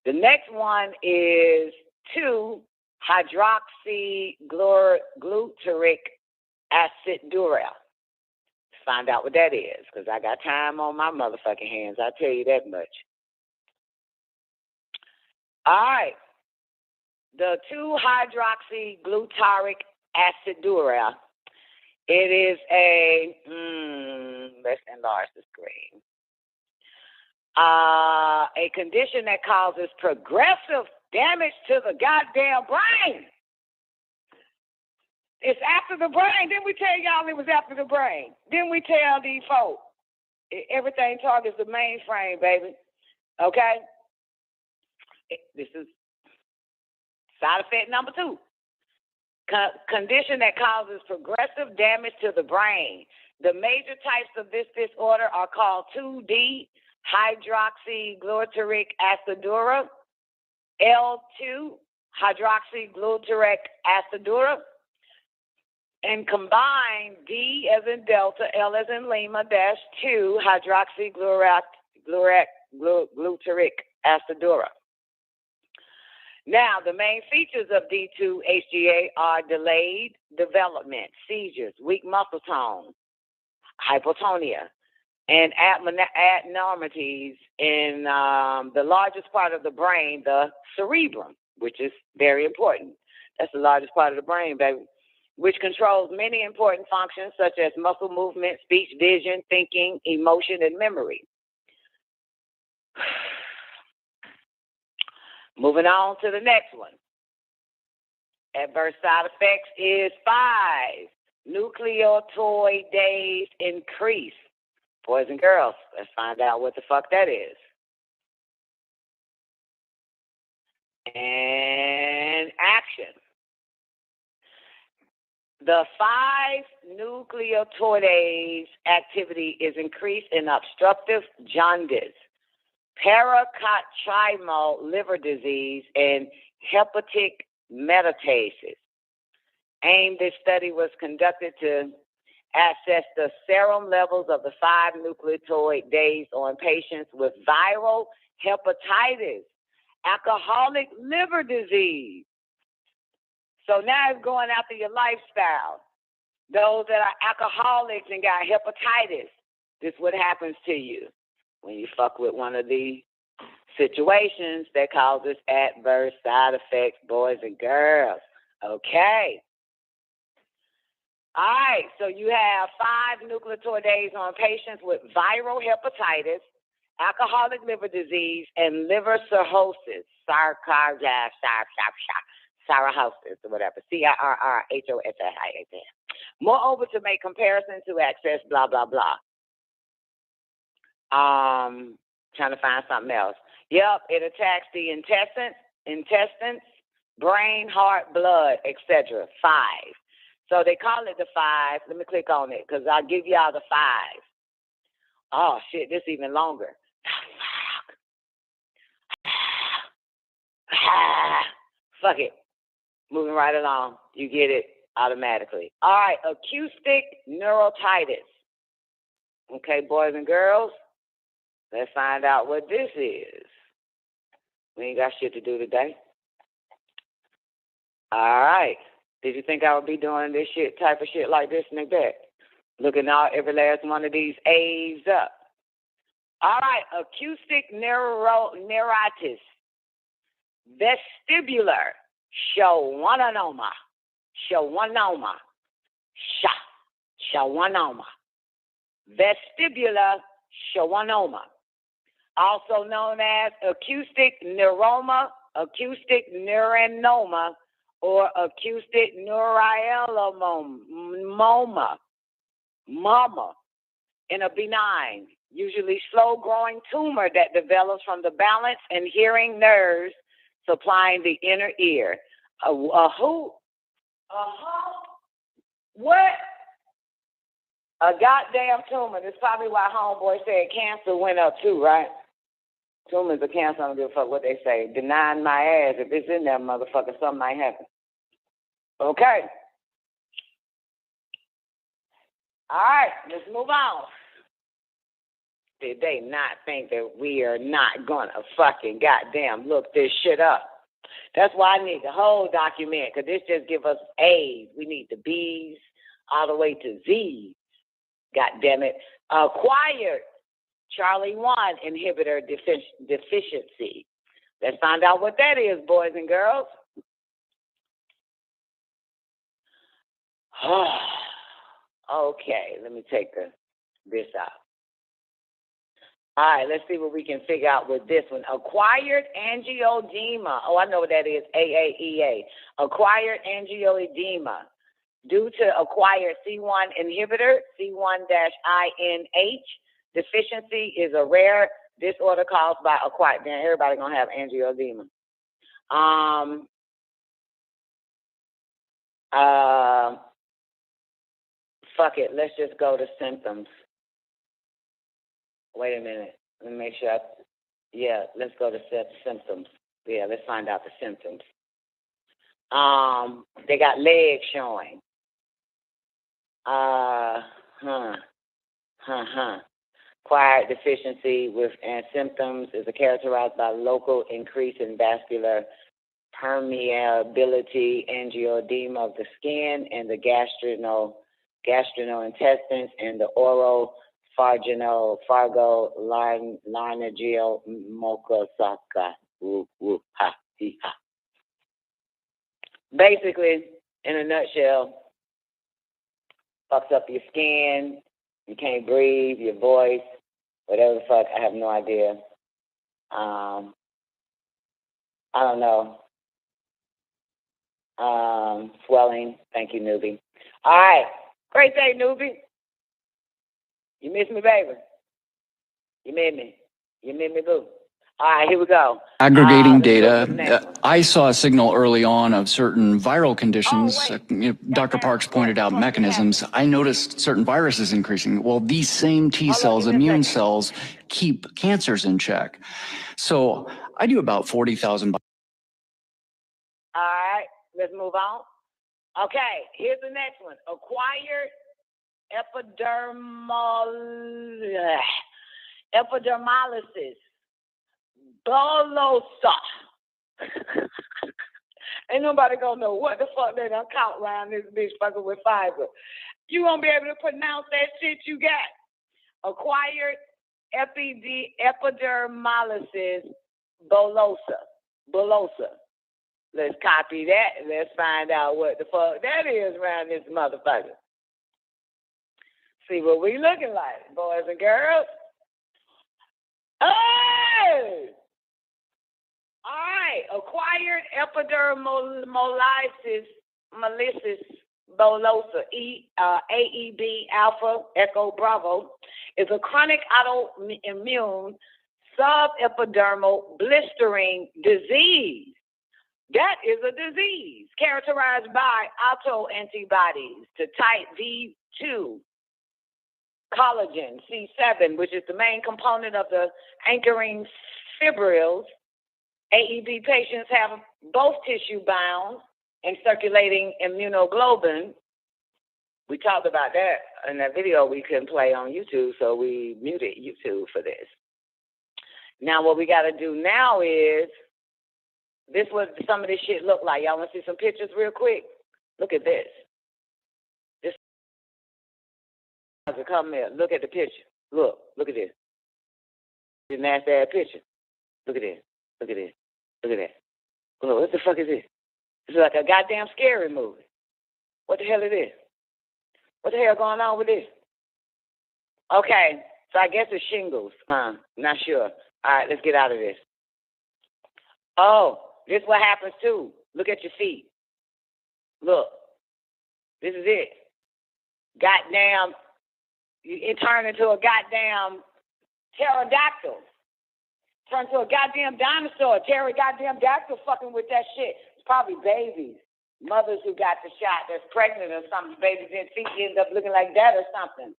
The next one is 2-hydroxyglutaric aciduria. Find out what that is, because I got time on my motherfucking hands. I'll tell you that much. All right. The 2-hydroxyglutaric aciduria. It is a, let's enlarge the screen. A condition that causes progressive damage to the goddamn brain. It's after the brain. Didn't we tell y'all it was after the brain? Didn't we tell these folks? Everything targets the mainframe, baby. Okay? This is side effect number 2. Condition that causes progressive damage to the brain. The major types of this disorder are called 2-hydroxyglutaric aciduria, L2-hydroxyglutaric aciduria, and combined D as in Delta, L as in Lima, -2 hydroxyglutaric aciduria. Now, the main features of D2-HGA are delayed development, seizures, weak muscle tone, hypotonia, and abnormalities in the largest part of the brain, the cerebrum, which is very important. That's the largest part of the brain, baby, which controls many important functions such as muscle movement, speech, vision, thinking, emotion, and memory. Moving on to the next one. Adverse side effects is 5. Nucleotidases increase. Boys and girls, let's find out what the fuck that is. And action. The 5-nucleotidase activity is increased in obstructive jaundice, paracatrimo liver disease, and hepatic metastasis. This study was conducted to assess the serum levels of the 5-nucleotidase on patients with viral hepatitis, alcoholic liver disease. So now it's going after your lifestyle. Those that are alcoholics and got hepatitis, this is what happens to you when you fuck with one of these situations that causes adverse side effects, boys and girls. Okay. All right, so you have 5-nucleotidase on patients with viral hepatitis, alcoholic liver disease, and liver cirrhosis, cirrhosis, or whatever, CIRRHOSIS. Moreover, to make comparison to access, blah, blah, blah. Trying to find something else. Yep, it attacks the intestines, brain, heart, blood, etc. 5. So they call it the 5. Let me click on it because I'll give y'all the 5. Oh, shit, this is even longer. Fuck it. Moving right along. You get it automatically. All right, acoustic neuritis. Okay, boys and girls, let's find out what this is. We ain't got shit to do today. All right. Did you think I would be doing this shit, type of shit like this and like that? Looking out every last one of these A's up. All right, acoustic neuritis. Vestibular schwannoma. Vestibular schwannoma. Also known as acoustic neuroma, acoustic neurinoma, or acoustic neurilemoma, in a benign, usually slow-growing tumor that develops from the balance and hearing nerves supplying the inner ear. What? A goddamn tumor. That's probably why homeboy said cancer went up too, right? Tumors of cancer, I don't give a fuck what they say. Denying my ass. If it's in there, motherfucker, something might happen. Okay. All right, let's move on. Did they not think that we are not gonna fucking goddamn look this shit up? That's why I need the whole document, because this just give us A's. We need the B's all the way to Z's. God damn it. Acquired Charlie 1 inhibitor deficiency. Let's find out what that is, boys and girls. Okay, let me take this out. All right, let's see what we can figure out with this one. Acquired angioedema. Oh, I know what that is, AAEA. Acquired angioedema due to acquired C1 inhibitor, C1-INH. Deficiency is a rare disorder caused by acquired. Damn, everybody gonna have angioedema. Fuck it, let's just go to symptoms. Wait a minute. Let me make sure. Let's go to symptoms. Yeah, let's find out the symptoms. They got legs showing. Acquired deficiency and symptoms is characterized by local increase in vascular permeability, angioedema of the skin, and the gastrointestines, and the oropharyngeal mucosa. Basically, in a nutshell, fucks up your skin, you can't breathe, your voice, whatever the fuck, I have no idea. I don't know. Swelling, thank you, newbie. All right, great day, newbie. You miss me, baby? You miss me? You miss me, boo? All right, here we go. Aggregating data. I saw a signal early on of certain viral conditions. Dr. Parks pointed out mechanisms. I noticed certain viruses increasing. Well, these same T cells, immune cells, keep cancers in check. So I do about 40,000. All right, let's move on. Okay, here's the next one. Acquired epidermolysis bullosa. Ain't nobody gonna know what the fuck they done caught around this bitch fucking with fiber. You won't be able to pronounce that shit you got. Acquired epidermolysis bullosa. Let's copy that and let's find out what the fuck that is around this motherfucker. See what we looking like, boys and girls. Hey! All right, acquired epidermolysis bullosa, AEB alpha echo bravo, is a chronic autoimmune subepidermal blistering disease. That is a disease characterized by autoantibodies to type V2 collagen, C7, which is the main component of the anchoring fibrils. AEB patients have both tissue bound and circulating immunoglobulin. We talked about that in that video we couldn't play on YouTube, so we muted YouTube for this. Now what we got to do now is, this is what some of this shit look like. Y'all want to see some pictures real quick? Look at this. Come here. Look at the picture. Look at this. This nasty ass picture. Look at this. Look at this. Look at that. Look, what the fuck is this? It's like a goddamn scary movie. What the hell is this? What the hell going on with this? Okay, so I guess it's shingles. Not sure. All right, let's get out of this. Oh, this is what happens too. Look at your feet. Look. This is it. Goddamn. It turned into a goddamn pterodactyl. Turned to a goddamn dinosaur. Pterodactyl fucking with that shit. It's probably babies. Mothers who got the shot that's pregnant or something. Babies' feet end up looking like that or something.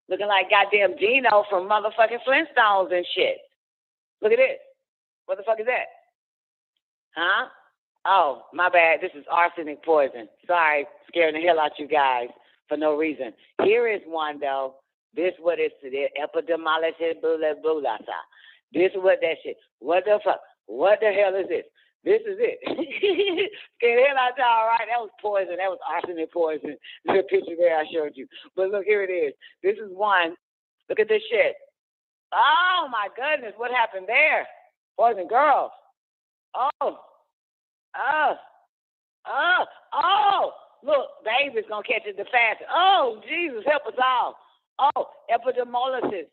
Looking like goddamn Dino from motherfucking Flintstones and shit. Look at this. What the fuck is that? Huh? Oh, my bad. This is arsenic poison. Sorry, scaring the hell out you guys for no reason. Here is one, though. This what it's epidermolysis bullosa. This what that shit. What the fuck? What the hell is this? This is it. Scared the hell out y'all, right? That was poison. That was arsenic poison. The picture there I showed you. But look, here it is. This is one. Look at this shit. Oh my goodness, what happened there? Boys and girls. Oh. Look, baby's gonna catch it the fastest. Oh, Jesus, help us all. Oh, epidermolysis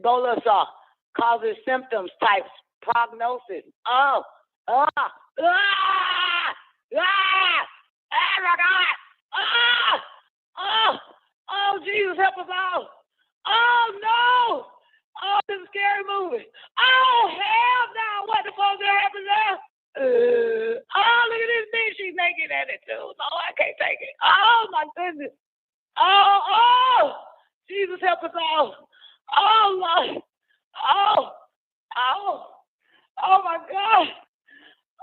bullosa causes symptoms, types, prognosis. Oh my God. Oh, Jesus, help us all. Oh, no. Oh, this is a scary movie. Oh, hell no. What the fuck did happen there? Oh, look at this bitch. She's naked at it, too. Oh, I can't take it. Oh, my goodness. Oh, Jesus, help us all. Oh, Lord. Oh, my God.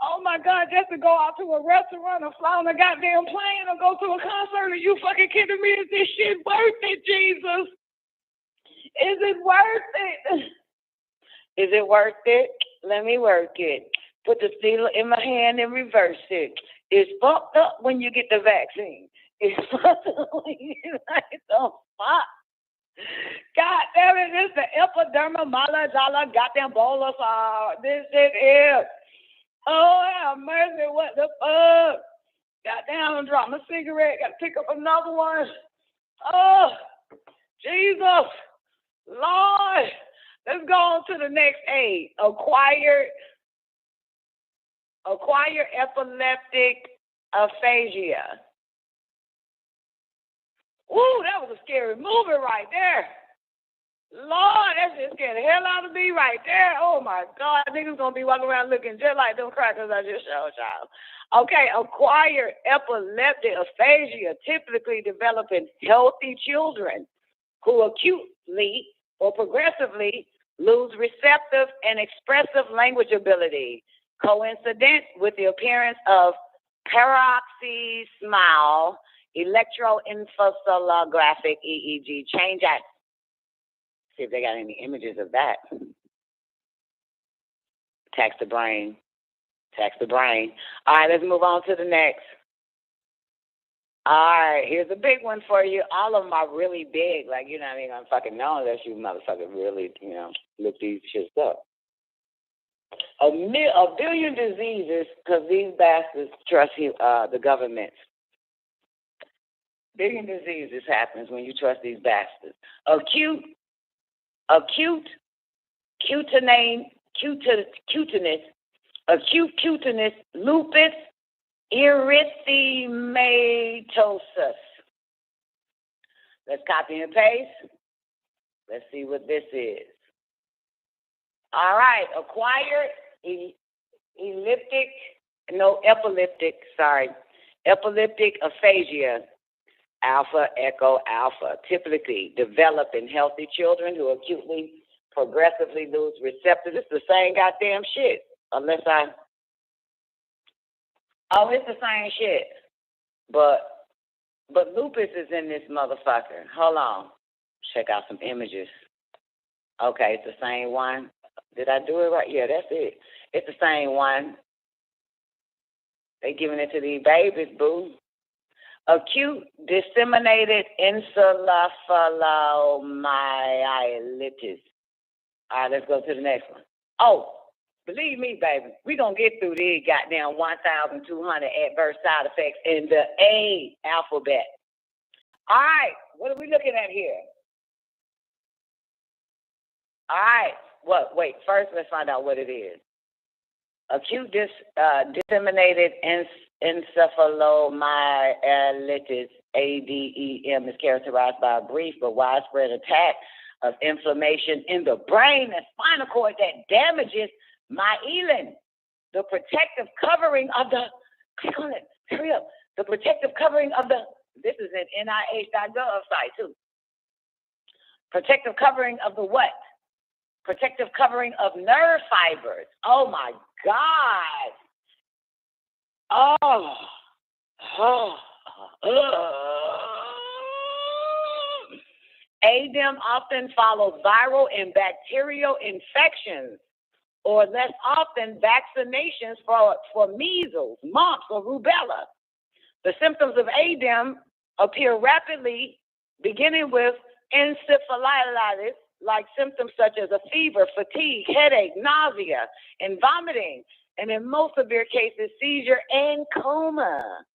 Oh, my God, just to go out to a restaurant or fly on a goddamn plane or go to a concert, are you fucking kidding me? Is this shit worth it, Jesus? Is it worth it? Is it worth it? Let me work it. Put the needle in my hand and reverse it. It's fucked up when you get the vaccine. It's fucked up when you get the fuck. God damn it, this is the epidermolysis goddamn bolus. This shit is. Oh, have mercy, what the fuck? Goddamn, I dropped my cigarette. Gotta pick up another one. Oh, Jesus. Lord. Let's go on to the next A. Acquired epileptic aphasia. Woo, that was a scary movie right there. Lord, that just scared the hell out of me right there. Oh, my God. Niggas going to be walking around looking just like them crackers I just showed y'all. Okay, acquired epileptic aphasia typically develop in healthy children who acutely or progressively lose receptive and expressive language ability, coincident with the appearance of paroxysmal electroencephalographic EEG change. See if they got any images of that. Tax the brain. All right, let's move on to the next. All right, here's a big one for you. All of them are really big. Like, you're not even gonna fucking know unless you motherfucker really, look these shits up. A billion diseases, because these bastards trust the government. Billion diseases happens when you trust these bastards. Acute cutaneous lupus erythematosus. Let's copy and paste. Let's see what this is. All right, acquired epileptic aphasia, alpha, echo, alpha, typically develop in healthy children who acutely, progressively lose receptors. It's the same goddamn shit, it's the same shit. But lupus is in this motherfucker. Hold on. Check out some images. Okay, it's the same one. Did I do it right? Yeah, that's it. It's the same one. They giving it to these babies, boo. Acute disseminated encephalomyelitis. All right, let's go to the next one. Oh, believe me, baby, we're going to get through these goddamn 1,200 adverse side effects in the A alphabet. All right, what are we looking at here? All right, wait, first let's find out what it is. Acute disseminated encephalomyelitis, ADEM, is characterized by a brief but widespread attack of inflammation in the brain and spinal cord that damages myelin, the protective covering of the, click on it, hurry up, the protective covering of the, this is an NIH.gov site too. Protective covering of the what? Protective covering of nerve fibers. Oh my God. ADEM often follows viral and bacterial infections, or less often vaccinations for measles, mumps, or rubella. The symptoms of ADEM appear rapidly, beginning with encephalitis, like symptoms such as a fever, fatigue, headache, nausea, and vomiting, and in most severe cases, seizure and coma.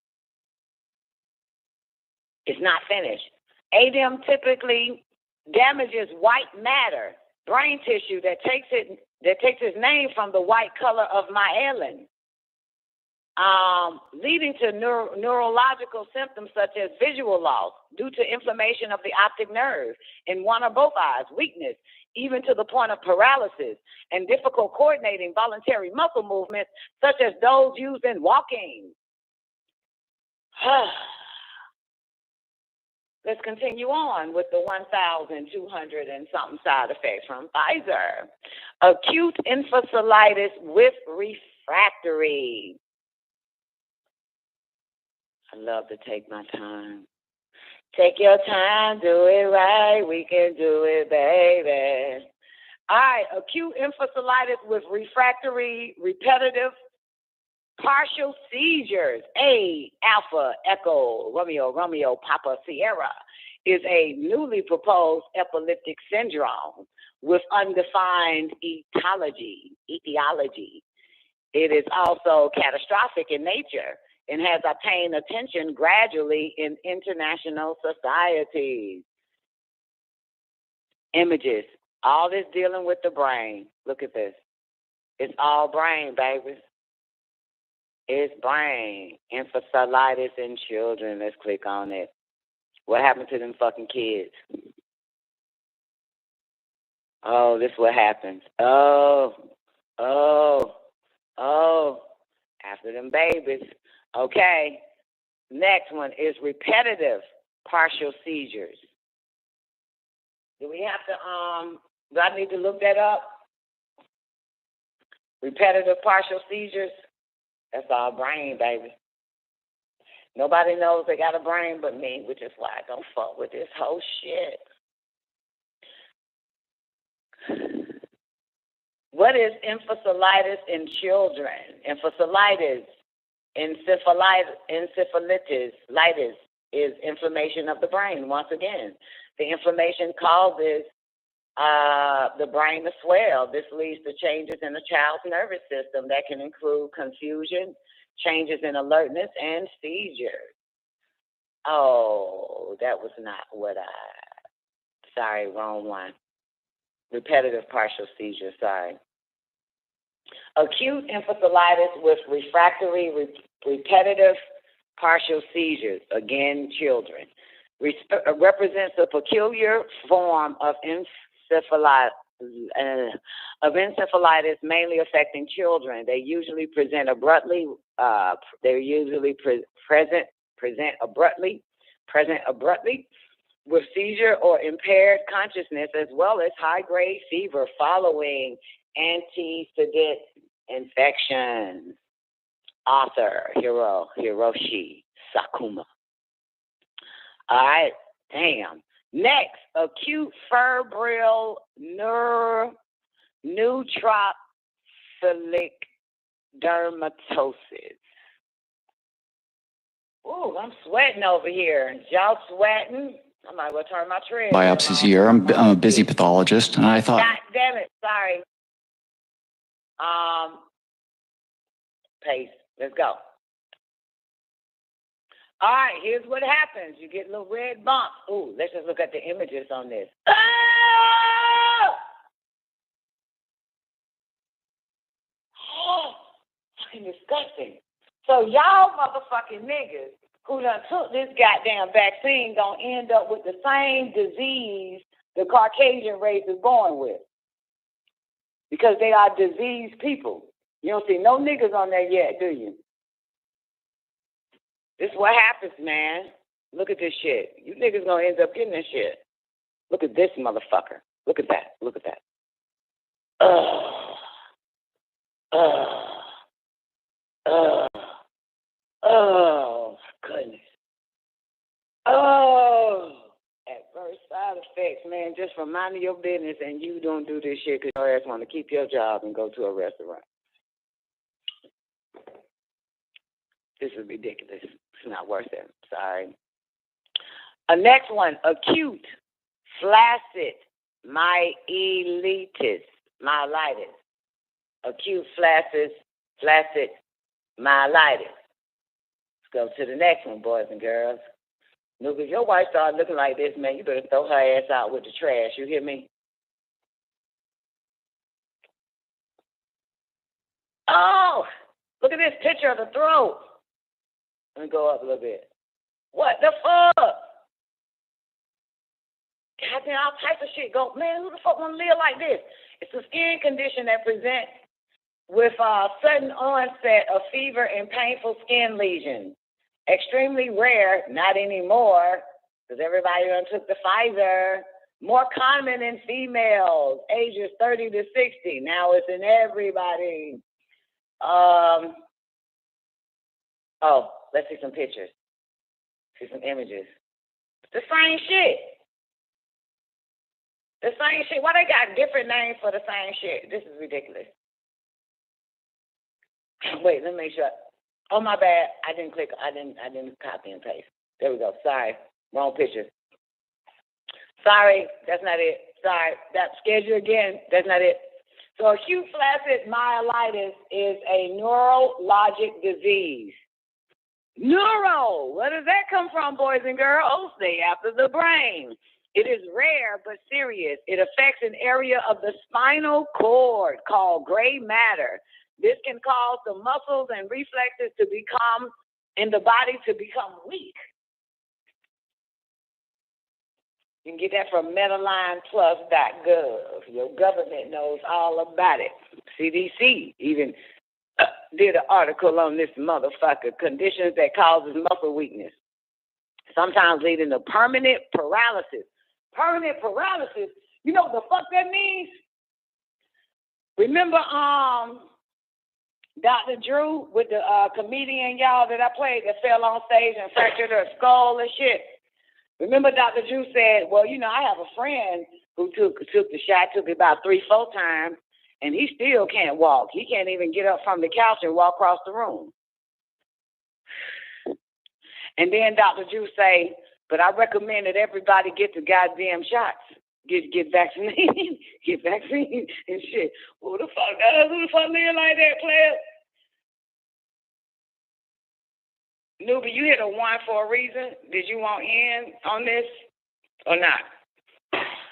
It's not finished. ADEM typically damages white matter, brain tissue that takes its name from the white color of myelin, leading to neurological symptoms such as visual loss due to inflammation of the optic nerve in one or both eyes, weakness, even to the point of paralysis, and difficult coordinating voluntary muscle movements such as those used in walking. Let's continue on with the 1,200 and something side effects from Pfizer. Acute encephalitis with refractory. I love to take my time. Take your time, do it right. We can do it, baby. All right, acute encephalitis with refractory, repetitive, partial seizures, A, Alpha, Echo, Romeo, Papa, Sierra, is a newly proposed epileptic syndrome with undefined etiology. It is also catastrophic in nature and has obtained attention gradually in international societies. Images, all this dealing with the brain. Look at this. It's all brain, baby. It's brain. Encephalitis in children. Let's click on it. What happened to them fucking kids? Oh, this is what happens. Oh. After them babies. Okay. Next one is repetitive partial seizures. Do we have to, do I need to look that up? Repetitive partial seizures? That's all brain, baby. Nobody knows they got a brain but me, which is why I don't fuck with this whole shit. What is encephalitis in children? Encephalitis is inflammation of the brain. Once again, the inflammation causes the brain to swell. This leads to changes in the child's nervous system that can include confusion, changes in alertness, and seizures. Oh, that was not what sorry, wrong one. Repetitive partial seizure, sorry. Acute encephalitis with refractory repetitive partial seizures, again, children, represents a peculiar form of encephalitis, mainly affecting children. They usually present abruptly. Present abruptly with seizure or impaired consciousness, as well as high-grade fever following antecedent infections. Author Hiroshi Sakuma. All right, damn. Next, acute febrile neutrophilic dermatosis. Ooh, I'm sweating over here. Y'all sweating? I might well turn my tread. Biopsies here. I'm a busy pathologist, and I thought. God damn it! Sorry. Paste. Let's go. All right, here's what happens. You get little red bumps. Ooh, let's just look at the images on this. Ah! Oh, fucking disgusting. So y'all motherfucking niggas who done took this goddamn vaccine gonna end up with the same disease the Caucasian race is born with. Because they are diseased people. You don't see no niggas on there yet, do you? This is what happens, man. Look at this shit. You niggas gonna end up getting this shit. Look at this motherfucker. Look at that. Look at that. Oh, goodness. Oh, adverse side effects. man, just from minding your business and you don't do this shit because your ass want to keep your job and go to a restaurant. This is ridiculous. It's not worth it. Sorry. Next one, acute, flaccid, myelitis. Acute, flaccid, myelitis. Let's go to the next one, boys and girls. Look, if your wife started looking like this, man, you better throw her ass out with the trash. You hear me? Oh, look at this picture of the throat. Let me go up a little bit. What the fuck? Goddamn, all types of shit go. Man, who the fuck want to live like this? It's a skin condition that presents with a sudden onset of fever and painful skin lesions. Extremely rare, not anymore, because everybody done took the Pfizer. More common in females, ages 30 to 60. Now it's in everybody. Oh, let's see some pictures. See some images. The same shit. The same shit. Why they got different names for the same shit? This is ridiculous. Wait, let me make sure. Oh, my bad. I didn't copy and paste. There we go. Sorry. Wrong picture. Sorry. That's not it. Sorry. That schedule again. That's not it. So acute flaccid myelitis is a neurologic disease. Neuro. Where does that come from, boys and girls? Stay after the brain. It is rare but serious. It affects an area of the spinal cord called gray matter. This can cause the muscles and reflexes to become, in the body to become weak. You can get that from MedalinePlus.gov. Your government knows all about it. CDC even did an article on this motherfucker, conditions that causes muscle weakness, sometimes leading to permanent paralysis. Permanent paralysis, you know what the fuck that means? Remember Dr. Drew with the comedian, y'all, that I played that fell on stage and fractured her skull and shit? Remember Dr. Drew said, well, you know, I have a friend who took the shot, took it about 3-4 times, and he still can't walk. He can't even get up from the couch and walk across the room. And then Dr. Drew say, but I recommend that everybody get the goddamn shots. Get vaccinated, get vaccinated and shit. Who the fuck live like that, player? Newbie, you hit a 1 for a reason. Did you want in on this or not?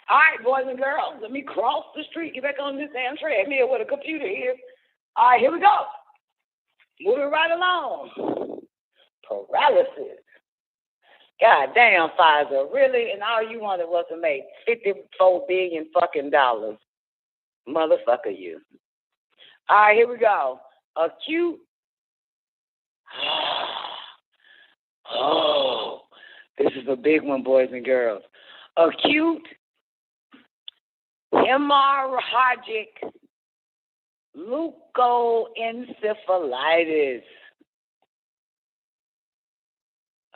All right, boys and girls, let me cross the street, get back on this damn treadmill where the computer is. All right, here we go. Moving right along. Paralysis. God damn, Pfizer, really? And all you wanted was to make $54 billion fucking dollars. Motherfucker, you. All right, here we go. Acute. Oh, this is a big one, boys and girls. Acute hemorrhagic leukoencephalitis.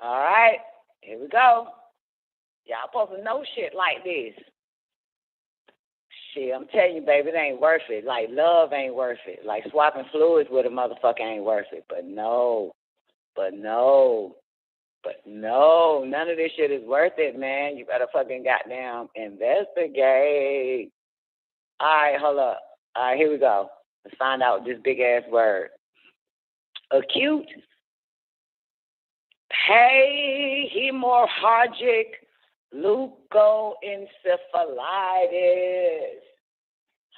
All right. Here we go. Y'all supposed to know shit like this. Shit, I'm telling you, baby, it ain't worth it. Like, love ain't worth it. Like, swapping fluids with a motherfucker ain't worth it. But no, none of this shit is worth it, man. You better fucking goddamn investigate. All right, hold up. All right, here we go. Let's find out this big-ass word. Acute hemorrhagic leukoencephalitis.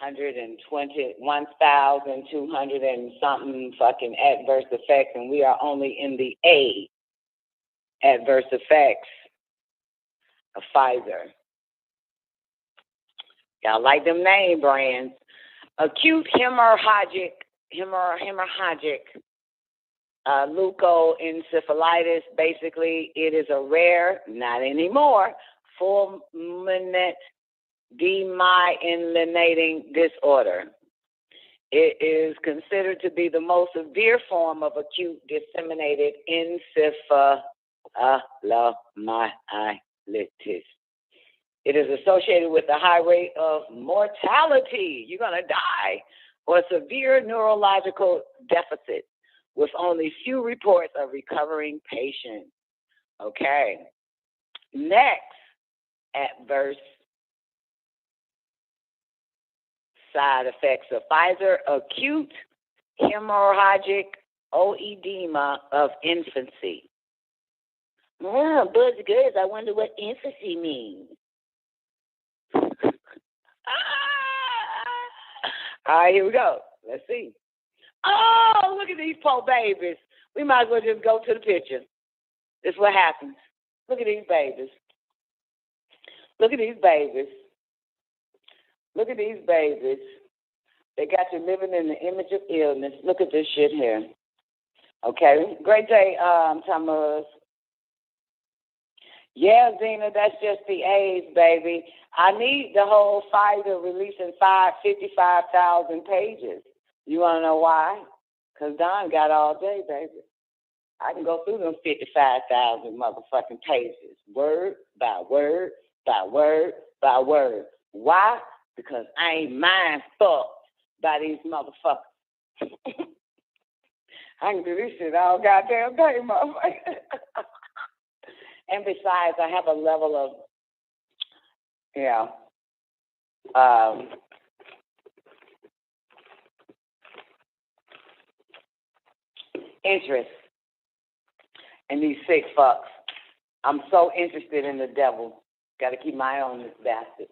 1,200 and something fucking adverse effects, and we are only in the A adverse effects of Pfizer. Y'all like them name brands. Acute hemorrhagic leukoencephalitis. Basically, it is a rare, not anymore, fulminant demyelinating disorder. It is considered to be the most severe form of acute disseminated encephalomyelitis. It is associated with a high rate of mortality. You're going to die, or severe neurological deficit, with only few reports of recovering patients. Okay. Next, adverse side effects of Pfizer: acute hemorrhagic oedema of infancy. Well, Buzz Goods, I wonder what infancy means. All right, here we go. Let's see. Oh, look at these poor babies. We might as well just go to the picture. This is what happens. Look at these babies. Look at these babies. Look at these babies. They got you living in the image of illness. Look at this shit here. Okay. Great day, Thomas. Yeah, Zena, that's just the age, baby. I need the whole Pfizer releasing 55,000 pages. You want to know why? Because Don got all day, baby. I can go through them 55,000 motherfucking pages, word by word by word by word. Why? Because I ain't mind fucked by these motherfuckers. I can do this shit all goddamn day, motherfucker. And besides, I have a level of, interest in these sick fucks. I'm so interested in the devil. Got to keep my eye on this bastard.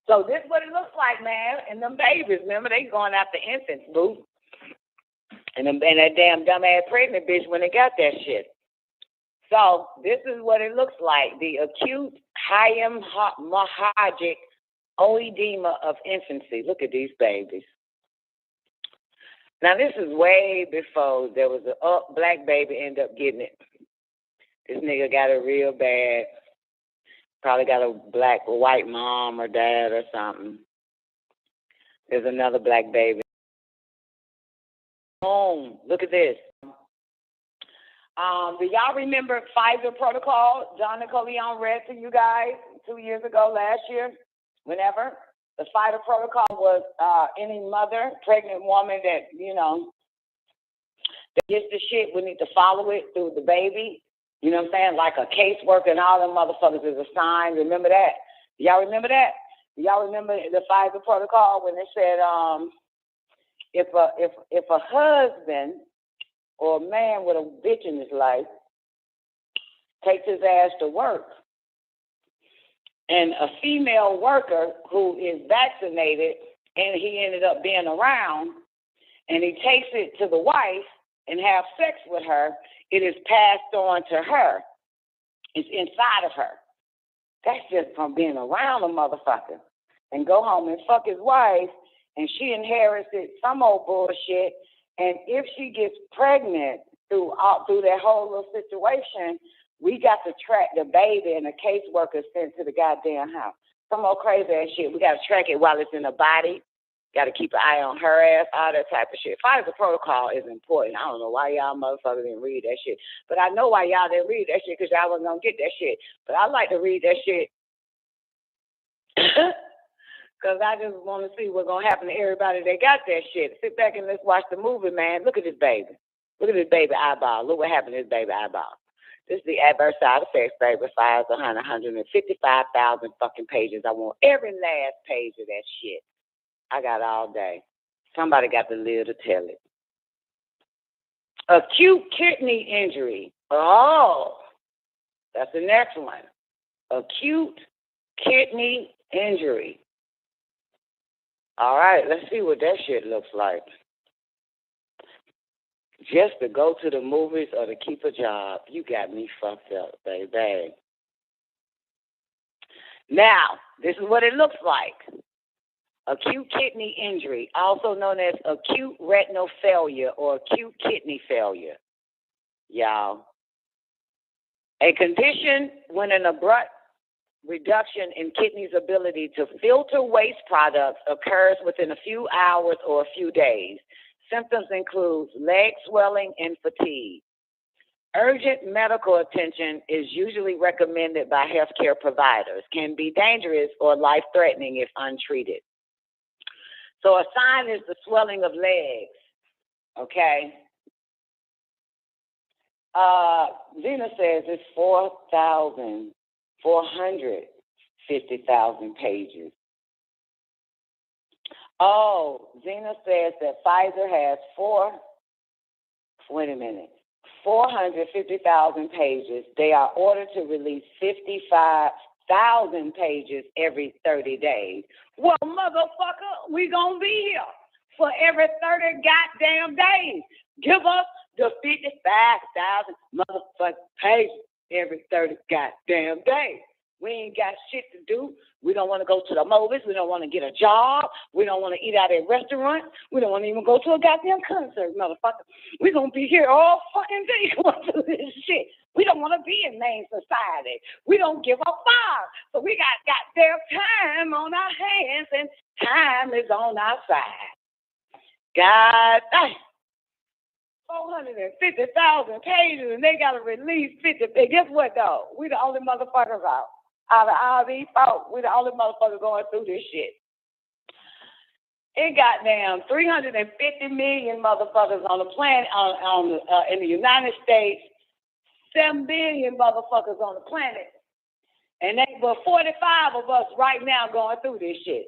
So this is what it looks like, man. And them babies, remember, they going after infants, boo. And that damn dumbass pregnant bitch when they got that shit. So this is what it looks like. The acute hemorrhagic oedema of infancy. Look at these babies. Now, this is way before there was a black baby end up getting it. This nigga got it real bad. Probably got a black or white mom or dad or something. There's another black baby. Boom. Look at this. Do y'all remember Pfizer protocol? John Nicoleone read to you guys 2 years ago, last year, whenever. The Pfizer protocol was any mother, pregnant woman that, that gets the shit, we need to follow it through the baby. You know what I'm saying? Like a caseworker and all them motherfuckers is assigned. Remember that? Y'all remember that? Y'all remember the Pfizer protocol when they said if a husband or a man with a bitch in his life takes his ass to work, and a female worker who is vaccinated and he ended up being around, and he takes it to the wife and have sex with her, it is passed on to her. It's inside of her. That's just from being around a motherfucker. And go home and fuck his wife, and she inherits it, some old bullshit. And if she gets pregnant through that whole little situation, we got to track the baby, and a caseworker sent to the goddamn house. Some old crazy ass shit. We got to track it while it's in the body. Got to keep an eye on her ass, all that type of shit. Pfizer protocol is important. I don't know why y'all motherfuckers didn't read that shit. But I know why y'all didn't read that shit, because y'all wasn't going to get that shit. But I like to read that shit because I just want to see what's going to happen to everybody that got that shit. Sit back and let's watch the movie, man. Look at this baby. Look at this baby eyeball. Look what happened to this baby eyeball. This is the adverse side effects, baby. 155,000 fucking pages. I want every last page of that shit. I got all day. Somebody got to live to tell it. Acute kidney injury. Oh, that's the next one. Acute kidney injury. All right, let's see what that shit looks like. Just to go to the movies or to keep a job. You got me fucked up, baby. Now, this is what it looks like. Acute kidney injury, also known as acute retinal failure or acute kidney failure. Y'all. A condition when an abrupt reduction in kidney's ability to filter waste products occurs within a few hours or a few days. Symptoms include leg swelling and fatigue. Urgent medical attention is usually recommended by healthcare providers, can be dangerous or life-threatening if untreated. So a sign is the swelling of legs, okay? Zena says it's 450,000 pages. Oh, Zena says that Pfizer has 450,000 pages. They are ordered to release 55,000 pages every 30 days. Well, motherfucker, we gonna be here for every 30 goddamn days. Give us the 55,000 motherfucking pages every 30 goddamn days. We ain't got shit to do. We don't want to go to the movies. We don't want to get a job. We don't want to eat out at restaurants. We don't want to even go to a goddamn concert, motherfucker. We're going to be here all fucking day going through this shit. We don't want to be in main society. We don't give a fuck. So we got goddamn time on our hands, and time is on our side. God damn. 450,000 pages, and they got to release 50. Guess what, though? We the only motherfuckers out of all these folks. We the only motherfuckers going through this shit. It goddamn 350 million motherfuckers on the planet, in the United States, 7 billion motherfuckers on the planet, and they were 45 of us right now going through this shit.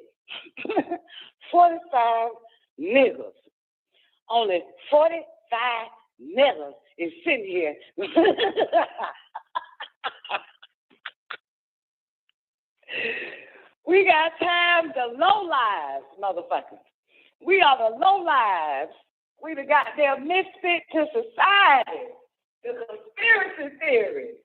45 niggas. Only 45 niggas is sitting here. We got time, the low lives, motherfuckers. We are the low lives. We the goddamn misfit to society. The conspiracy theories.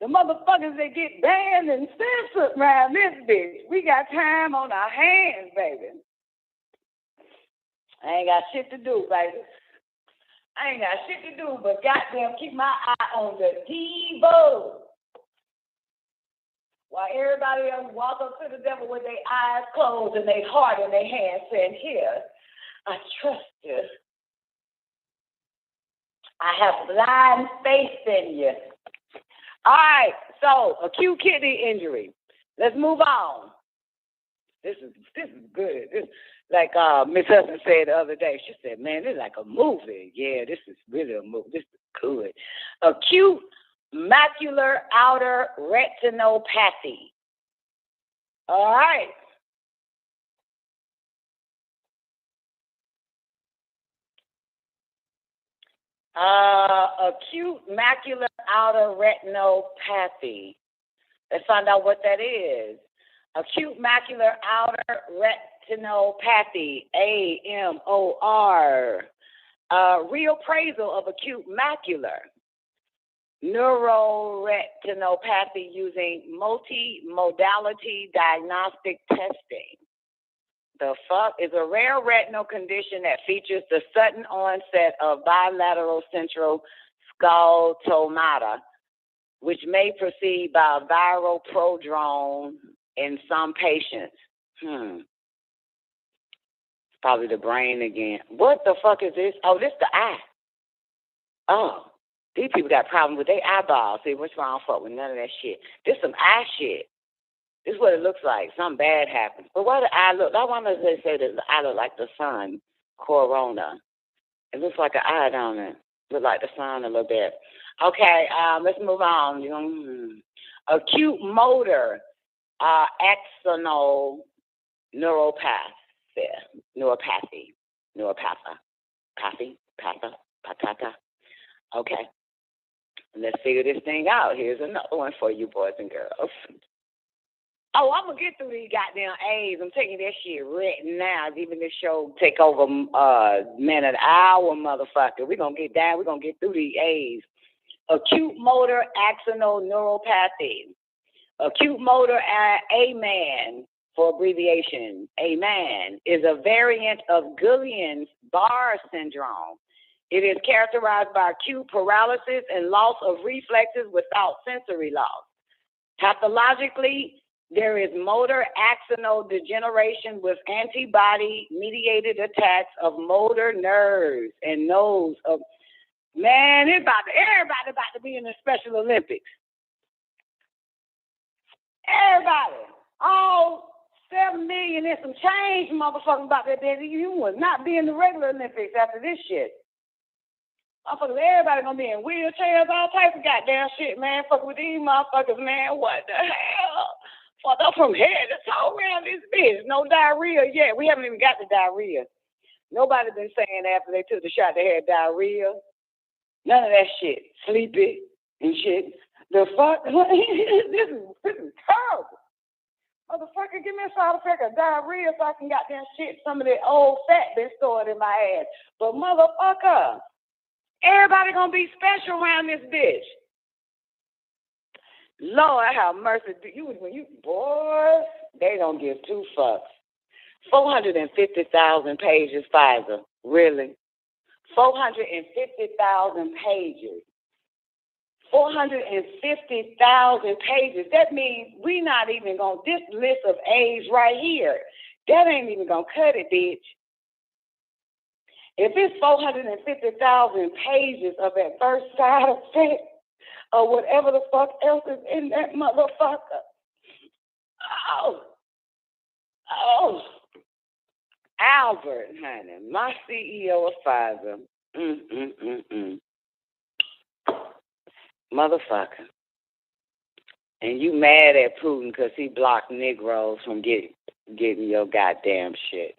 The motherfuckers that get banned and censored around this bitch. We got time on our hands, baby. I ain't got shit to do, baby. I ain't got shit to do but goddamn keep my eye on the Devo. While everybody else walk up to the devil with their eyes closed and their heart in their hands saying, here, I trust you. I have blind faith in you. All right, so acute kidney injury. Let's move on. This is good. This, like Miss Hudson said the other day, she said, man, this is like a movie. Yeah, this is really a movie. This is good. Acute macular outer retinopathy. All right. Acute macular outer retinopathy. Let's find out what that is. Acute macular outer retinopathy, AMOR. Reappraisal of acute macular neuroretinopathy using multi-modality diagnostic testing. The fuck is a rare retinal condition that features the sudden onset of bilateral central sclerotomata, which may proceed by a viral prodrome in some patients. It's probably the brain again. What the fuck is this? Oh, this the eye. Oh, these people got problems with their eyeballs. See, what's wrong? Fuck with none of that shit. This some eye shit. This is what it looks like. Something bad happens. But what the eye look? I wonder if they say that the eye look like the sun, corona. It looks like an eye, don't it? Look like the sun a little bit. Okay, let's move on. Acute motor axonal neuropathy. Patata. Okay. Let's figure this thing out. Here's another one for you boys and girls. Oh, I'm going to get through these goddamn A's. I'm taking that shit right now. Even this show take over a minute, hour, motherfucker. We're going to get down. We're going to get through these A's. Acute motor axonal neuropathy. Acute motor AMAN, for abbreviation, AMAN, is a variant of Guillain-Barré syndrome. It is characterized by acute paralysis and loss of reflexes without sensory loss. Pathologically, there is motor axonal degeneration with antibody-mediated attacks of motor nerves and nodes of Man, everybody about to be in the Special Olympics. Everybody. All 7 million and some change motherfuckers about that day. You will not be in the regular Olympics after this shit. Motherfuckers, everybody gonna be in wheelchairs, all types of goddamn shit, man. Fuck with these motherfuckers, man. What the hell? Fuck up from head to toe around this bitch. No diarrhea yet. We haven't even got the diarrhea. Nobody been saying after they took the shot they had diarrhea. None of that shit. Sleepy and shit. The fuck? This is terrible. Motherfucker, give me a side effect of diarrhea so I can goddamn shit some of that old fat been stored in my ass. But motherfucker, everybody gonna be special around this bitch. Lord have mercy. Boys, they don't give two fucks. 450,000 pages, Pfizer. Really? 450,000 pages. 450,000 pages. That means we not even gonna, this list of age right here, that ain't even gonna cut it, bitch. If it's 450,000 pages of adverse side effect or whatever the fuck else is in that motherfucker. Oh. Albert, honey, my CEO of Pfizer. Motherfucker. And you mad at Putin because he blocked Negroes from getting your goddamn shit.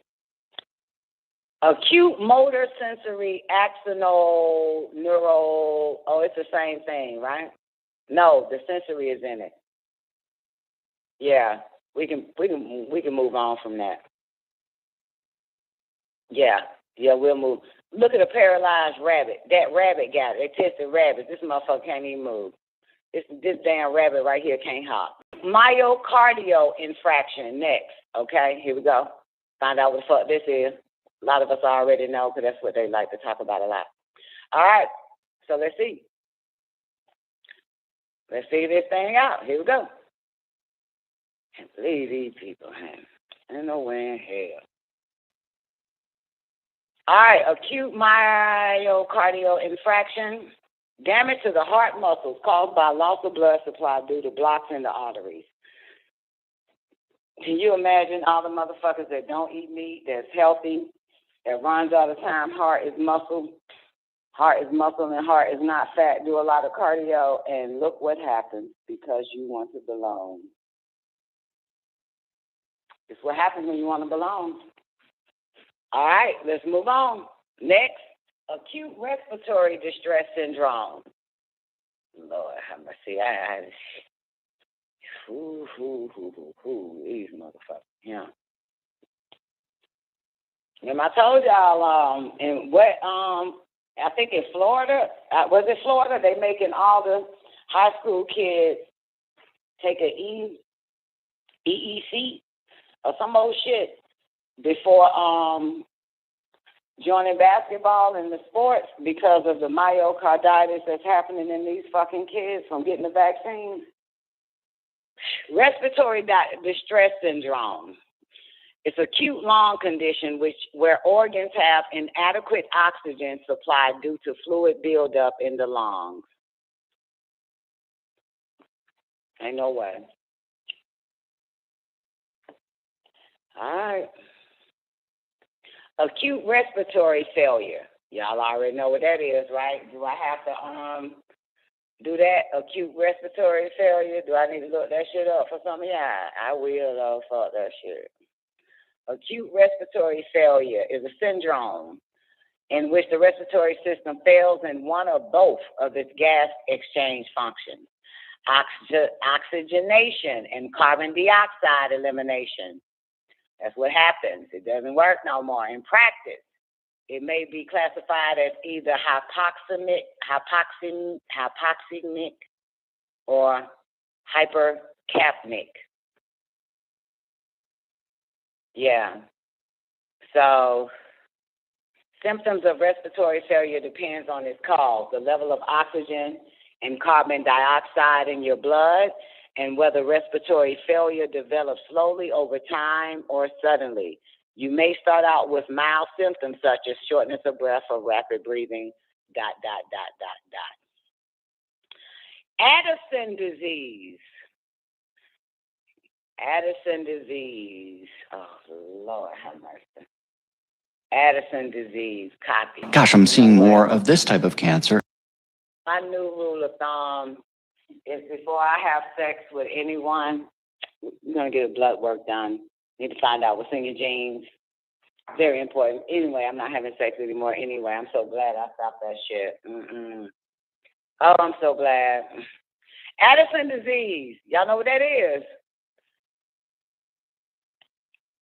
Acute motor sensory axonal neural. Oh, it's the same thing, right? No, the sensory is in it. Yeah, we can move on from that. Yeah, we'll move. Look at a paralyzed rabbit. That rabbit got it. They tested rabbits. This motherfucker can't even move. This damn rabbit right here can't hop. Myocardial infraction next. Okay, here we go. Find out what the fuck this is. A lot of us already know because that's what they like to talk about a lot. All right, so let's see. Let's see this thing out. Here we go. Can't believe these people, man. Ain't no way in hell. All right, acute myocardial infraction, damage to the heart muscles caused by loss of blood supply due to blocks in the arteries. Can you imagine all the motherfuckers that don't eat meat, that's healthy, that runs all the time? Heart is muscle and heart is not fat. Do a lot of cardio, and look what happens because you want to belong. It's what happens when you want to belong. All right, let's move on. Next, acute respiratory distress syndrome. Lord have mercy. These motherfuckers. Yeah. And I told y'all, I think in Florida, was it Florida? They making all the high school kids take a EEC or some old shit before joining basketball and the sports because of the myocarditis that's happening in these fucking kids from getting the vaccine. Respiratory distress syndrome. It's an acute lung condition where organs have inadequate oxygen supply due to fluid buildup in the lungs. Ain't no way. All right. Acute respiratory failure. Y'all already know what that is, right? Do I have to do that? Acute respiratory failure? Do I need to look that shit up for some of y'all? I will, fuck that shit. Acute respiratory failure is a syndrome in which the respiratory system fails in one or both of its gas exchange functions, oxygenation and carbon dioxide elimination. That's what happens. It doesn't work no more. In practice, it may be classified as either hypoxemic or hypercapnic. Yeah. So symptoms of respiratory failure depends on its cause, the level of oxygen and carbon dioxide in your blood, and whether respiratory failure develops slowly over time or suddenly. You may start out with mild symptoms such as shortness of breath or rapid breathing, Addison disease. Addison disease. Oh, Lord have mercy. Addison disease. Copy. Gosh, I'm seeing more of this type of cancer. My new rule of thumb is before I have sex with anyone, you're going to get a blood work done. Need to find out what's in your genes. Very important. Anyway, I'm not having sex anymore anyway. I'm so glad I stopped that shit. Oh, I'm so glad. Addison disease. Y'all know what that is?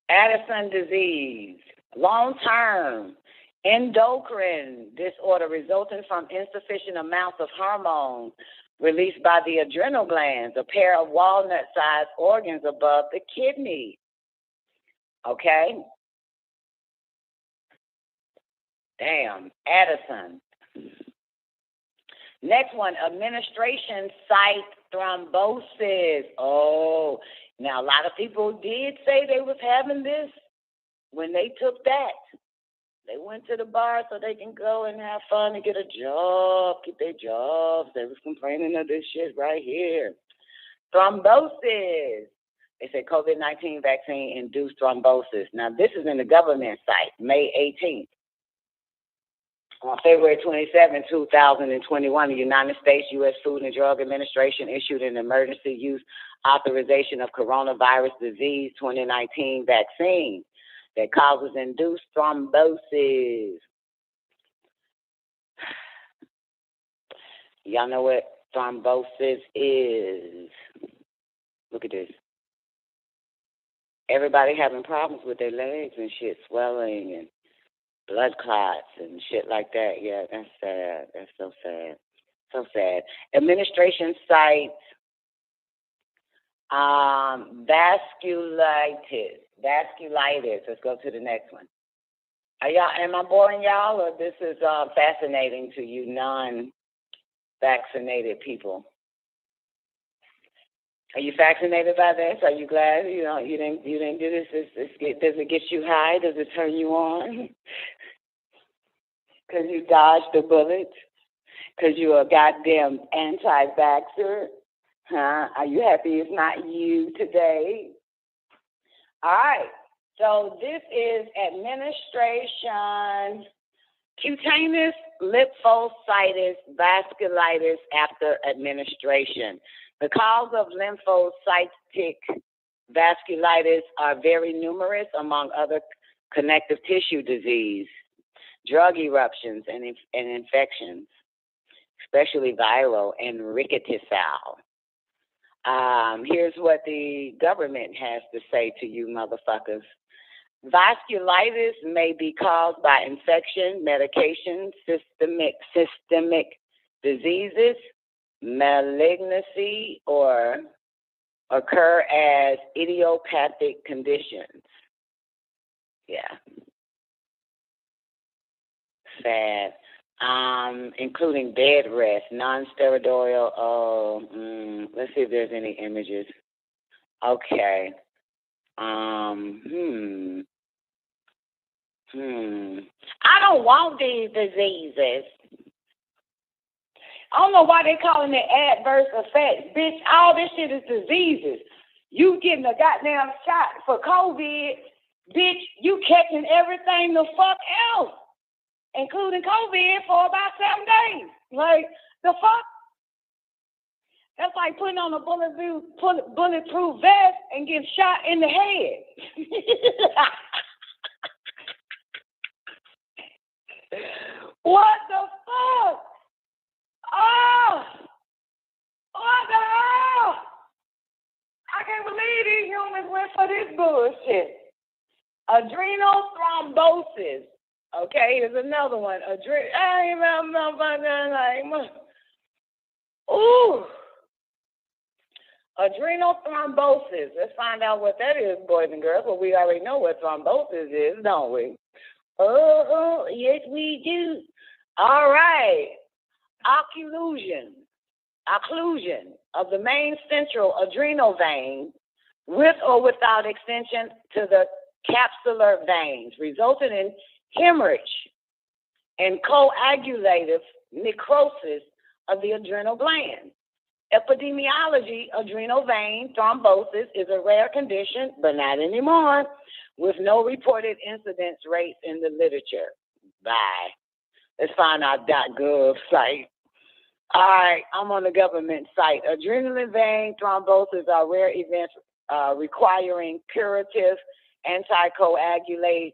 Addison disease. Long-term endocrine disorder resulting from insufficient amounts of hormones released by the adrenal glands, a pair of walnut-sized organs above the kidney. Okay? Damn, Addison. Next one, administration site thrombosis. Oh, now a lot of people did say they was having this when they took that. They went to the bar so they can go and have fun and get a job, keep their jobs. They was complaining of this shit right here. Thrombosis. They said COVID-19 vaccine induced thrombosis. Now, this is in the government site, May 18th. On February 27, 2021, the United States U.S. Food and Drug Administration issued an emergency use authorization of coronavirus disease 2019 vaccine that causes induced thrombosis. Y'all know what thrombosis is. Look at this. Everybody having problems with their legs and shit, swelling and blood clots and shit like that. Yeah, that's sad. That's so sad. So sad. Administration site, vasculitis. Let's go to the next one. Am I boring y'all, or this is fascinating to you non-vaccinated people? Are you fascinated by this? Are you glad you didn't do this? Does it get you high? Does it turn you on? Because you dodged a bullet? Because you're a goddamn anti-vaxxer? Huh? Are you happy it's not you today? All right. So this is administration cutaneous lymphocytic vasculitis after administration. The cause of lymphocytic vasculitis are very numerous, among other connective tissue disease, drug eruptions, and infections, especially viral and rickettsial. Here's what the government has to say to you motherfuckers. Vasculitis may be caused by infection, medication, systemic diseases, malignancy, or occur as idiopathic conditions. Yeah. Sad. Including bed rest, non-steroidal. Let's see if there's any images. Okay. I don't want these diseases. I don't know why they calling it adverse effects. Bitch, all this shit is diseases. You getting a goddamn shot for COVID, bitch, you catching everything the fuck else, including COVID, for about 7 days. Like, the fuck? That's like putting on a bulletproof vest and getting shot in the head. What the fuck? Oh! What the hell? I can't believe these humans went for this bullshit. Adrenal thrombosis. Okay, here's another one. Adrenal thrombosis. Let's find out what that is, boys and girls. Well, we already know what thrombosis is, don't we? Oh, yes, we do. All right. Occlusion of the main central adrenal vein with or without extension to the capsular veins, resulting in hemorrhage and coagulative necrosis of the adrenal gland. Epidemiology, adrenal vein thrombosis is a rare condition, but not anymore, with no reported incidence rates in the literature. Bye. Let's find our .gov site. All right, I'm on the government site. Adrenal vein thrombosis are rare events requiring curative anticoagulant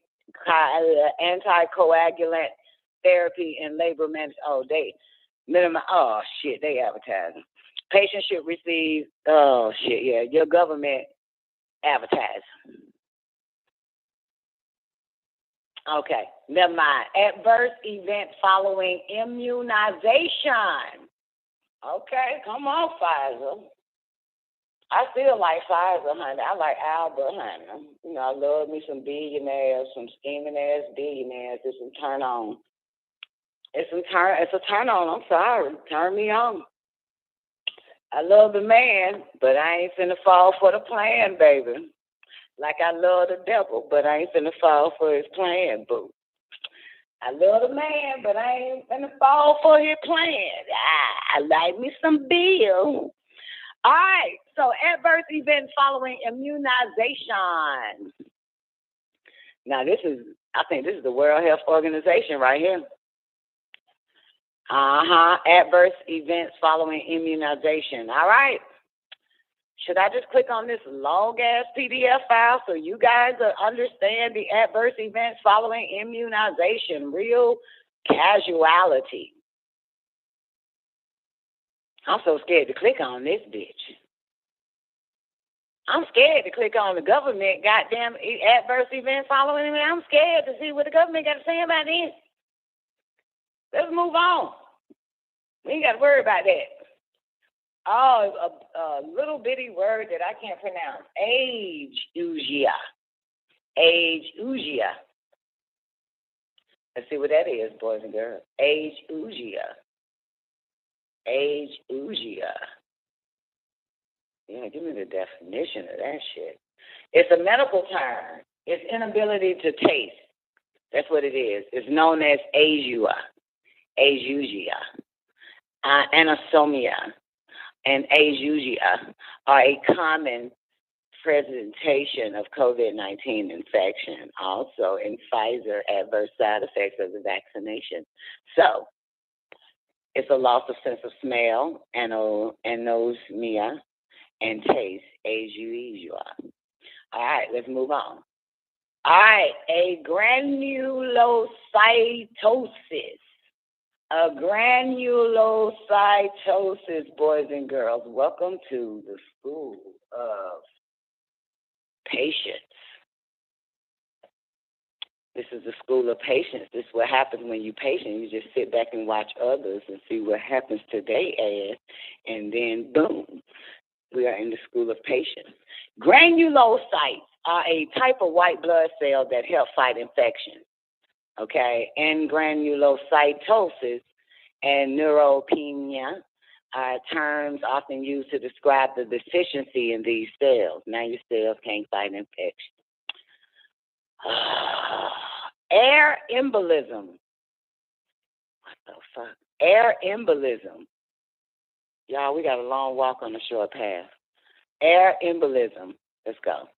therapy and labor management. Oh, they advertising. Patients should receive, your government advertising. Okay, never mind. Adverse event following immunization. Okay, come on, Pfizer. I still like Pfizer, honey. I like Albert, honey. You know, I love me some billionaires, some scheming ass billionaires. It's a turn on. It's a turn on. I'm sorry. Turn me on. I love the man, but I ain't finna fall for the plan, baby. Like I love the devil, but I ain't finna fall for his plan, boo. I love the man, but I ain't finna fall for his plan. I like me some Bill. All right, so adverse events following immunization. Now I think this is the World Health Organization right here. Adverse events following immunization. All right. Should I just click on this long-ass PDF file so you guys understand the adverse events following immunization? Real casualty. I'm so scared to click on this bitch. I'm scared to click on the government goddamn adverse event following it. I'm scared to see what the government got to say about this. Let's move on. We ain't got to worry about that. Oh, a little bitty word that I can't pronounce. Ageusia. Ageusia. Let's see what that is, boys and girls. Ageusia. Ageusia. Yeah, give me the definition of that shit. It's a medical term. It's inability to taste. That's what it is. It's known as ageusia, anosmia, and ageusia are a common presentation of COVID-19 infection, also in Pfizer adverse side effects of the vaccination. So, it's a loss of sense of smell, anosmia, and taste, ageusia. All right, let's move on. All right, a granulocytosis. A granulocytosis, boys and girls. Welcome to the School of Patience. This is the School of Patience. This is what happens when you're patient. You just sit back and watch others and see what happens to their ass, and then boom, we are in the School of Patience. Granulocytes are a type of white blood cell that help fight infection. Okay, and granulocytosis and neutropenia are terms often used to describe the deficiency in these cells. Now your cells can't fight infection. Air embolism. What the fuck? Air embolism. Y'all, we got a long walk on a short path. Air embolism. Let's go.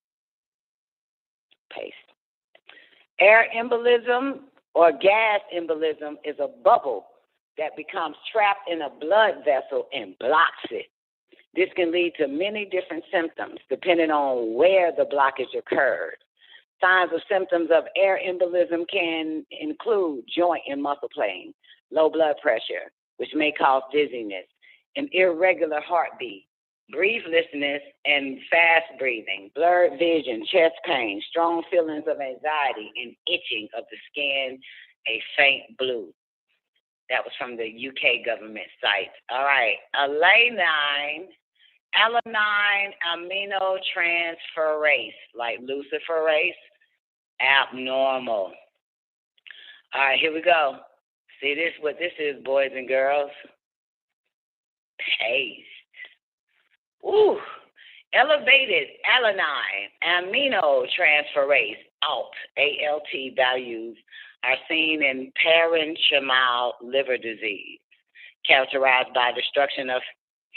Paste. Air embolism or gas embolism is a bubble that becomes trapped in a blood vessel and blocks it. This can lead to many different symptoms depending on where the blockage occurred. Signs or symptoms of air embolism can include joint and muscle pain, low blood pressure, which may cause dizziness, an irregular heartbeat, breathlessness and fast breathing, blurred vision, chest pain, strong feelings of anxiety, and itching of the skin, a faint blue. That was from the UK government site. All right, alanine aminotransferase, like luciferase, abnormal. All right, here we go. See this? What this is, boys and girls? Paste. Ooh, elevated alanine aminotransferase, ALT values are seen in parenchymal liver disease. characterized by destruction of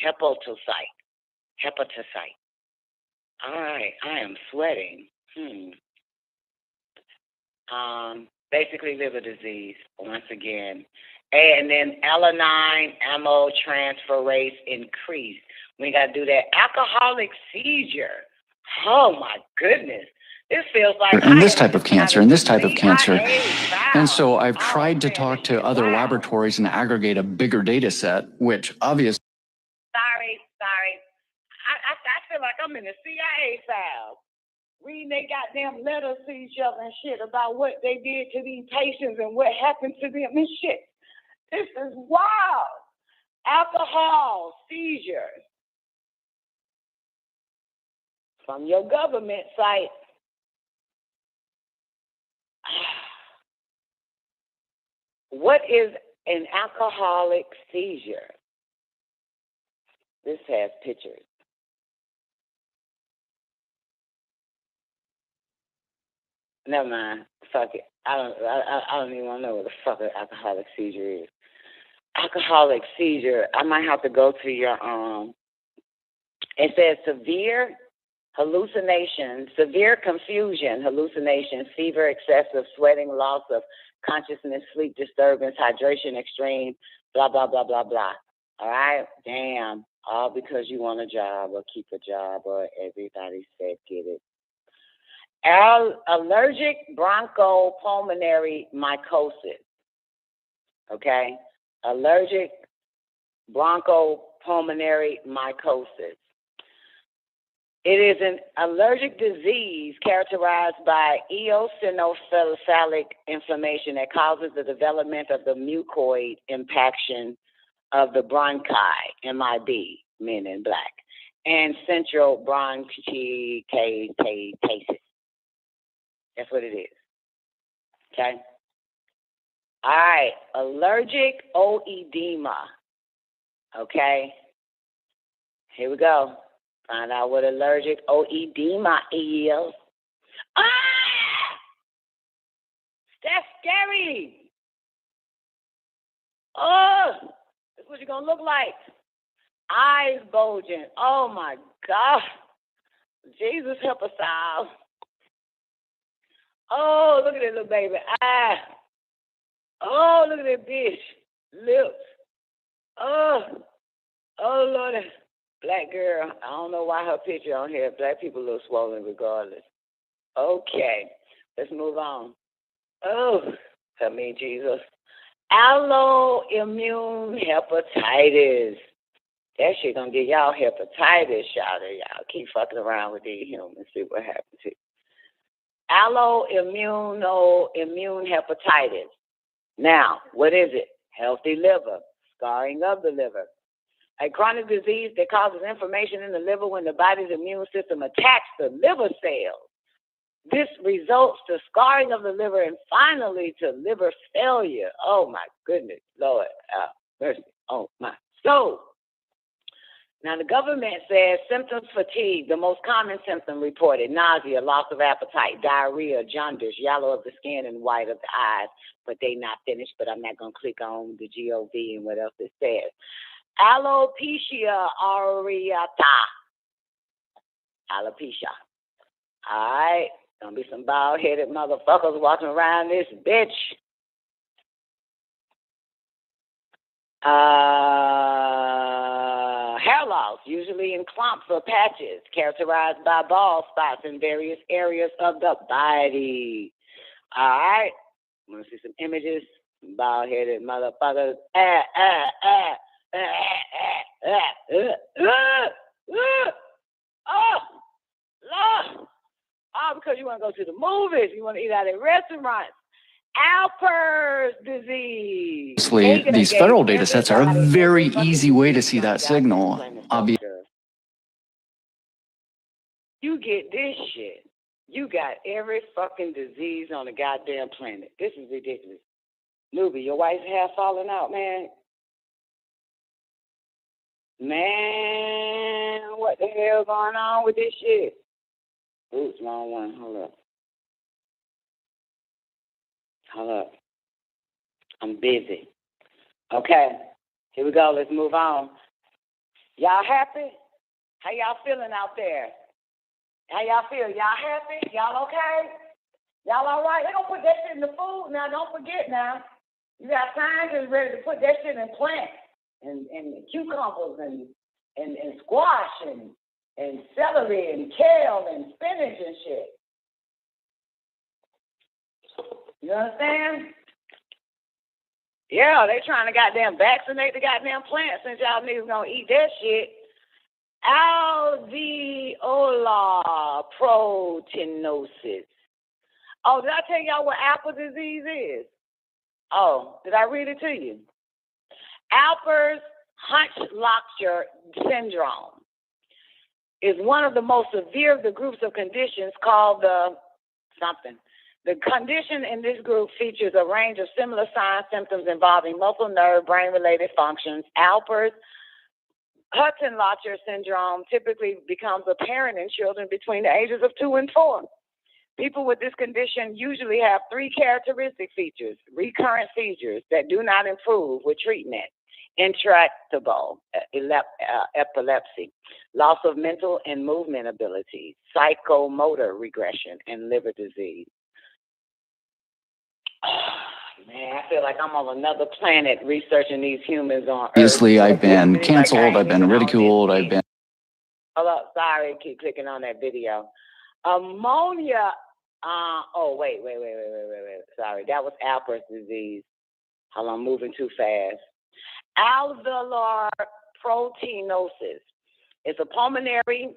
hepatocyte. All right, I am sweating. Basically liver disease, once again. And then alanine aminotransferase increase. We got to do that. Alcoholic seizure. Oh, my goodness. This feels like and this type of cancer, and this type of cancer. And so I've tried to talk to other laboratories and aggregate a bigger data set, which obviously. Sorry. I feel like I'm in the CIA file. Reading they goddamn letters to each other and shit about what they did to these patients and what happened to them and shit. This is wild. Alcohol seizures from your government site. What is an alcoholic seizure? This has pictures. Never mind. Fuck it. I don't even want to know what the fuck an alcoholic seizure is. Alcoholic seizure. I might have to go to your It says severe hallucination, severe confusion, hallucination, fever, excessive sweating, loss of consciousness, sleep disturbance, hydration extreme, blah blah blah blah blah. All right, damn. All because you want a job or keep a job or everybody said get it. Allergic bronchopulmonary mycosis. Okay? Allergic bronchopulmonary mycosis. It is an allergic disease characterized by eosinophilic inflammation that causes the development of the mucoid impaction of the bronchi, MIB, men in black, and central bronchitis. That's what it is. Okay? All right. Allergic oedema. Okay? Here we go. Find out what allergic oedema is. That's scary. Oh, that's what you're going to look like. Eyes bulging. Oh, my God. Jesus, help us out. Oh, look at that little baby. Oh, look at that bitch. Lips. Oh, Lord. Black girl. I don't know why her picture on here. Black people look swollen regardless. Okay. Let's move on. Oh, help me, Jesus. Alloimmune hepatitis. That shit gonna get y'all hepatitis, y'all keep fucking around with these humans. See what happens here. Alloimmune hepatitis. Now, what is it? Healthy liver, scarring of the liver. A chronic disease that causes inflammation in the liver when the body's immune system attacks the liver cells. This results to scarring of the liver and finally to liver failure. Oh my goodness, Lord, mercy. Oh my soul. Now, the government says symptoms fatigue, the most common symptom reported, nausea, loss of appetite, diarrhea, jaundice, yellow of the skin, and white of the eyes. But they not finished, but I'm not going to click on the GOV and what else it says. Alopecia areata. Alopecia. All right. Don't be some bald-headed motherfuckers walking around this bitch. Hair loss, usually in clumps or patches, characterized by bald spots in various areas of the body. All right. I'm going to see some images. Bald-headed motherfuckers. Oh, because you want to go to the movies. You want to eat out at restaurants. Alpers disease. These federal data sets are a very easy way to see that signal. You get this shit. You got every fucking disease on the goddamn planet. This is ridiculous. Newbie, your wife's hair falling out, man. Man, what the hell going on with this shit? Oops, wrong one. Hold up. I'm busy. Okay. Here we go. Let's move on. Y'all happy? How y'all feeling out there? How y'all feel? Y'all happy? Y'all okay? Y'all all right? They're going to put that shit in the food now. Don't forget now. You got scientists ready to put that shit in plants and cucumbers and squash and celery and kale and spinach and shit. You understand? Yeah, they trying to goddamn vaccinate the goddamn plants since y'all niggas gonna eat that shit. Alveolar proteinosis. Oh, did I tell y'all what Alpers disease is? Oh, did I read it to you? Alpers-Hunch-Lochter syndrome is one of the most severe of the groups of conditions called the condition in this group features a range of similar signs, symptoms involving muscle, nerve, brain-related functions. Alpers-Hunch-Lochter syndrome typically becomes apparent in children between the ages of 2 and 4. People with this condition usually have 3 characteristic features: recurrent seizures that do not improve with treatment, intractable epilepsy, loss of mental and movement abilities, psychomotor regression, and liver disease. Man, I feel like I'm on another planet researching these humans on Earth. Obviously, I've been canceled, I've been ridiculed, I've been... Hold up, sorry, keep clicking on that video. Ammonia, wait. Sorry, that was Alpers disease. Hold on, I'm moving too fast. Alveolar proteinosis. It's a pulmonary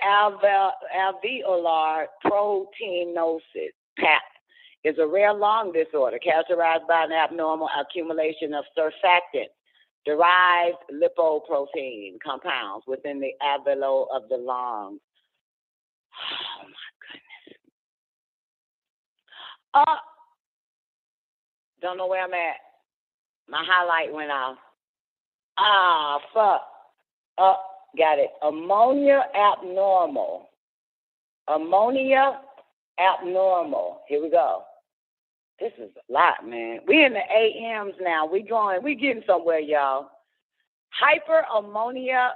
alveolar proteinosis, PAP. Is a rare lung disorder characterized by an abnormal accumulation of surfactant-derived lipoprotein compounds within the alveoli of the lungs. Oh, my goodness. Don't know where I'm at. My highlight went off. Fuck. Got it. Ammonia abnormal. Here we go. This is a lot, man. We in the AMs now. We getting somewhere, y'all. Hyperammonemia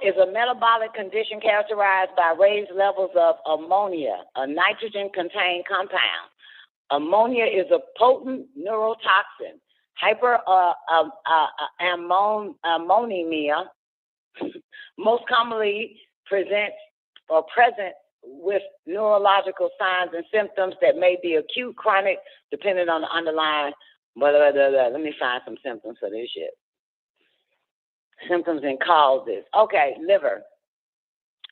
is a metabolic condition characterized by raised levels of ammonia, a nitrogen-contained compound. Ammonia is a potent neurotoxin. Hyperammonemia most commonly present with neurological signs and symptoms that may be acute, chronic, depending on the underlying. Let me find some symptoms for this shit. Symptoms and causes. Okay, liver,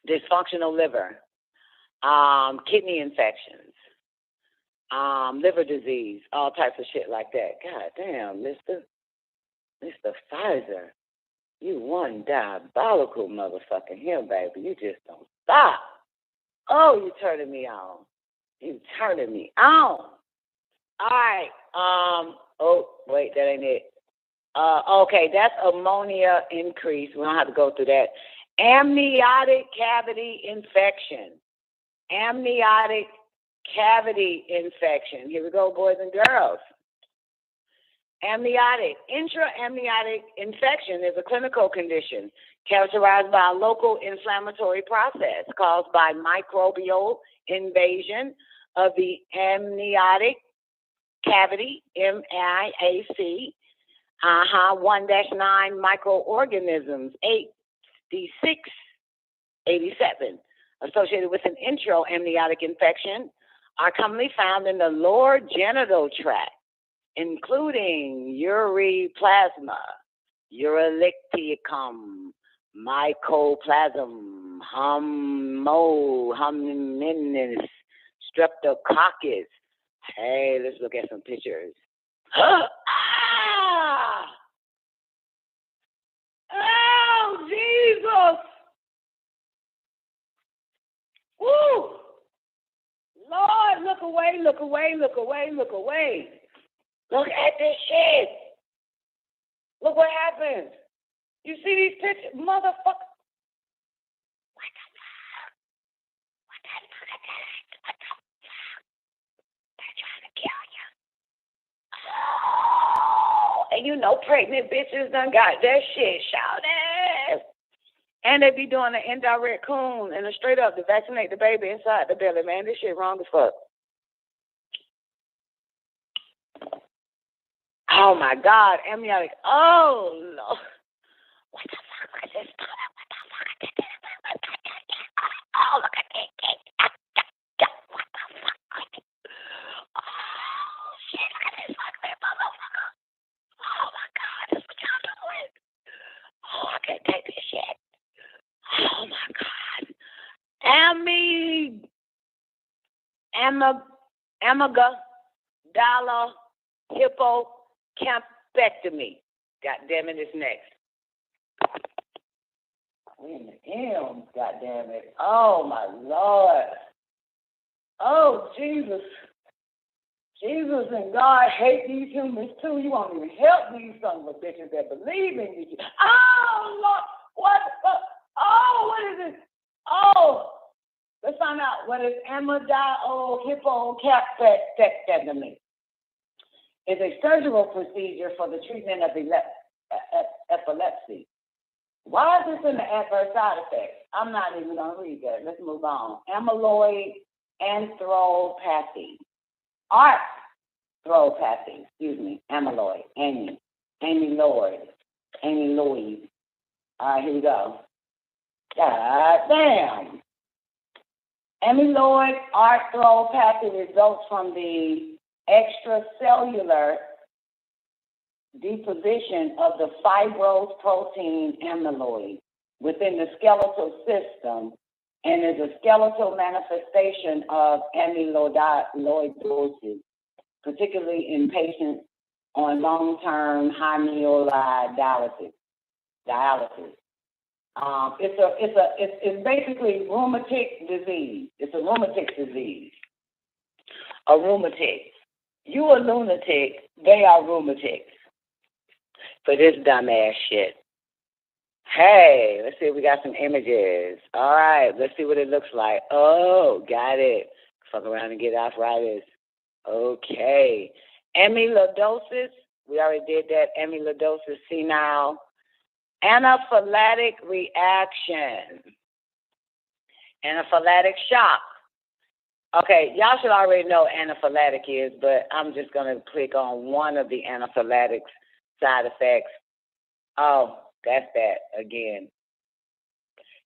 dysfunctional liver, kidney infections, liver disease, all types of shit like that. God damn, Mr. Pfizer, you one diabolical motherfucking here, baby. You just don't stop. Oh, you turning me on. All right. Oh, wait, that ain't it. Okay, that's ammonia increase. We don't have to go through that. Amniotic cavity infection. Here we go, boys and girls. Intra-amniotic infection is a clinical condition characterized by a local inflammatory process caused by microbial invasion of the amniotic cavity, MIAC, 1-9 microorganisms, 87, associated with an intra-amniotic infection are commonly found in the lower genital tract, including uriplasma, urolithicum, mycoplasm, hominis, streptococcus. Hey, let's look at some pictures. Oh, Jesus! Woo! Lord, look away. Look at this shit. Look what happened. You see these pictures? Motherfucker. What the fuck? They're trying to kill you. Oh. And you know, pregnant bitches done got that shit shouted. And they be doing an indirect coon and a straight up to vaccinate the baby inside the belly, man. This shit wrong as fuck. Oh my God, amniotic. Oh Lord. What the fuck was this? What the fuck? Oh, look at that. What the fuck? Oh shit, look at this fucking motherfucker. Oh my God, that's what y'all doing. Oh, I can't take this shit. Oh my God. Amygdala hippocampectomy. God damn it, it's next. We in the M's, God damn it. Oh my Lord. Oh Jesus. Jesus and God hate these humans too. You won't even help these sons of bitches that believe in you. Oh Lord, what? Oh, what is this? Oh, let's find out what is amygdala hippocampectomy. It's a surgical procedure for the treatment of epilepsy. Why is this in the adverse side effects? I'm not even going to read that. Let's move on. Amyloid anthropathy. Arthropathy, amyloid, amyloid. All right, here we go. God damn. Amyloid arthropathy results from the extracellular deposition of the fibrose protein amyloid within the skeletal system and is a skeletal manifestation of amyloidosis, particularly in patients on long-term hemodialysis. It's basically rheumatic disease. It's a rheumatic disease. A rheumatic. You a lunatic, they are rheumatics. For this dumbass shit. Hey, let's see if we got some images. All right, let's see what it looks like. Oh, got it. Fuck around and get arthritis. Okay. Amyloidosis, we already did that. Amyloidosis, senile. Anaphylactic reaction. Anaphylactic shock. Okay, y'all should already know what anaphylactic is, but I'm just going to click on one of the anaphylactic side effects. Oh, that's that again.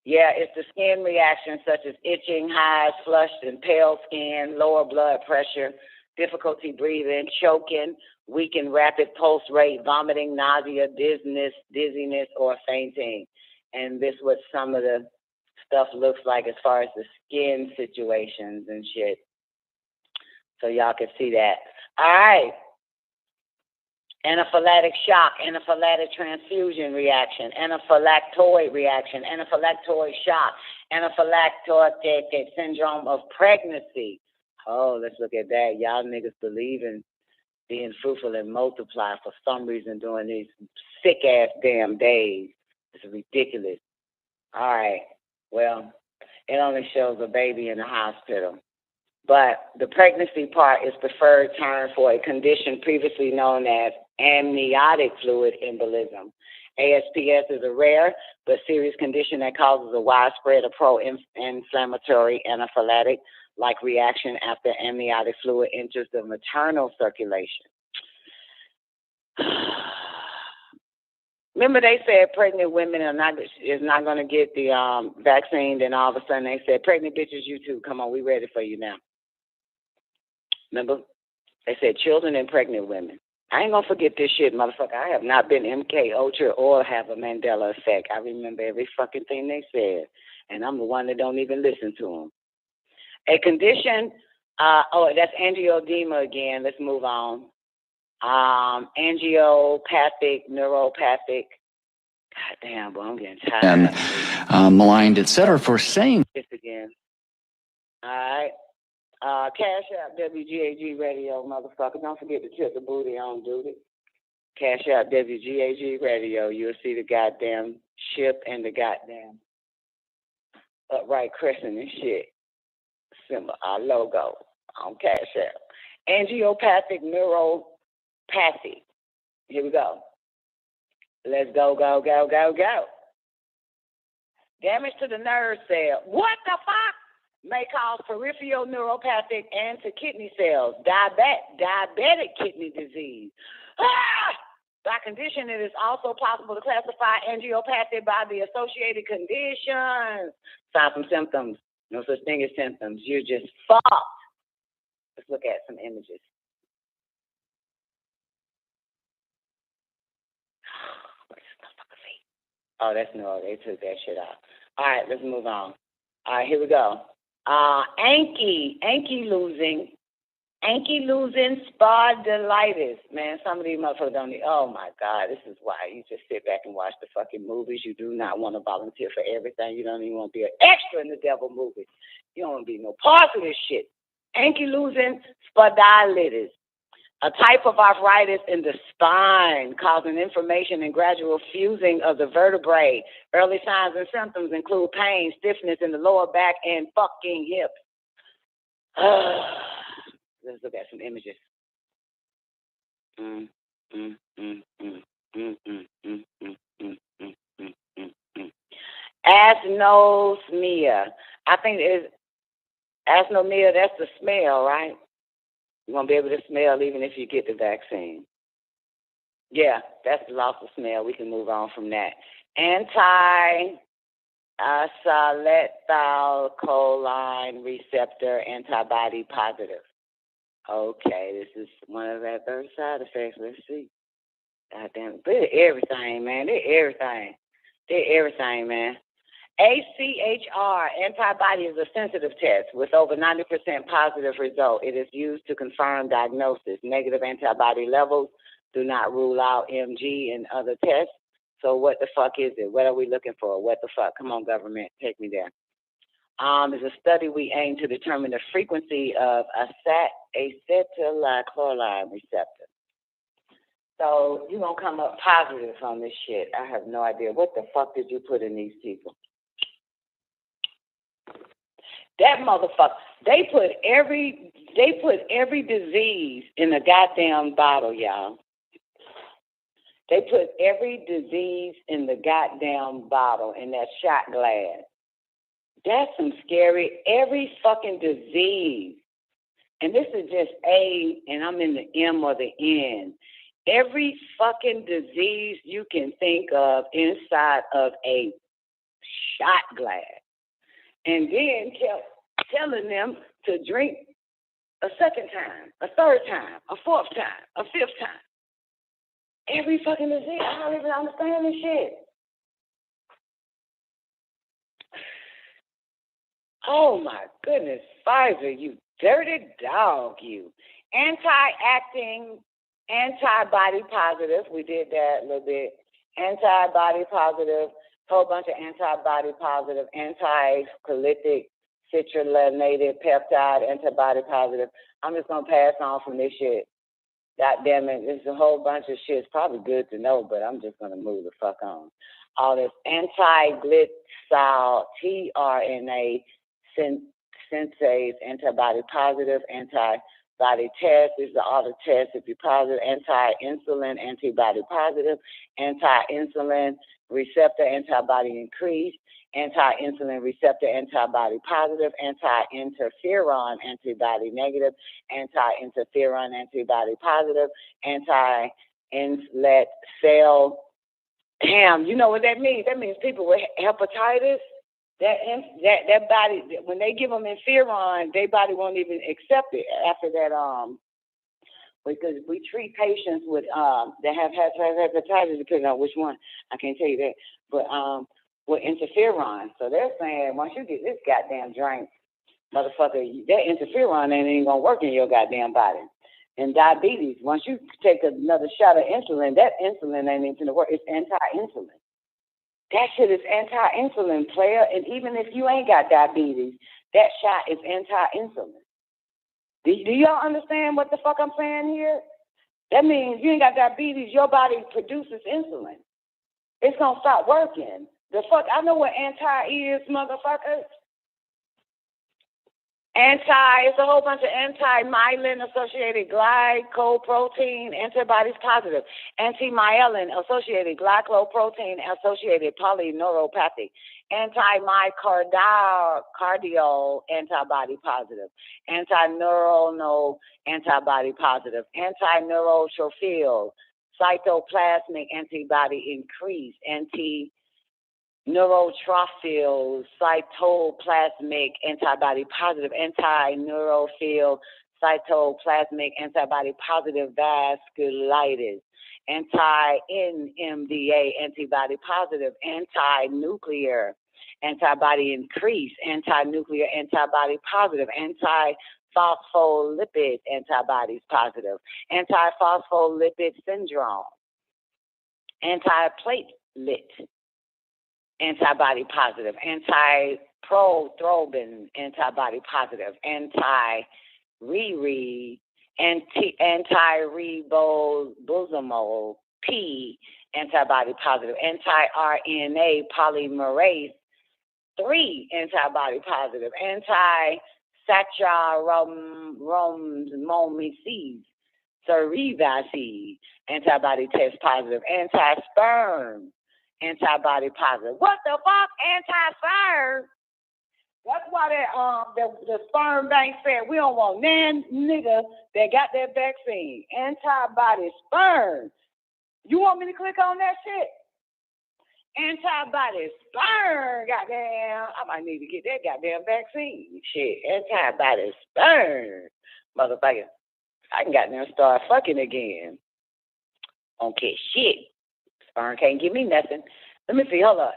Yeah, it's the skin reaction such as itching, hives, flushed and pale skin, lower blood pressure, difficulty breathing, choking, weak and rapid pulse rate, vomiting, nausea, dizziness, or fainting. And this is what some of the stuff looks like as far as the skin situations and shit. So y'all can see that. All right. Anaphylactic shock, anaphylactic transfusion reaction, anaphylactoid reaction, anaphylactoid shock, anaphylactic syndrome of pregnancy. Oh, let's look at that. Y'all niggas believe in being fruitful and multiply for some reason during these sick-ass damn days. It's ridiculous. All right. Well, it only shows a baby in the hospital. But the pregnancy part is preferred term for a condition previously known as amniotic fluid embolism. ASPS is a rare but serious condition that causes a widespread of pro-inflammatory anaphylactic-like reaction after amniotic fluid enters the maternal circulation. Remember they said pregnant women is not going to get the vaccine, then all of a sudden they said, pregnant bitches, you too, come on, we ready for you now. Remember? They said children and pregnant women. I ain't going to forget this shit, motherfucker. I have not been MK Ultra or have a Mandela effect. I remember every fucking thing they said, and I'm the one that don't even listen to them. A condition, that's angioedema again. Let's move on. Angiopathic, neuropathic. God damn, boy, I'm getting tired. And maligned, etc. for saying this again. All right. Cash App WGAG Radio, motherfucker. Don't forget to tip the booty on duty. Cash App WGAG Radio. You'll see the goddamn ship and the goddamn upright crescent and shit. Symbol, our logo on Cash App. Angiopathic neuropathy. Here we go. Let's go, go, go, go, go. Damage to the nerve cell. What the fuck? May cause peripheral neuropathic and to kidney cells. Diabetic kidney disease. By condition, it is also possible to classify angiopathy by the associated conditions. Signs and symptoms. No such thing as symptoms. You're just fucked. Let's look at some images. Oh, that's no, they took that shit out. All right, let's move on. All right, here we go. Ankylosing spondylitis. Man, some of these motherfuckers don't need, oh my God, this is why you just sit back and watch the fucking movies. You do not want to volunteer for everything. You don't even want to be an extra in the devil movie. You don't want to be no part of this shit. Ankylosing spondylitis. A type of arthritis in the spine causing inflammation and gradual fusing of the vertebrae. Early signs and symptoms include pain, stiffness in the lower back, and fucking hips. Let's look at some images. Anosmia. I think it's anosmia, that's the smell, right? You won't be able to smell even if you get the vaccine. Yeah, that's the loss of smell. We can move on from that. Anti-acetylcholine receptor antibody positive. Okay, this is one of the adverse side effects. Let's see. Goddamn, they're everything, man. They're everything, man. ACHR antibody is a sensitive test with over 90% positive result. It is used to confirm diagnosis. Negative antibody levels do not rule out MG and other tests. So what the fuck is it? What are we looking for? What the fuck? Come on, government, take me there. There's a study we aim to determine the frequency of acetylcholine receptor. So you're going to come up positive on this shit. I have no idea. What the fuck did you put in these people? That motherfucker, they put every disease in a goddamn bottle, y'all. They put every disease in the goddamn bottle, in that shot glass. That's some scary, every fucking disease. And this is just A, and I'm in the M or the N. Every fucking disease you can think of inside of a shot glass. And then telling them to drink a second time, a third time, a fourth time, a fifth time. Every fucking disease. I don't even understand this shit. Oh my goodness, Pfizer, you dirty dog, you. Anti-acting, antibody positive. We did that a little bit. Antibody positive, whole bunch of antibody positive, anti-colytic, citrullonated peptide, antibody positive. I'm just going to pass on from this shit. God damn it, there's a whole bunch of shit. It's probably good to know, but I'm just going to move the fuck on. All this anti-glycol, tRNA, synthase, antibody positive, antibody test. These are all the tests if you're positive. Anti-insulin, antibody positive. Anti-insulin receptor, antibody increased. Anti-insulin receptor, antibody positive. Anti-interferon, antibody negative. Anti-interferon, antibody positive. Anti-inlet cell. Damn, you know what that means? That means people with hepatitis. That body, when they give them interferon, their body won't even accept it after that. Because we treat patients with that have hepatitis, depending on which one. I can't tell you that, but with interferon. So they're saying once you get this goddamn drink, motherfucker, that interferon ain't even gonna work in your goddamn body. And diabetes, once you take another shot of insulin, that insulin ain't even gonna work. It's anti-insulin. That shit is anti-insulin, player. And even if you ain't got diabetes, that shot is anti-insulin. Do y'all understand what the fuck I'm saying here? That means you ain't got diabetes, your body produces insulin. It's gonna stop working. The fuck, I know what anti is, motherfuckers. It's a whole bunch of anti-myelin associated glycoprotein antibodies positive, anti-myelin associated glycoprotein associated polyneuropathy, anti-myocardial antibody positive, anti-neuronal antibody positive, anti-neurotrophil, cytoplasmic antibody increase, anti-neurotrophil, cytoplasmic antibody positive, anti-neurophil, cytoplasmic antibody positive vasculitis, anti-NMDA antibody positive, anti-nuclear antibody increase, anti-nuclear antibody positive, anti-phospholipid antibodies positive, anti-phospholipid syndrome, anti-platelet antibody positive, anti-prothrombin antibody positive, anti-ribosomal P antibody positive, anti-RNA polymerase 3 antibody positive, anti-saccharomyces cerevisiae antibody test positive, anti-sperm antibody positive. What the fuck? Anti-sperm? That's why the sperm bank said we don't want none nigga that got that vaccine. Antibody sperm. You want me to click on that shit? Antibody sperm. Goddamn. I might need to get that goddamn vaccine. Shit. Antibody sperm. Motherfucker. I can goddamn start fucking again. Okay, shit. Sperm can't give me nothing. Let me see. Hold up.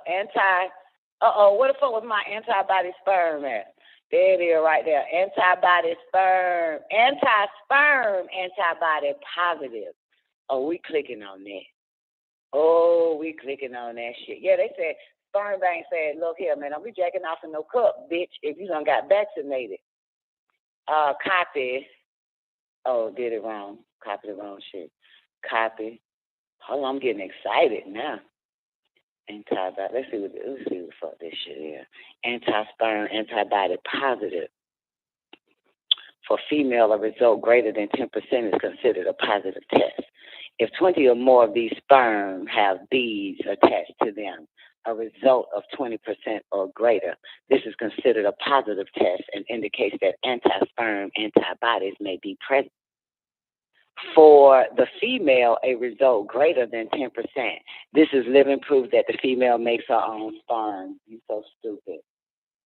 What the fuck was my antibody sperm at? There it is right there. Antibody sperm. Anti-sperm antibody positive. Oh, we clicking on that. Oh, we clicking on that shit. Yeah, they said, Sperm Bank said, look here, man, don't be jacking off in no cup, bitch, if you done got vaccinated. Copy. Oh, did it wrong. Copy the wrong shit. Copy. Hold on, I'm getting excited now. Antibody. Let's see what the fuck this shit is. Anti-sperm antibody positive. For female, a result greater than 10% is considered a positive test. If 20 or more of these sperm have beads attached to them, a result of 20% or greater, this is considered a positive test and indicates that anti-sperm antibodies may be present. For the female, a result greater than 10%. This is living proof that the female makes her own sperm. You so stupid.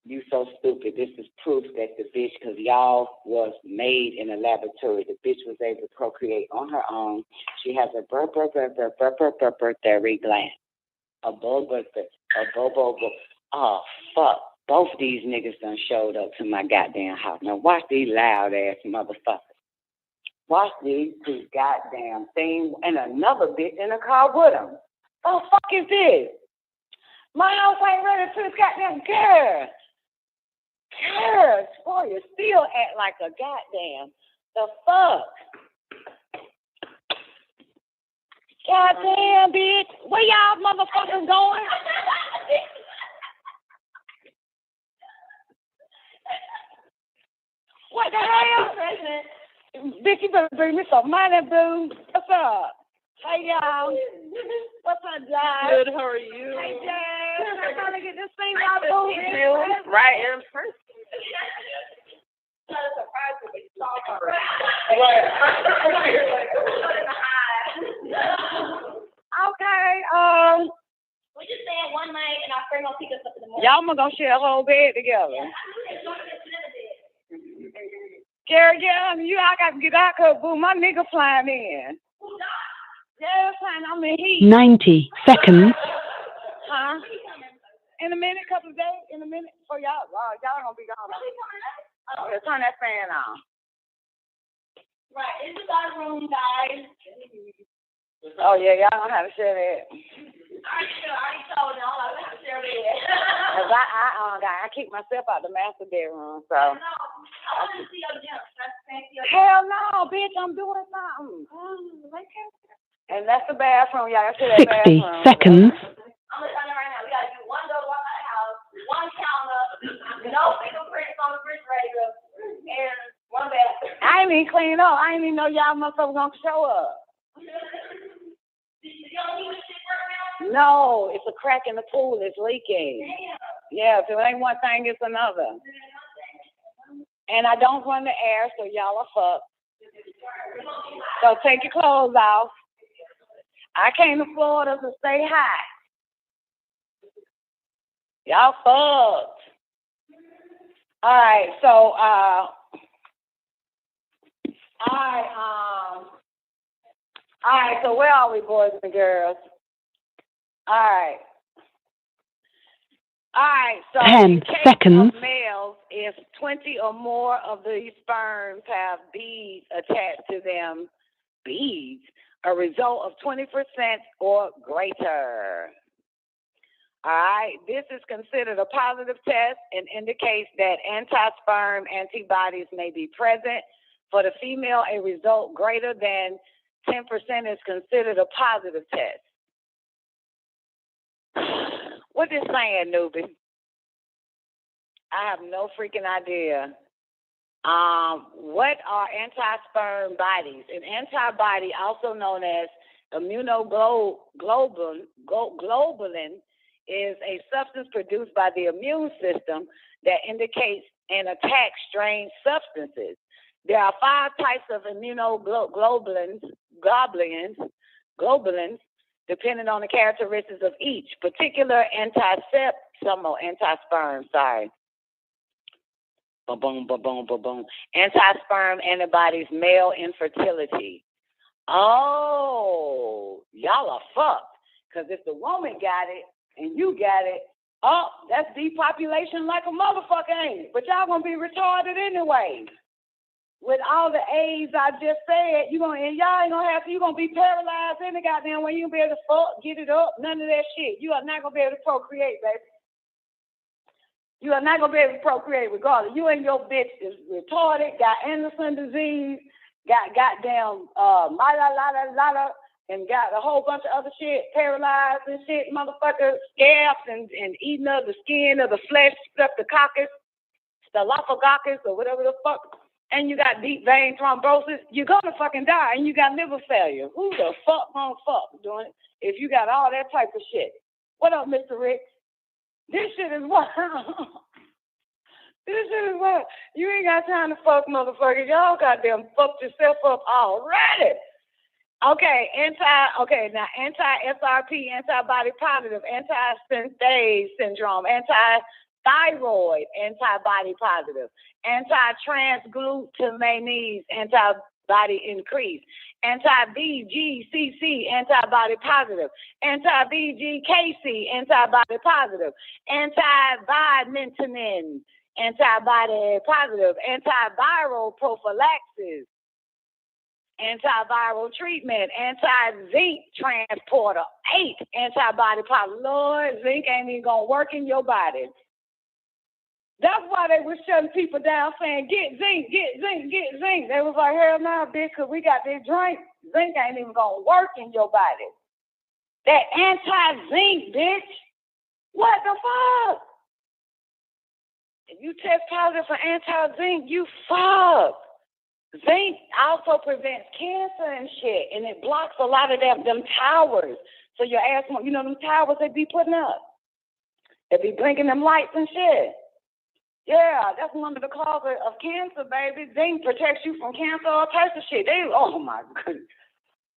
You so stupid. This is proof that the bitch, because y'all was made in a laboratory, the bitch was able to procreate on her own. She has a thyroid gland. A bobo. Oh, fuck. Both these niggas done showed up to my goddamn house. Now watch these loud ass motherfuckers. Watch these two goddamn things and another bitch in the car with them. Oh, fuck is this? My house ain't ready to this goddamn girl. Girl, boy, you still act like a goddamn. The fuck? Goddamn, bitch. Where y'all motherfuckers going? What the hell? Bitch, you better bring me some money, boo. What's up? Hey, y'all. What's up, Jai? Good, how are you? Hey, Jai. I'm trying to get this thing out of Right in person. Okay, we just stay at one night and our friend will pick us up in the morning. y'all gonna share a whole bed together. Gary, yeah, I got to get out because, boo, my nigga flying in. Yeah, flying. I'm in heat. 90 seconds. Huh? In a minute, couple of days, in a minute. For y'all, y'all gonna be gone. Okay, turn that fan on. Right, this is our room, guys. Oh, yeah, y'all don't have to share that. I already told y'all I have to share that. Because I kicked myself out the master bedroom, so. I want to see your gym. Hell no, bitch, I'm doing something. And that's the bathroom, y'all. That's the 60 bathroom. seconds. I'm going to tell you right now. We got to do one door, one out of the house, one counter, no fingerprints on the refrigerator. ain't even clean up. I ain't even know y'all motherfuckers gonna show up. No, it's a crack in the pool. It's leaking. Yeah, if it ain't one thing, it's another. And I don't run the air, so y'all are fucked. So take your clothes off. I came to Florida to stay hot. Y'all fucked. All right, so so where are we, boys and girls? All right, so 10 seconds. Of males, if 20 or more of these sperms have beads attached to them, beads, a result of 20% or greater. All right, this is considered a positive test and indicates that anti-sperm antibodies may be present. For the female, a result greater than 10% is considered a positive test. What is saying, newbie? I have no freaking idea. What are anti-sperm bodies? An antibody, also known as immunoglobulin, is a substance produced by the immune system that indicates and attacks strange substances. There are 5 types of immunoglobulins, depending on the characteristics of each particular anti-sperm. Anti-sperm antibodies, male infertility. Oh, y'all are fucked. Because if the woman got it and you got it, oh, that's depopulation like a motherfucker, ain't it? But y'all gonna be retarded anyway. With all the AIDS I just said, y'all ain't gonna have to, you're gonna be paralyzed in the goddamn way. You gonna be able to fuck, get it up, none of that shit. You are not gonna be able to procreate, baby. You are not gonna be able to procreate regardless. You and your bitch is retarded, got Anderson disease, got goddamn and got a whole bunch of other shit, paralyzed and shit, motherfucker, scabs and eating of the skin of the flesh, streptococcus, staphylococcus, or whatever the fuck. And you got deep vein thrombosis, you're gonna fucking die, and you got liver failure. Who the fuck gonna fuck doing it if you got all that type of shit? What up, Mr. Rick? This shit is what? This shit is what? You ain't got time to fuck, motherfuckers. Y'all goddamn fucked yourself up already. Okay, now anti-SRP, antibody positive, anti-synthase syndrome, anti-thyroid, antibody positive, anti-transglutaminase, antibody increase, anti-VGCC, antibody positive, anti-VGKC, antibody positive, anti-vitaminin, antibody positive, antiviral prophylaxis, antiviral treatment, anti-zinc transporter, 8 antibody positive. Lord, zinc ain't even gonna work in your body. That's why they were shutting people down saying, get zinc, get zinc, get zinc. They was like, hell no, bitch, because we got this drink. Zinc ain't even gonna work in your body. That anti-zinc, bitch. What the fuck? If you test positive for anti-zinc, you fuck. Zinc also prevents cancer and shit, and it blocks a lot of them towers. So your ass won't, them towers they be putting up. They be blinking them lights and shit. Yeah, that's one of the causes of cancer, baby. Zinc protects you from cancer, all types of shit. Oh my goodness.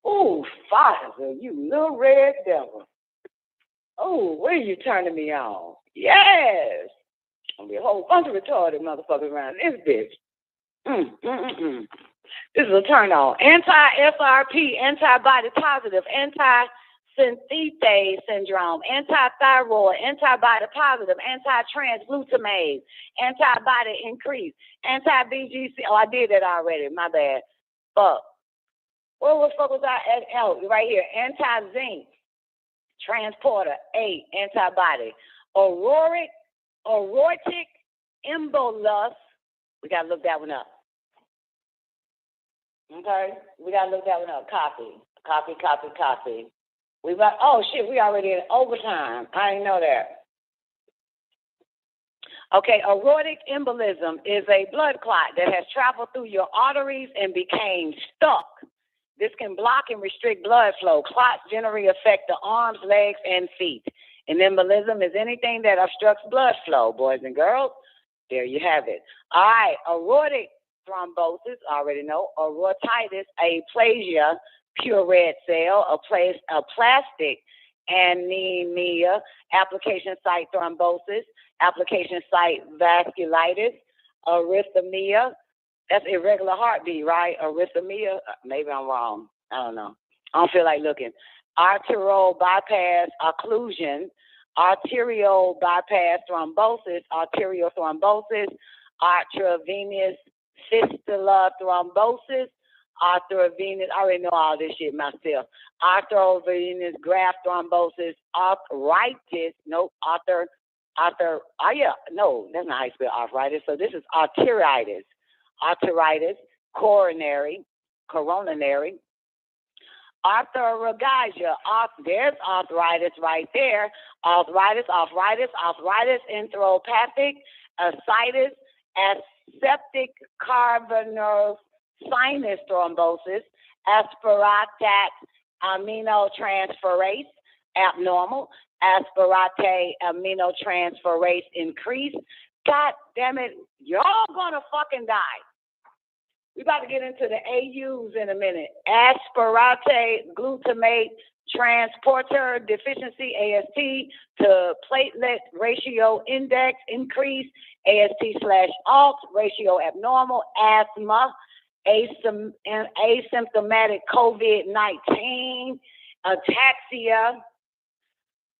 Oh, Pfizer, you little red devil. Oh, where are you turning me on? Yes. There'll be a whole bunch of retarded motherfuckers around this bitch. This is a turn on. Anti-SRP, antibody positive, anti-synthase syndrome, anti-thyroid, antibody positive, anti-transglutamase, antibody increase, anti-VGC. Oh, I did that already. My bad. Fuck. What the fuck was I at? Oh, right here. Anti-zinc transporter, 8 antibody. Auroric embolus. We gotta look that one up. Okay, we gotta look that one up. Copy. We already in overtime. I didn't know that. Okay, aortic embolism is a blood clot that has traveled through your arteries and became stuck. This can block and restrict blood flow. Clots generally affect the arms, legs, and feet. And embolism is anything that obstructs blood flow, boys and girls. There you have it. All right, aortic thrombosis, I already know. Aortitis, aplasia, pure red cell, a plastic anemia, application site thrombosis, application site vasculitis, arrhythmia. That's irregular heartbeat, right? Arrhythmia. Maybe I'm wrong. I don't know. I don't feel like looking. Arterial bypass occlusion, arterial bypass thrombosis, arterial thrombosis, arteriovenous fistula thrombosis, arteriovenous, I already know all this shit myself. Arteriovenous graft thrombosis, arthritis, that's not how you spell arthritis. So this is arteritis. Arteritis, coronary, arthralgia. There's arthritis right there. Arthritis, enteropathic, ascites, aseptic cavernous sinus thrombosis, aspartate aminotransferase abnormal, aspartate aminotransferase increased. God damn it, y'all gonna fucking die. We about to get into the AUs in a minute. Aspartate glutamate transporter deficiency, AST, to platelet ratio index increase, AST/alt, ratio abnormal, asthma, asymptomatic COVID-19, ataxia,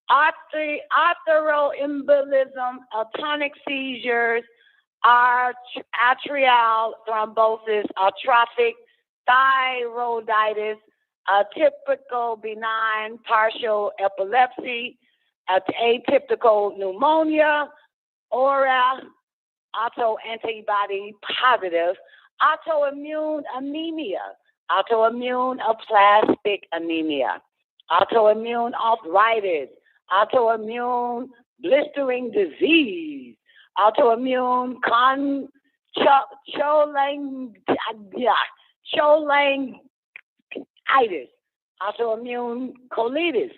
arterial embolism, atonic seizures, atrial thrombosis, atrophic thyroiditis, atypical benign partial epilepsy, atypical pneumonia, aura, autoantibody positive, autoimmune anemia, autoimmune aplastic anemia, autoimmune arthritis, autoimmune blistering disease, autoimmune cholangitis, autoimmune colitis,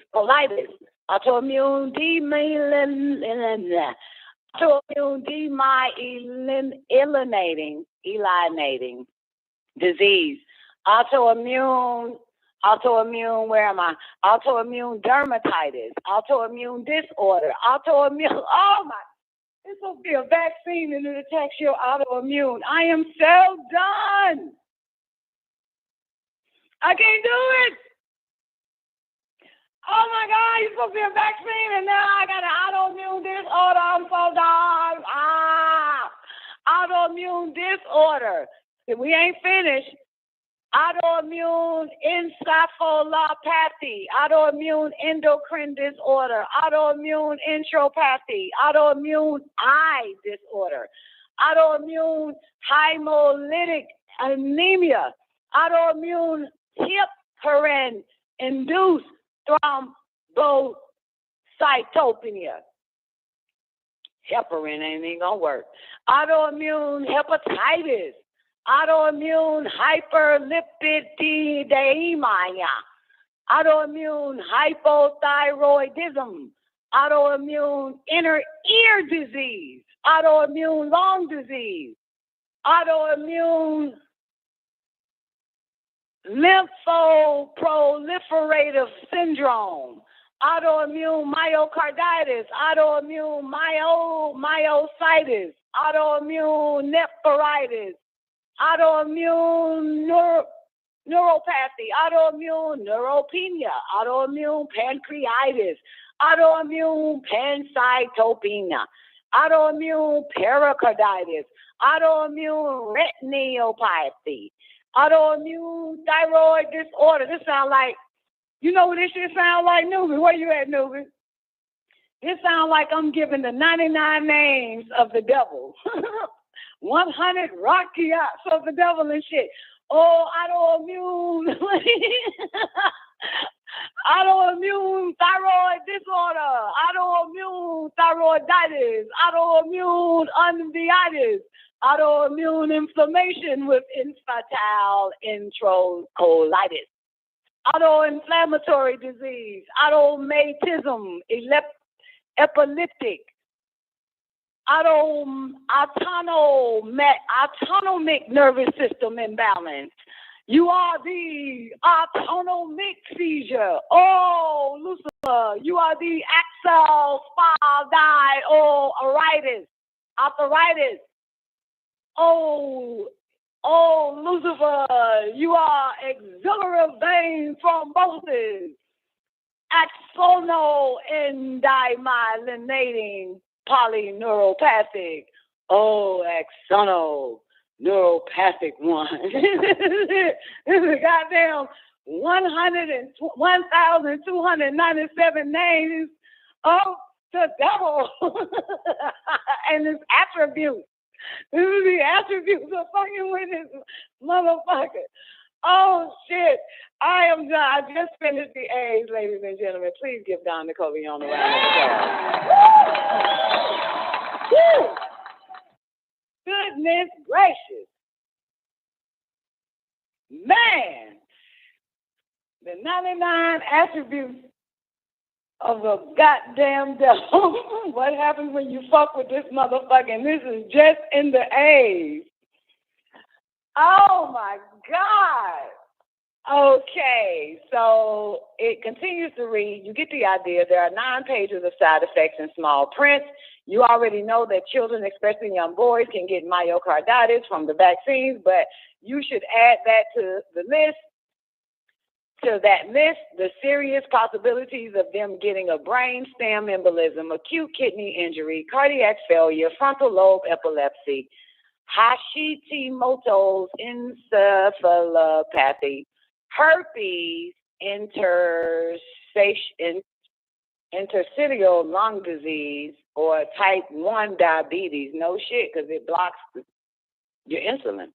autoimmune demyelinating disease, autoimmune, autoimmune dermatitis, autoimmune disorder, it's supposed to be a vaccine and it attacks your autoimmune. I am so done. I can't do it. Oh my God, you're supposed to be a vaccine and now I got an autoimmune disorder. I'm so done. Autoimmune disorder. If we ain't finished, autoimmune encephalopathy, autoimmune endocrine disorder, autoimmune enteropathy, autoimmune eye disorder, autoimmune hemolytic anemia, autoimmune heparin-induced thrombocytopenia. Heparin ain't even gonna work. Autoimmune hepatitis, autoimmune hyperlipidemia, autoimmune hypothyroidism, autoimmune inner ear disease, autoimmune lung disease, autoimmune lymphoproliferative syndrome, autoimmune myocarditis, autoimmune myositis, autoimmune nephritis, autoimmune neuropathy, autoimmune neutropenia, autoimmune pancreatitis, autoimmune pancytopenia, autoimmune pericarditis, autoimmune retinopathy, autoimmune thyroid disorder. This sounds like, you know what this shit sounds like, Newbie? Where you at, Newbie? This sounds like I'm giving the 99 names of the devil. 100 Rockiats of the devil and shit. Oh, autoimmune. autoimmune thyroid disorder, autoimmune thyroiditis, autoimmune uveitis, autoimmune inflammation with infantile enterocolitis, autoinflammatory disease, automatism, epileptic, autonomic nervous system imbalance. You are the autonomic seizure. Oh, Lucifer, you are the axal arthritis. Oh, Lucifer, you are axillary vein thrombosis, axono-endimyelinating polyneuropathic. Oh, axono-neuropathic one. This is goddamn 1,297 names of the devil and his attributes. This is the attributes of fucking with this motherfucker. Oh, shit. I am done. I just finished the A's, ladies and gentlemen. Please give Don Nicoleone a round of applause. Woo! Goodness gracious. Man. The 99 attributes of the goddamn devil. What happens when you fuck with this motherfucker? And this is just in the A's. Oh my God. Okay, so it continues to read. You get the idea. There are 9 pages of side effects in small print. You already know that children, especially young boys, can get myocarditis from the vaccines, but you should add that to the list. The serious possibilities of them getting a brain stem embolism, acute kidney injury, cardiac failure, frontal lobe epilepsy, Hashimoto's encephalopathy, herpes, interstitial lung disease, or type 1 diabetes. No shit, because it blocks your insulin.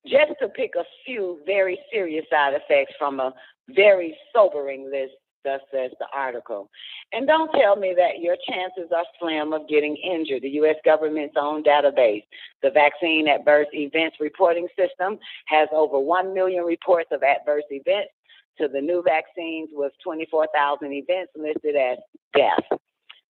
Just to pick a few very serious side effects from a very sobering list, thus says the article. And don't tell me that your chances are slim of getting injured. The U.S. government's own database, the Vaccine Adverse Events Reporting System, has over 1 million reports of adverse events to the new vaccines with 24,000 events listed as death.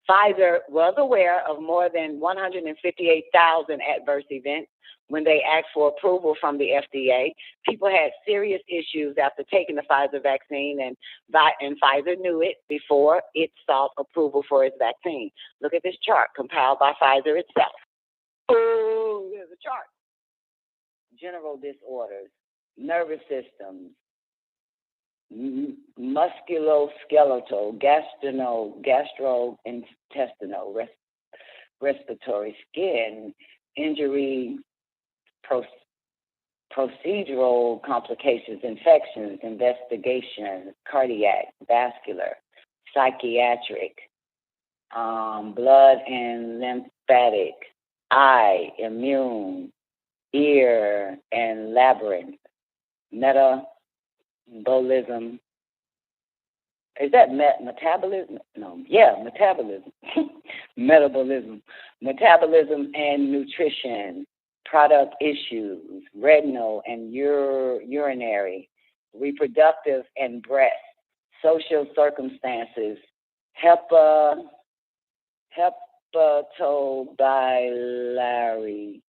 Pfizer was aware of more than 158,000 adverse events when they asked for approval from the FDA. People had serious issues after taking the Pfizer vaccine, and Pfizer knew it before it sought approval for its vaccine. Look at this chart compiled by Pfizer itself. Oh, there's a chart. General disorders, nervous systems, musculoskeletal, gastrointestinal, respiratory, skin, injury, procedural complications, infections, investigations, cardiac, vascular, psychiatric, blood and lymphatic, eye, immune, ear, and labyrinth, metabolism. Is that metabolism? No. Yeah, metabolism. Metabolism and nutrition, product issues, renal and urinary, reproductive and breast, social circumstances, hepatobiliary,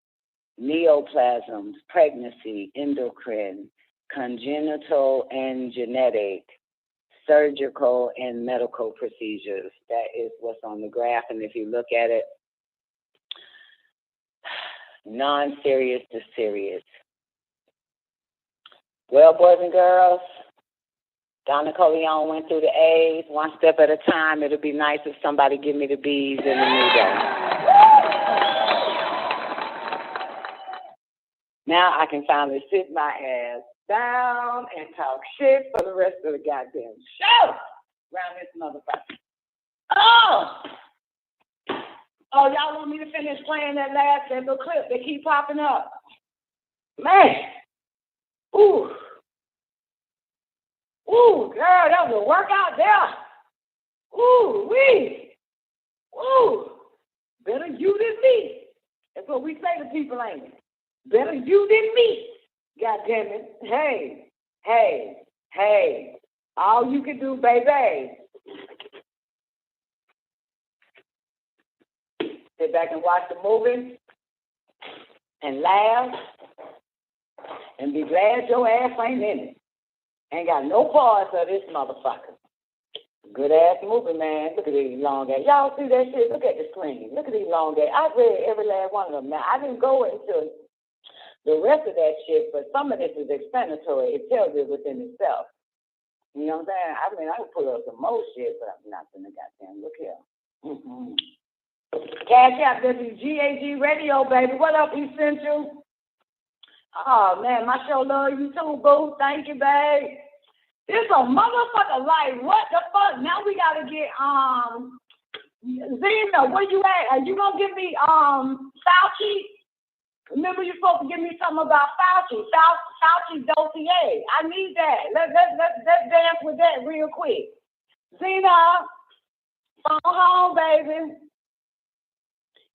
neoplasms, pregnancy, endocrine, congenital and genetic, surgical and medical procedures. That is what's on the graph. And if you look at it, non-serious to serious. Well, boys and girls, Don Nicoleone went through the A's one step at a time. It'll be nice if somebody give me the B's in the new day. Now I can finally sit my ass down and talk shit for the rest of the goddamn show around this motherfucker. Oh, y'all want me to finish playing that little clip? They keep popping up. Man. Ooh. Ooh, girl, that was a workout there. Ooh, wee. Ooh, better you than me. That's what we say to people, ain't it? Better you than me. God damn it. Hey, hey, hey. All you can do, baby. Sit back and watch the movie and laugh and be glad your ass ain't in it. Ain't got no parts of this motherfucker. Good ass movie, man. Look at these long ass. Y'all see that shit? Look at the screen. Look at these long ass. I read every last one of them. Now, I didn't go into the rest of that shit, but some of this is explanatory. It tells you within itself. You know what I'm saying? I mean, I can pull up some more shit, but I'm not gonna goddamn look here. Mm-hmm. Cash out WGAG Radio, baby. What up, Essential? Oh, man, my show love you too, boo. Thank you, babe. It's a motherfucker like, what the fuck? Now we gotta get, Zena, where you at? Are you gonna give me, Fauci? Remember you supposed to give me something about Fauci. Fauci's dossier. I need that. Let's dance with that real quick. Zena, phone home, baby.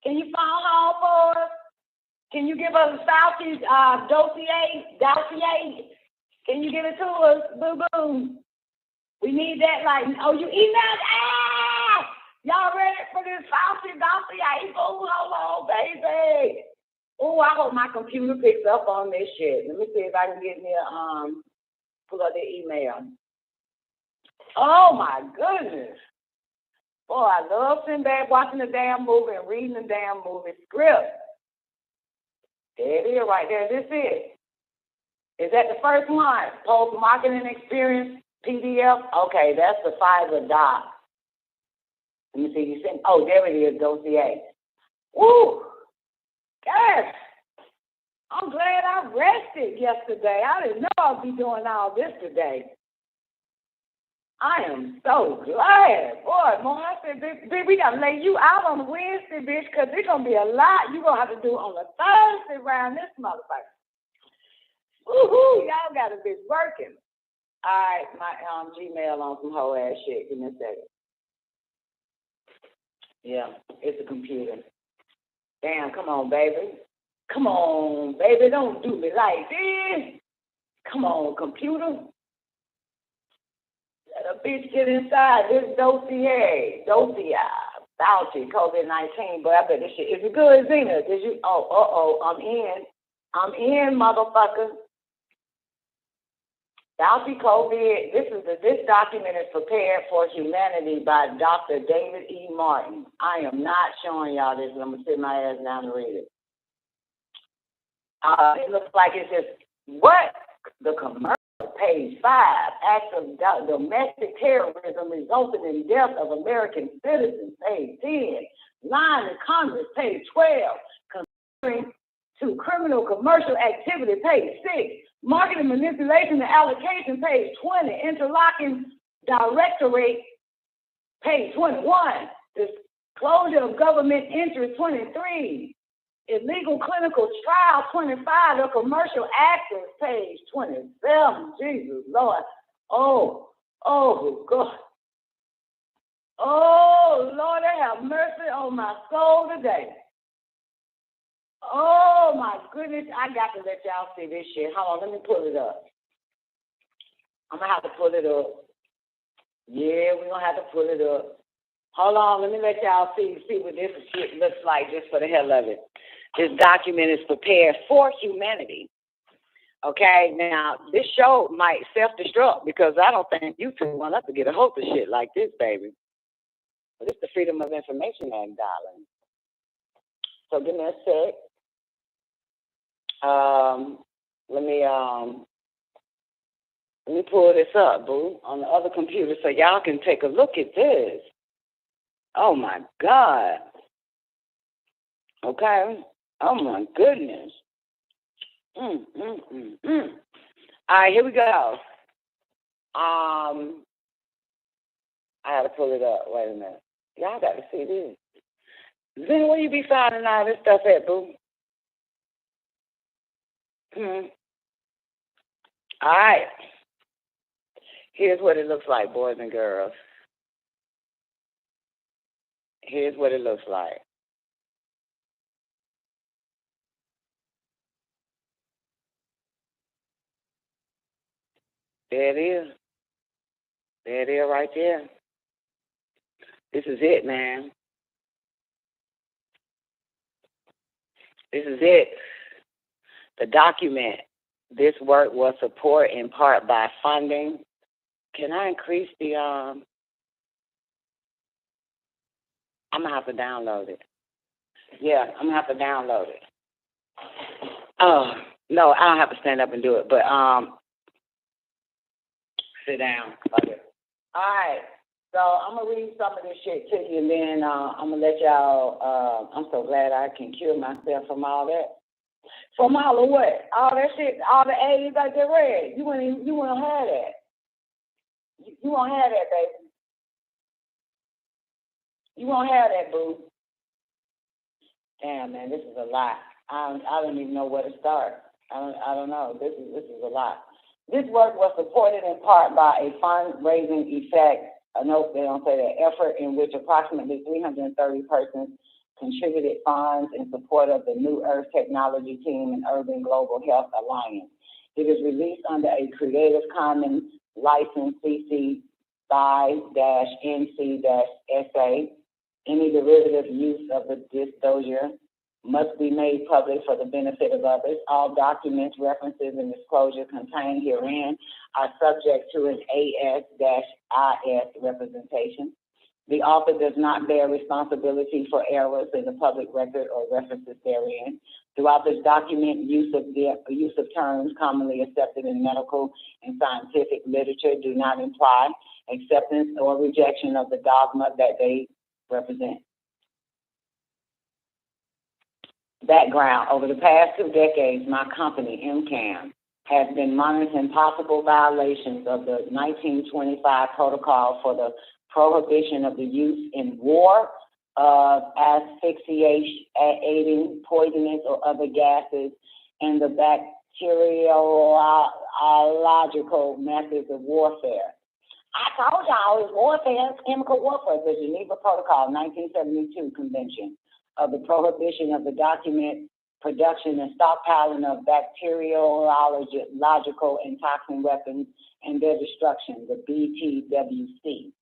Can you phone home for us? Can you give us Fauci's dossier? Can you give it to us? Boo-boo. We need that like, oh, you emailed? Ah! Y'all ready for this Fauci dossier? Boo, hold on, baby. Oh, I hope my computer picks up on this shit. Let me see if I can get me a, pull up the email. Oh, my goodness. Boy, I love sitting back watching the damn movie and reading the damn movie script. There it is right there. This is. Is that the first one? Post-marketing experience, PDF? Okay, that's the Pfizer doc. Let me see. You sent. Oh, there it is, dossier. Woo! Yes! I'm glad I rested yesterday. I didn't know I'd be doing all this today. I am so glad. Boy, Mom, I said, bitch, we got to lay you out on Wednesday, bitch, because there's going to be a lot you're going to have to do on a Thursday around this motherfucker. Woohoo, y'all got a bitch working. All right, my Gmail on some whole ass shit. Give me a second. Yeah, it's a computer. Damn, come on, baby. Come on, baby, don't do me like this. Come on, computer. Let a bitch get inside this dossier. Fauci, COVID-19, but I bet this shit. Is it good, Zena? Did you? Oh, I'm in, motherfucker. Fauci COVID. This document is prepared for humanity by Dr. David E. Martin. I am not showing y'all this. I'm gonna sit my ass down and read it. It looks like it's just what the commercial. Page 5, acts of domestic terrorism resulted in death of American citizens. Page 10, line in Congress. Page 12, considering to criminal commercial activity. Page 6, marketing manipulation and allocation. Page 20, interlocking directorate. Page 21, disclosure of government interest. 23, illegal clinical trial. 25, the commercial actors. Page 27, Jesus Lord. Oh, God. Oh, Lord, have mercy on my soul today. Oh, my goodness. I got to let y'all see this shit. Hold on, let me pull it up. I'm going to have to pull it up. Yeah, we're going to have to pull it up. Hold on, let me let y'all see what this shit looks like just for the hell of it. This document is prepared for humanity. Okay, now this show might self-destruct because I don't think YouTube want us to get a hold of shit like this, baby. But it's the Freedom of Information Act, darling. So give me a sec. Let me pull this up, boo, on the other computer so y'all can take a look at this. Oh my God. Okay. Oh my goodness. All right, here we go. I had to pull it up. Wait a minute. Y'all got to see this. Then where you be finding all this stuff at, boo? All right. Here's what it looks like, boys and girls. Here's what it looks like. There it is. There it is right there. This is it, man. This is it. The document. This work was supported in part by funding. Can I increase the, I'm going to have to download it. Yeah, I'm going to have to download it. Oh, no, I don't have to stand up and do it, but sit down. Okay. All right, so I'm going to read some of this shit to you, and then I'm going to let y'all, I'm so glad I can cure myself from all that. From all of what? All that shit, all the A's I just read. You won't have that. You won't have that, baby. You won't have that, boo. Damn, man, this is a lot. I don't even know where to start. I don't know. This is a lot. This work was supported in part by a fundraising effect. Note they don't say that effort in which approximately 330 persons contributed funds in support of the New Earth Technology Team and Urban Global Health Alliance. It is released under a Creative Commons license CC BY-NC-SA. Any derivative use of the disclosure must be made public for the benefit of others. All documents, references, and disclosure contained herein are subject to an AS-IS representation. The author does not bear responsibility for errors in the public record or references therein. Throughout this document, use of terms commonly accepted in medical and scientific literature do not imply acceptance or rejection of the dogma that they represent. Background: over the past 2 decades, my company, MCAM, has been monitoring possible violations of the 1925 Protocol for the Prohibition of the Use in War of asphyxiating, poisonous, or other gases, and the bacteriological methods of warfare. I told y'all it's warfare, it's chemical warfare. The Geneva Protocol, 1972 Convention of the Prohibition of the Document, Production, and Stockpiling of Bacteriological and Toxin Weapons and Their Destruction, the BTWC.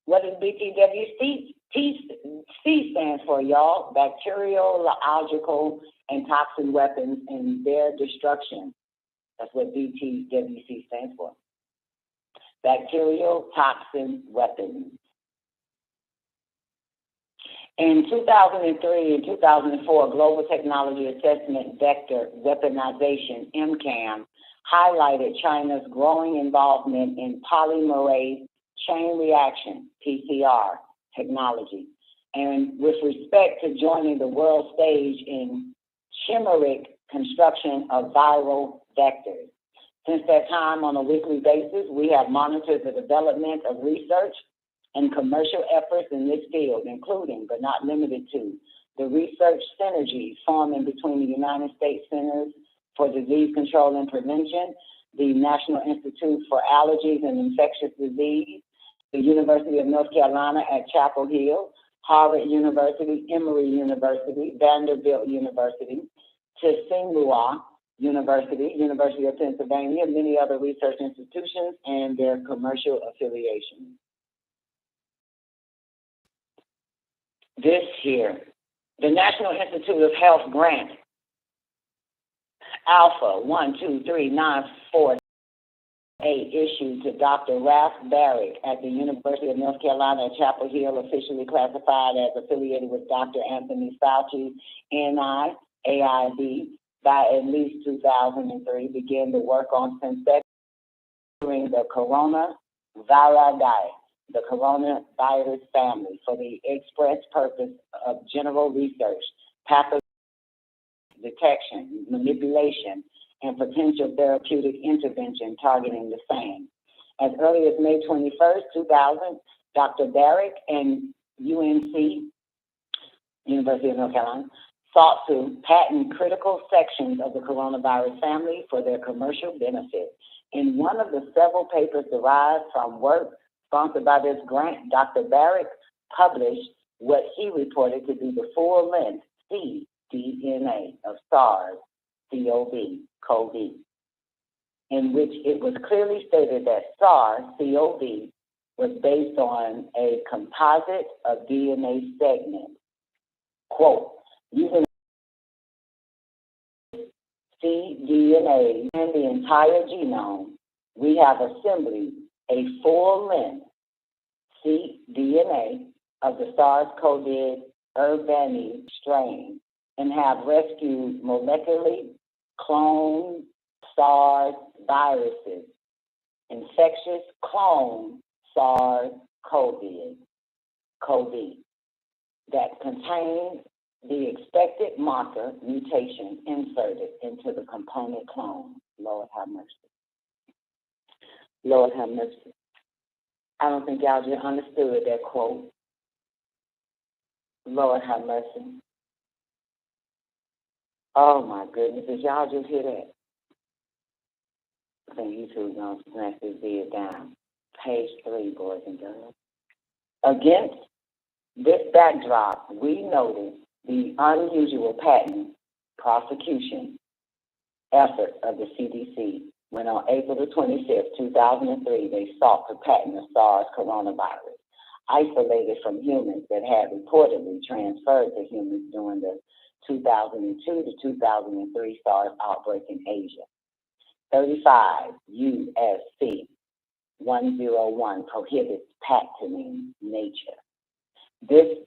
What does BTWC stands for, y'all? Bacteriological and Toxin Weapons and Their Destruction. That's what BTWC stands for. Bacterial toxin weapons. In 2003 and 2004, Global Technology Assessment Vector Weaponization, MCAM, highlighted China's growing involvement in polymerase chain reaction, PCR, technology, and with respect to joining the world stage in chimeric construction of viral vectors. Since that time, on a weekly basis, we have monitored the development of research and commercial efforts in this field, including, but not limited to, the research synergies forming between the United States Centers for Disease Control and Prevention, the National Institute for Allergies and Infectious Disease, the University of North Carolina at Chapel Hill, Harvard University, Emory University, Vanderbilt University, Tsinghua University, University of Pennsylvania, many other research institutions, and their commercial affiliations. This here, the National Institute of Health grant, Alpha 12394A, issued to Dr. Ralph Barrick at the University of North Carolina at Chapel Hill, officially classified as affiliated with Dr. Anthony Fauci, NIAID, by at least 2003, began the work on synthesizing the coronavirus, the coronavirus family, for the express purpose of general research, pathogen detection, manipulation, and potential therapeutic intervention targeting the same. As early as May 21st, 2000, Dr. Barrick and UNC, University of North Carolina, sought to patent critical sections of the coronavirus family for their commercial benefit. In one of the several papers derived from work sponsored by this grant, Dr. Barrick published what he reported to be the full-length cDNA of SARS-CoV, in which it was clearly stated that SARS-CoV was based on a composite of DNA segments. Quote, using cDNA and the entire genome, we have assembled a full-length cDNA of the SARS-CoV urbani strain and have rescued molecularly cloned SARS viruses, infectious clone SARS-CoV that contain the expected marker mutation inserted into the component clone. Lord have mercy. Lord have mercy. I don't think y'all just understood that quote. Lord have mercy. Oh my goodness, did y'all just hear that? I think YouTube's gonna snap this vid down. Page 3, boys and girls. Against this backdrop, we noted the unusual patent prosecution effort of the CDC when on April the 25th, 2003, they sought to patent the SARS coronavirus, isolated from humans that had reportedly transferred to humans during the 2002 to 2003 SARS outbreak in Asia. 35 U.S.C. 101 prohibits patenting nature. This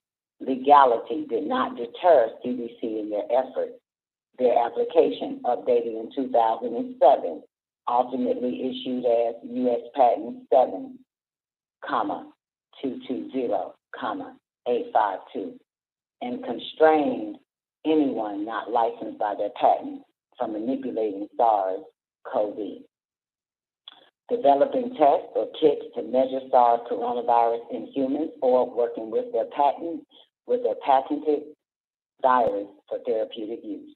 legality did not deter CDC in their efforts. Their application, updated in 2007, ultimately issued as U.S. Patent 7, 220, 852, and constrained anyone not licensed by their patent from manipulating SARS-CoV. Developing tests or kits to measure SARS coronavirus in humans or working with their patented virus for therapeutic use.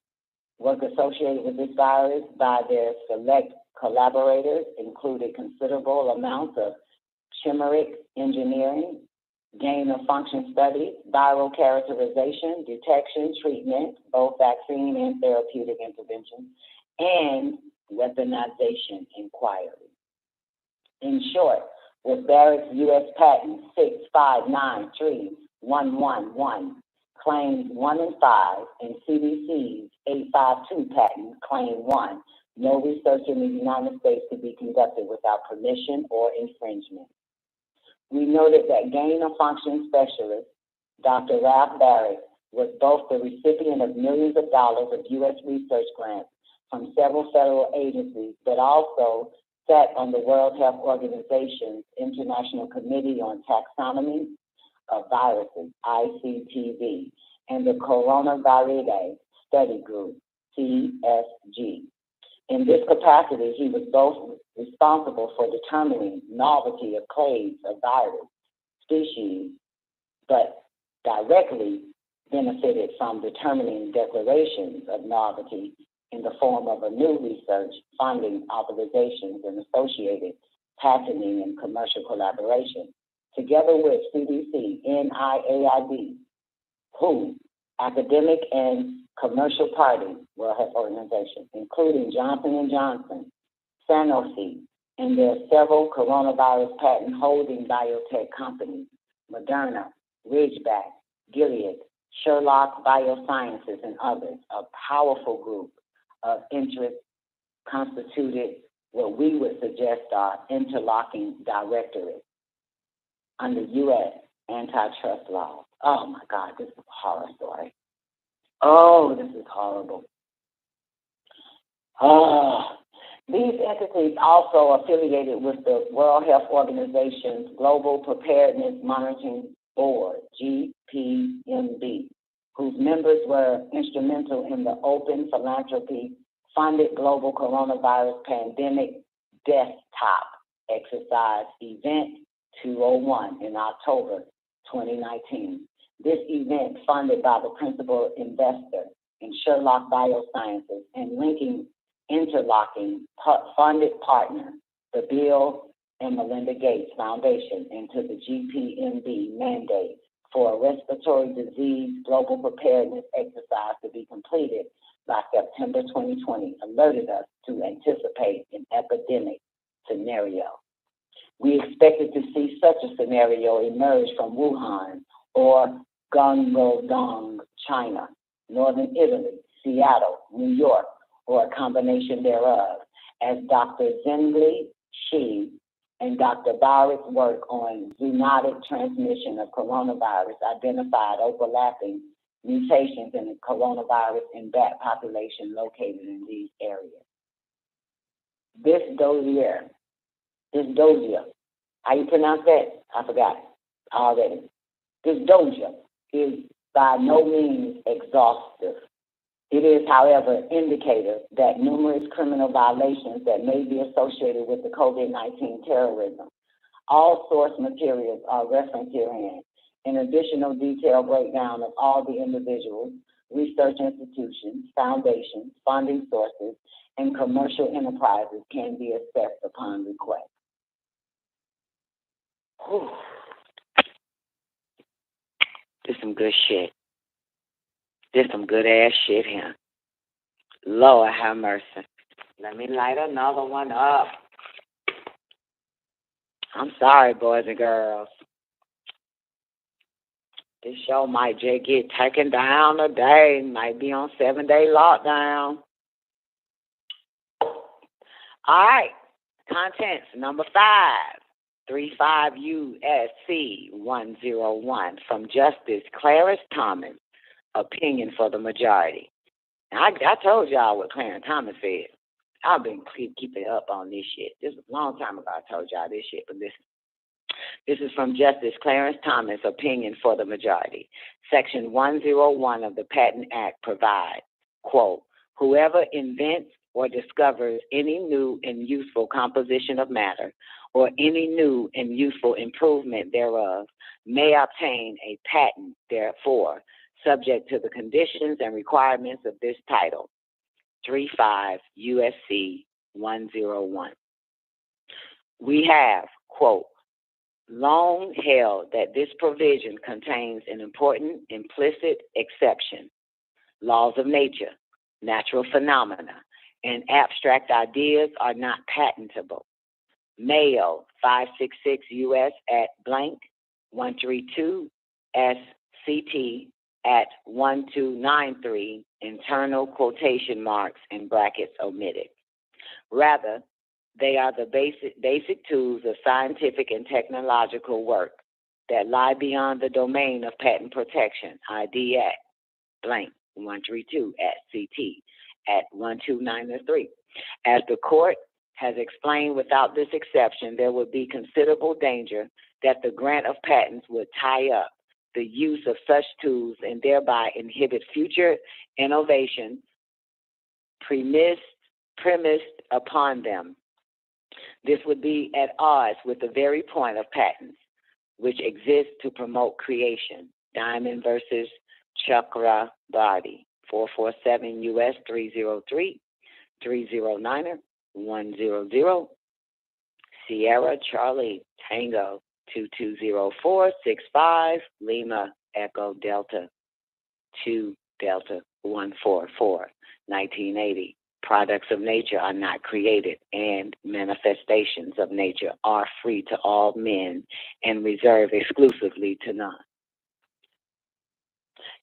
Work associated with this virus by their select collaborators included considerable amounts of chimeric engineering, gain-of-function studies, viral characterization, detection, treatment, both vaccine and therapeutic intervention, and weaponization inquiry. In short, with Barrick's U.S. Patent 6593111, Claims 1 and 5, and CDC's 852 patent, Claim 1, no research in the United States could be conducted without permission or infringement. We noted that gain-of-function specialist, Dr. Ralph Barrick, was both the recipient of millions of dollars of U.S. research grants from several federal agencies, but also sat on the World Health Organization's International Committee on Taxonomy of Viruses, ICTV, and the Coronavirus Study Group, CSG. In this capacity, he was both responsible for determining novelty of clades of virus species, but directly benefited from determining declarations of novelty in the form of a new research, funding, authorizations, and associated patenting and commercial collaboration, together with CDC, NIAID, WHO, academic and commercial parties, World Health Organization, including Johnson & Johnson, Sanofi, and their several coronavirus patent holding biotech companies, Moderna, Ridgeback, Gilead, Sherlock Biosciences, and others, a powerful group of interest constituted what we would suggest are interlocking directorates under U.S. antitrust laws. Oh my God, this is a horror story. Oh, this is horrible. These entities also affiliated with the World Health Organization's Global Preparedness Monitoring Board, GPMB, whose members were instrumental in the open philanthropy-funded global coronavirus pandemic desktop exercise event 201 in October 2019. This event, funded by the principal investor in Sherlock Biosciences and linking interlocking funded partner, the Bill and Melinda Gates Foundation, into the GPMB mandate for a respiratory disease global preparedness exercise to be completed by September 2020 alerted us to anticipate an epidemic scenario. We expected to see such a scenario emerge from Wuhan or Guangdong, China, Northern Italy, Seattle, New York, or a combination thereof, as Dr. Zhengli Shi and Dr. Barrett's work on zoonotic transmission of coronavirus identified overlapping mutations in the coronavirus in bat population located in these areas. This dossier, how you pronounce that? I forgot it already. This dossier is by no means exhaustive. It is, however, an indicator that numerous criminal violations that may be associated with the COVID-19 terrorism. All source materials are referenced herein. An additional detailed breakdown of all the individuals, research institutions, foundations, funding sources, and commercial enterprises can be assessed upon request. Whew. This is some good shit. This is some good ass shit here. Lord have mercy. Let me light another one up. I'm sorry, boys and girls. This show might just get taken down today. Might be on 7-day lockdown. All right. Contents. Number 5. 35 USC 101 from Justice Clarence Thomas. Opinion for the majority. Now, I told y'all what Clarence Thomas said. I've been keeping up on this shit. This was a long time ago I told y'all this shit, but listen. This is from Justice Clarence Thomas, opinion for the majority. Section 101 of the Patent Act provides, quote, whoever invents or discovers any new and useful composition of matter or any new and useful improvement thereof may obtain a patent therefor, subject to the conditions and requirements of this title. 35 USC 101. We have, quote, long held that this provision contains an important implicit exception. Laws of nature, natural phenomena, and abstract ideas are not patentable. Mail 566 US at blank 132 SCT at 1293, internal quotation marks and brackets omitted. Rather, they are the basic tools of scientific and technological work that lie beyond the domain of patent protection, ID at blank 132 SCT at 1293. As the court has explained, without this exception, there would be considerable danger that the grant of patents would tie up the use of such tools and thereby inhibit future innovation premised upon them. This would be at odds with the very point of patents, which exist to promote creation. Diamond versus Chakrabarty, 447 US 303 309er 100. Sierra Charlie Tango 220465 Lima Echo Delta 2 Delta 144 1980. Products of nature are not created, and manifestations of nature are free to all men and reserved exclusively to none.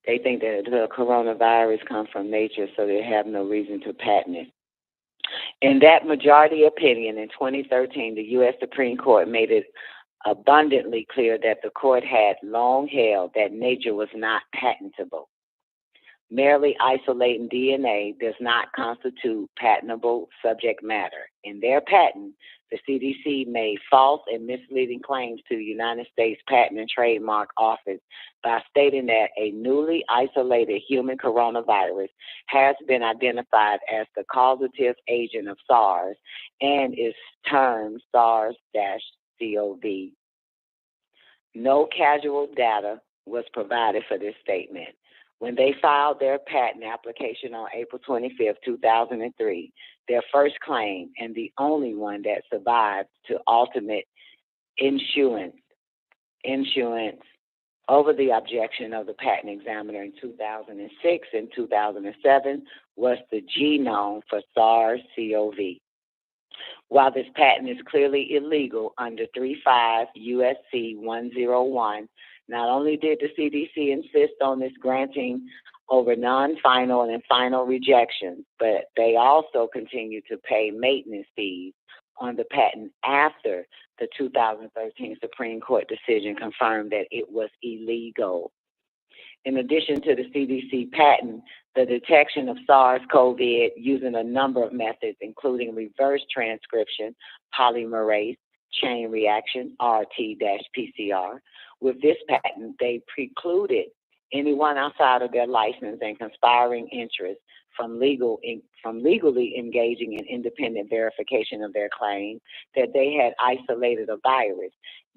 They think that the coronavirus comes from nature, so they have no reason to patent it. In that majority opinion in 2013, the U.S. Supreme Court made it abundantly clear that the court had long held that nature was not patentable. Merely isolating DNA does not constitute patentable subject matter. In their patent, the CDC made false and misleading claims to the United States Patent and Trademark Office by stating that a newly isolated human coronavirus has been identified as the causative agent of SARS and is termed SARS-CoV. No causal data was provided for this statement. When they filed their patent application on April 25th, 2003, their first claim and the only one that survived to ultimate issuance over the objection of the patent examiner in 2006 and 2007 was the genome for SARS-CoV. While this patent is clearly illegal under 35 U.S.C. 101, not only did the CDC insist on its granting over non-final and final rejections, but they also continue to pay maintenance fees on the patent after the 2013 Supreme Court decision confirmed that it was illegal. In addition to the CDC patent, the detection of SARS-CoV using a number of methods, including reverse transcription, polymerase, chain reaction, RT-PCR. With this patent, they precluded anyone outside of their license and conspiring interests from legally engaging in independent verification of their claim that they had isolated a virus,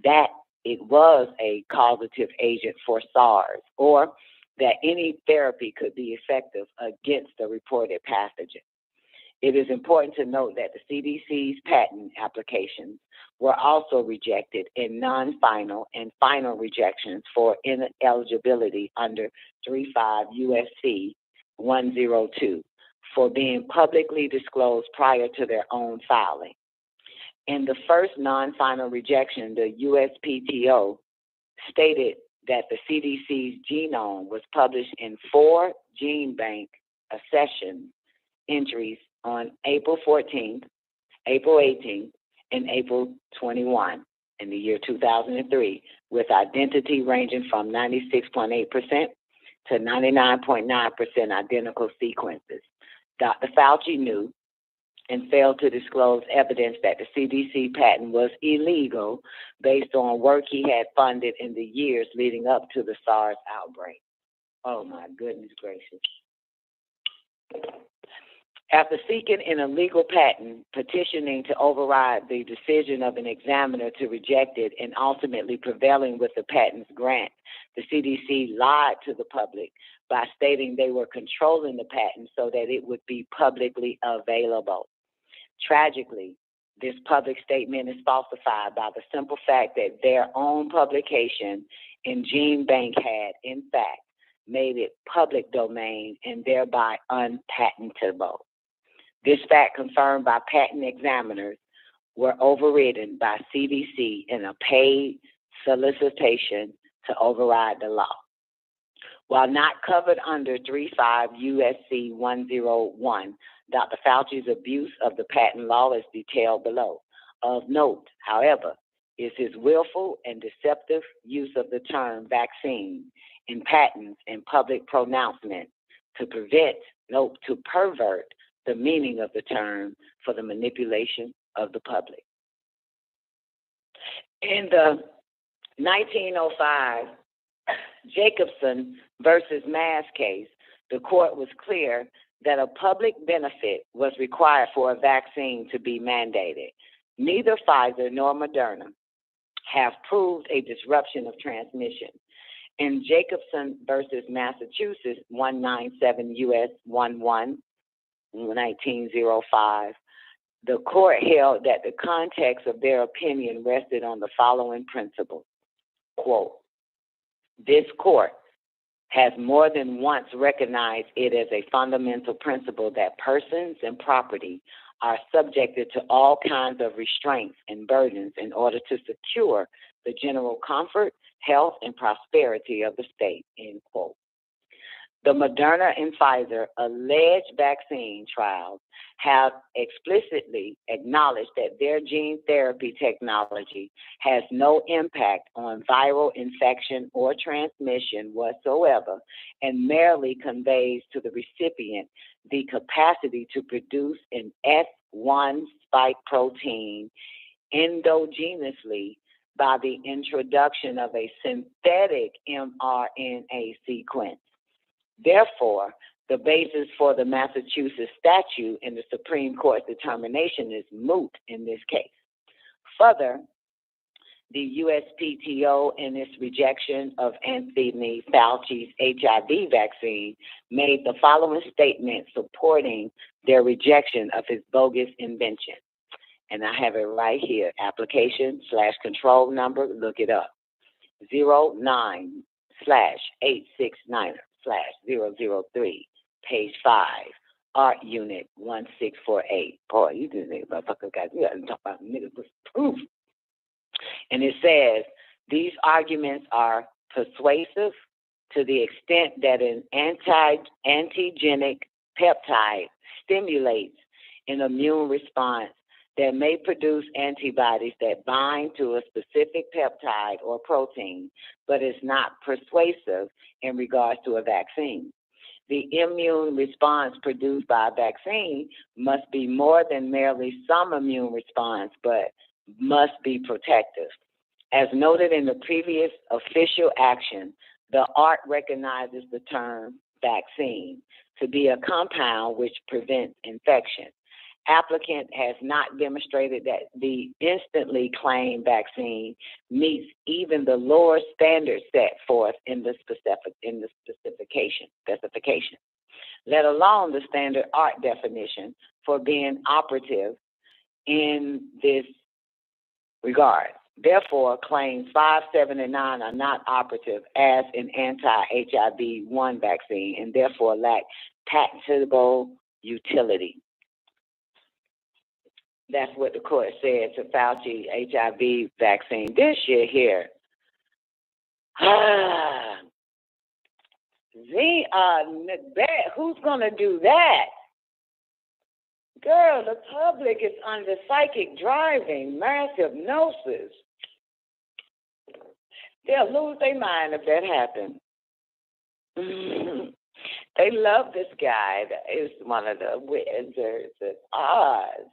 that it was a causative agent for SARS, or that any therapy could be effective against the reported pathogen. It is important to note that the CDC's patent applications were also rejected in non-final and final rejections for ineligibility under 35 U.S.C. 102 for being publicly disclosed prior to their own filing. In the first non-final rejection, the USPTO stated that the CDC's genome was published in 4 gene bank accession entries on April 14th, April 18th, and April 21 in the year 2003, with identity ranging from 96.8% to 99.9% identical sequences. Dr. Fauci knew and failed to disclose evidence that the CDC patent was illegal based on work he had funded in the years leading up to the SARS outbreak. Oh my goodness gracious. After seeking an illegal patent, petitioning to override the decision of an examiner to reject it, and ultimately prevailing with the patent's grant, the CDC lied to the public by stating they were controlling the patent so that it would be publicly available. Tragically, this public statement is falsified by the simple fact that their own publication in Gene Bank had, in fact, made it public domain and thereby unpatentable. This fact, confirmed by patent examiners, were overridden by CDC in a paid solicitation to override the law. While not covered under 35 U.S.C. 101, Dr. Fauci's abuse of the patent law is detailed below. Of note, however, is his willful and deceptive use of the term vaccine in patents and public pronouncement to pervert the meaning of the term for the manipulation of the public. In the 1905 Jacobson versus Mass case, the court was clear that a public benefit was required for a vaccine to be mandated. Neither Pfizer nor Moderna have proved a disruption of transmission. In Jacobson versus Massachusetts, 197 U.S. 11, 1905, the court held that the context of their opinion rested on the following principle, quote, "This court has more than once recognized it as a fundamental principle that persons and property are subjected to all kinds of restraints and burdens in order to secure the general comfort, health, and prosperity of the state," end quote. The Moderna and Pfizer alleged vaccine trials have explicitly acknowledged that their gene therapy technology has no impact on viral infection or transmission whatsoever, and merely conveys to the recipient the capacity to produce an S1 spike protein endogenously by the introduction of a synthetic mRNA sequence. Therefore, the basis for the Massachusetts statute and the Supreme Court's determination is moot in this case. Further, the USPTO, in its rejection of Anthony Fauci's HIV vaccine, made the following statement supporting their rejection of his bogus invention. And I have it right here. Application/control number, look it up. 09/869/003, page 5, Art Unit 1648. Boy, you motherfuckers got, you got to talk about niggas with proof. And it says, these arguments are persuasive to the extent that an antigenic peptide stimulates an immune response that may produce antibodies that bind to a specific peptide or protein, but is not persuasive in regards to a vaccine. The immune response produced by a vaccine must be more than merely some immune response, but must be protective. As noted in the previous official action, the ART recognizes the term vaccine to be a compound which prevents infection. Applicant has not demonstrated that the instantly claimed vaccine meets even the lower standard set forth in the specification, let alone the standard ART definition for being operative in this regard. Therefore, claims 5, 7, and 9 are not operative as an anti-HIV-1 vaccine and therefore lack patentable utility. That's what the court said to Fauci HIV vaccine. This shit here. Who's going to do that? Girl, the public is under psychic driving, mass hypnosis. They'll lose their mind if that happens. They love this guy. He's one of the wizards of Oz.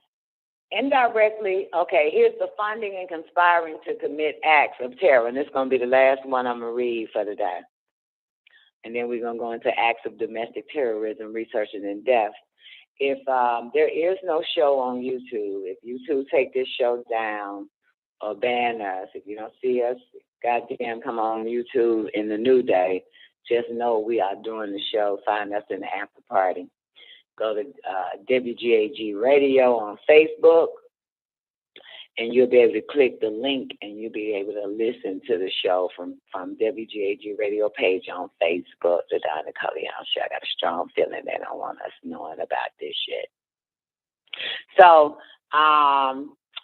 Indirectly, okay, here's the funding and conspiring to commit acts of terror. And this is going to be the last one I'm going to read for the day. And then we're going to go into acts of domestic terrorism, researching in depth. If there is no show on YouTube, if YouTube take this show down or ban us, if you don't see us, goddamn, come on YouTube in the new day. Just know we are doing the show. Find us in the after party. Go to WGAG Radio on Facebook, and you'll be able to click the link, and you'll be able to listen to the show from WGAG Radio page on Facebook, the Don Nicoleone Show. I got a strong feeling they don't want us knowing about this shit. So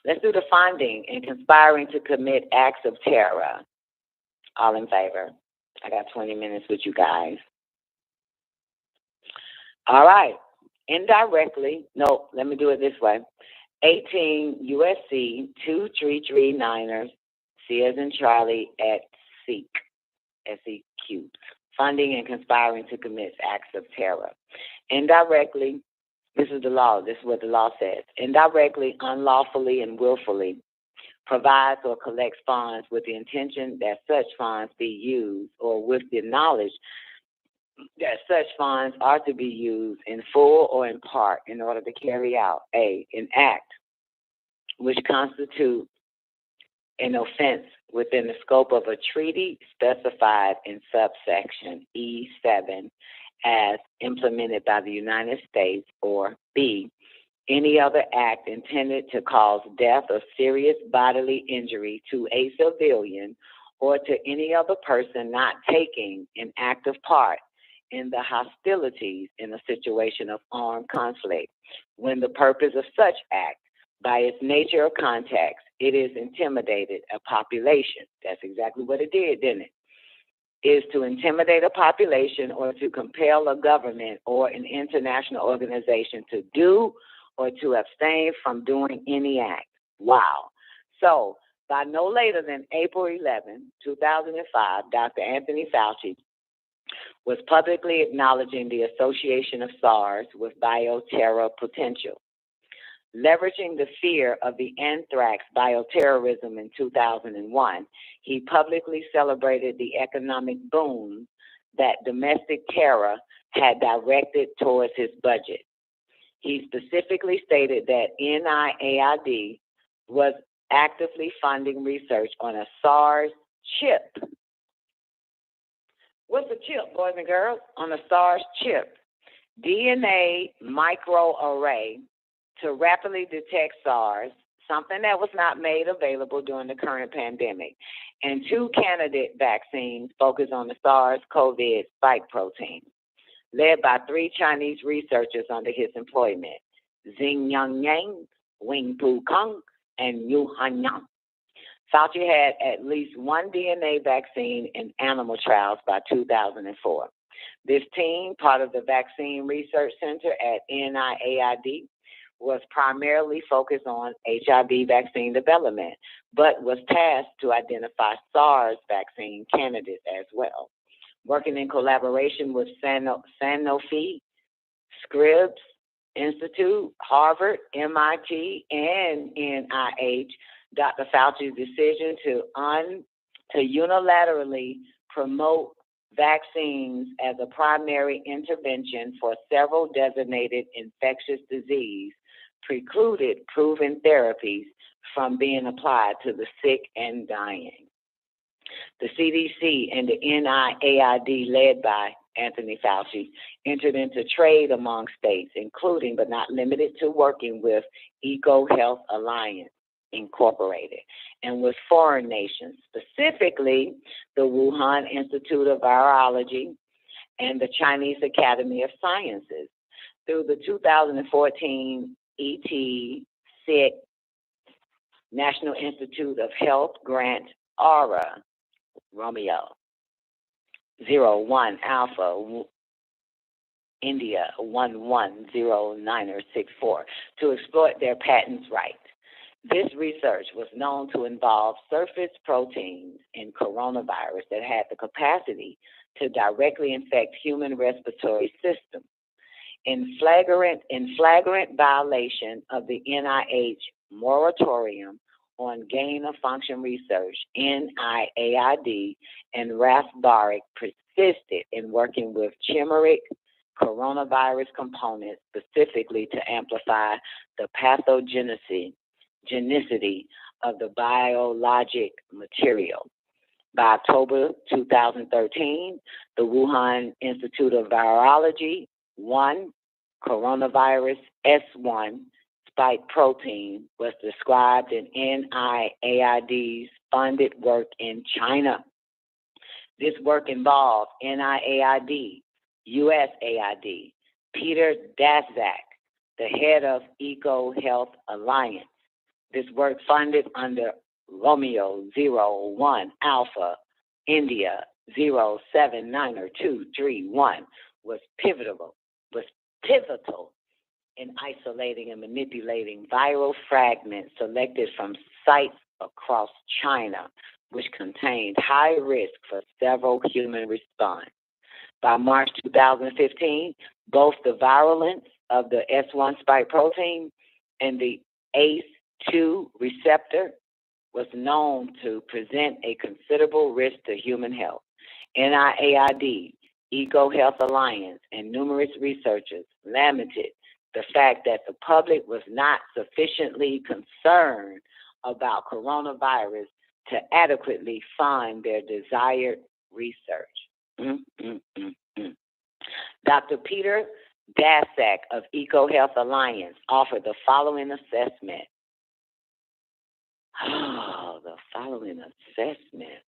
let's do the funding and conspiring to commit acts of terror. All in favor? I got 20 minutes with you guys. All right. Indirectly, no, let me do it this way. 18 USC 2339ers, C as in Charlie, at SEEK, S-E-Q, funding and conspiring to commit acts of terror. Indirectly, this is the law, this is what the law says. Indirectly, unlawfully, and willfully provides or collects funds with the intention that such funds be used, or with the knowledge that such funds are to be used in full or in part in order to carry out an act which constitutes an offense within the scope of a treaty specified in subsection E7 as implemented by the United States, or B, any other act intended to cause death or serious bodily injury to a civilian or to any other person not taking an active part in the hostilities in a situation of armed conflict, when the purpose of such act, by its nature or context, it is intimidated a population. That's exactly what it did, didn't it? Is to intimidate a population or to compel a government or an international organization to do or to abstain from doing any act. Wow. So, by no later than April 11, 2005, Dr. Anthony Fauci was publicly acknowledging the association of SARS with bioterror potential. Leveraging the fear of the anthrax bioterrorism in 2001, he publicly celebrated the economic boom that domestic terror had directed towards his budget. He specifically stated that NIAID was actively funding research on a SARS chip. What's a chip, boys and girls? On a SARS chip, DNA microarray to rapidly detect SARS, something that was not made available during the current pandemic, and 2 candidate vaccines focused on the SARS-CoV spike protein, led by 3 Chinese researchers under his employment, Xing Yang, Wing Pu Kung, and Yu Hanyang. Fauci had at least 1 DNA vaccine in animal trials by 2004. This team, part of the Vaccine Research Center at NIAID, was primarily focused on HIV vaccine development, but was tasked to identify SARS vaccine candidates as well. Working in collaboration with Sanofi, Scripps Institute, Harvard, MIT, and NIH, Dr. Fauci's decision to unilaterally promote vaccines as a primary intervention for several designated infectious disease precluded proven therapies from being applied to the sick and dying. The CDC and the NIAID, led by Anthony Fauci, entered into trade among states, including but not limited to working with EcoHealth Alliance Incorporated and with foreign nations, specifically the Wuhan Institute of Virology and the Chinese Academy of Sciences, through the 2014 C.I.A. National Institute of Health Grant Aura Romeo 01 Alpha India 110964 to exploit their patents right. This research was known to involve surface proteins in coronavirus that had the capacity to directly infect human respiratory system. In flagrant violation of the NIH moratorium on gain-of-function research, NIAID and Raspberry persisted in working with chimeric coronavirus components specifically to amplify the pathogenicity of the biologic material. By October 2013, the Wuhan Institute of Virology 1 coronavirus S1 spike protein was described in NIAID's funded work in China. This work involved NIAID, USAID, Peter Daszak, the head of EcoHealth Alliance. This work funded under Romeo 01 Alpha India 0790231 was pivotal in isolating and manipulating viral fragments selected from sites across China, which contained high risk for several human response. By March 2015, both the virulence of the S1 spike protein and the ACE2 receptor was known to present a considerable risk to human health. NIAID, EcoHealth Alliance, and numerous researchers lamented the fact that the public was not sufficiently concerned about coronavirus to adequately fund their desired research. Dr. Peter Daszak of EcoHealth Alliance offered the following assessment. The following assessment.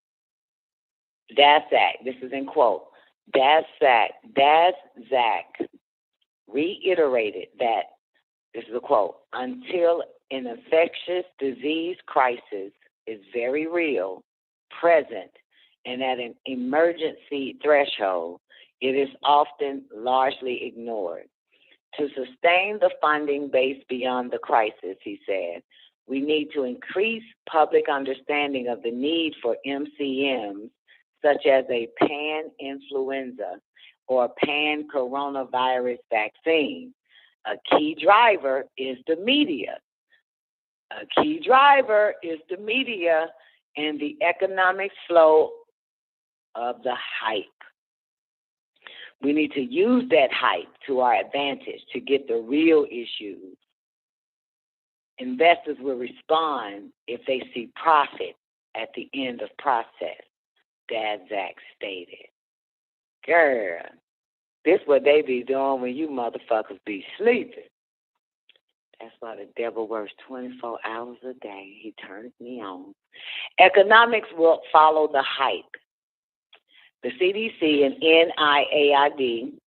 Daszak, this is in quote, Daszak reiterated that, this is a quote, until an infectious disease crisis is very real, present, and at an emergency threshold, it is often largely ignored. To sustain the funding base beyond the crisis, he said, we need to increase public understanding of the need for MCMs, such as a pan-influenza or pan-coronavirus vaccine. A key driver is the media. And the economic flow of the hype. We need to use that hype to our advantage to get the real issues Investors will respond if they see profit at the end of process, Daszak stated. Girl, this what they be doing when you motherfuckers be sleeping. That's why the devil works 24 hours a day. He turns me on. Economics will follow the hype. The CDC and NIAID,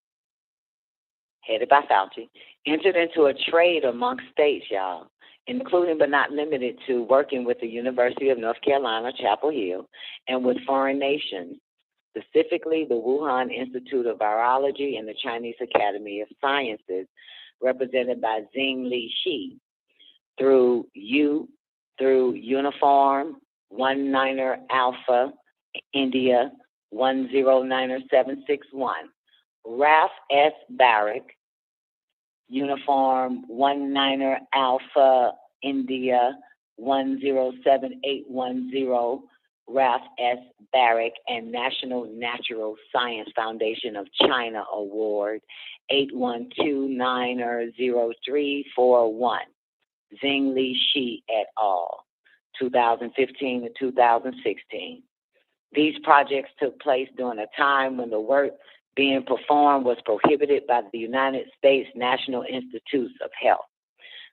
headed by Fauci, entered into a trade amongst states, y'all, including but not limited to working with the University of North Carolina, Chapel Hill, and with foreign nations, specifically the Wuhan Institute of Virology and the Chinese Academy of Sciences, represented by Xing Shi, through Uniform 19er Alpha, India 109761, Raf S. Barrick, Uniform 19er Alpha, India 107810, Raf S. Barrick, and National Natural Science Foundation of China Award 81290341, Xing Shi et al., 2015 to 2016. These projects took place during a time when the work being performed was prohibited by the United States National Institutes of Health.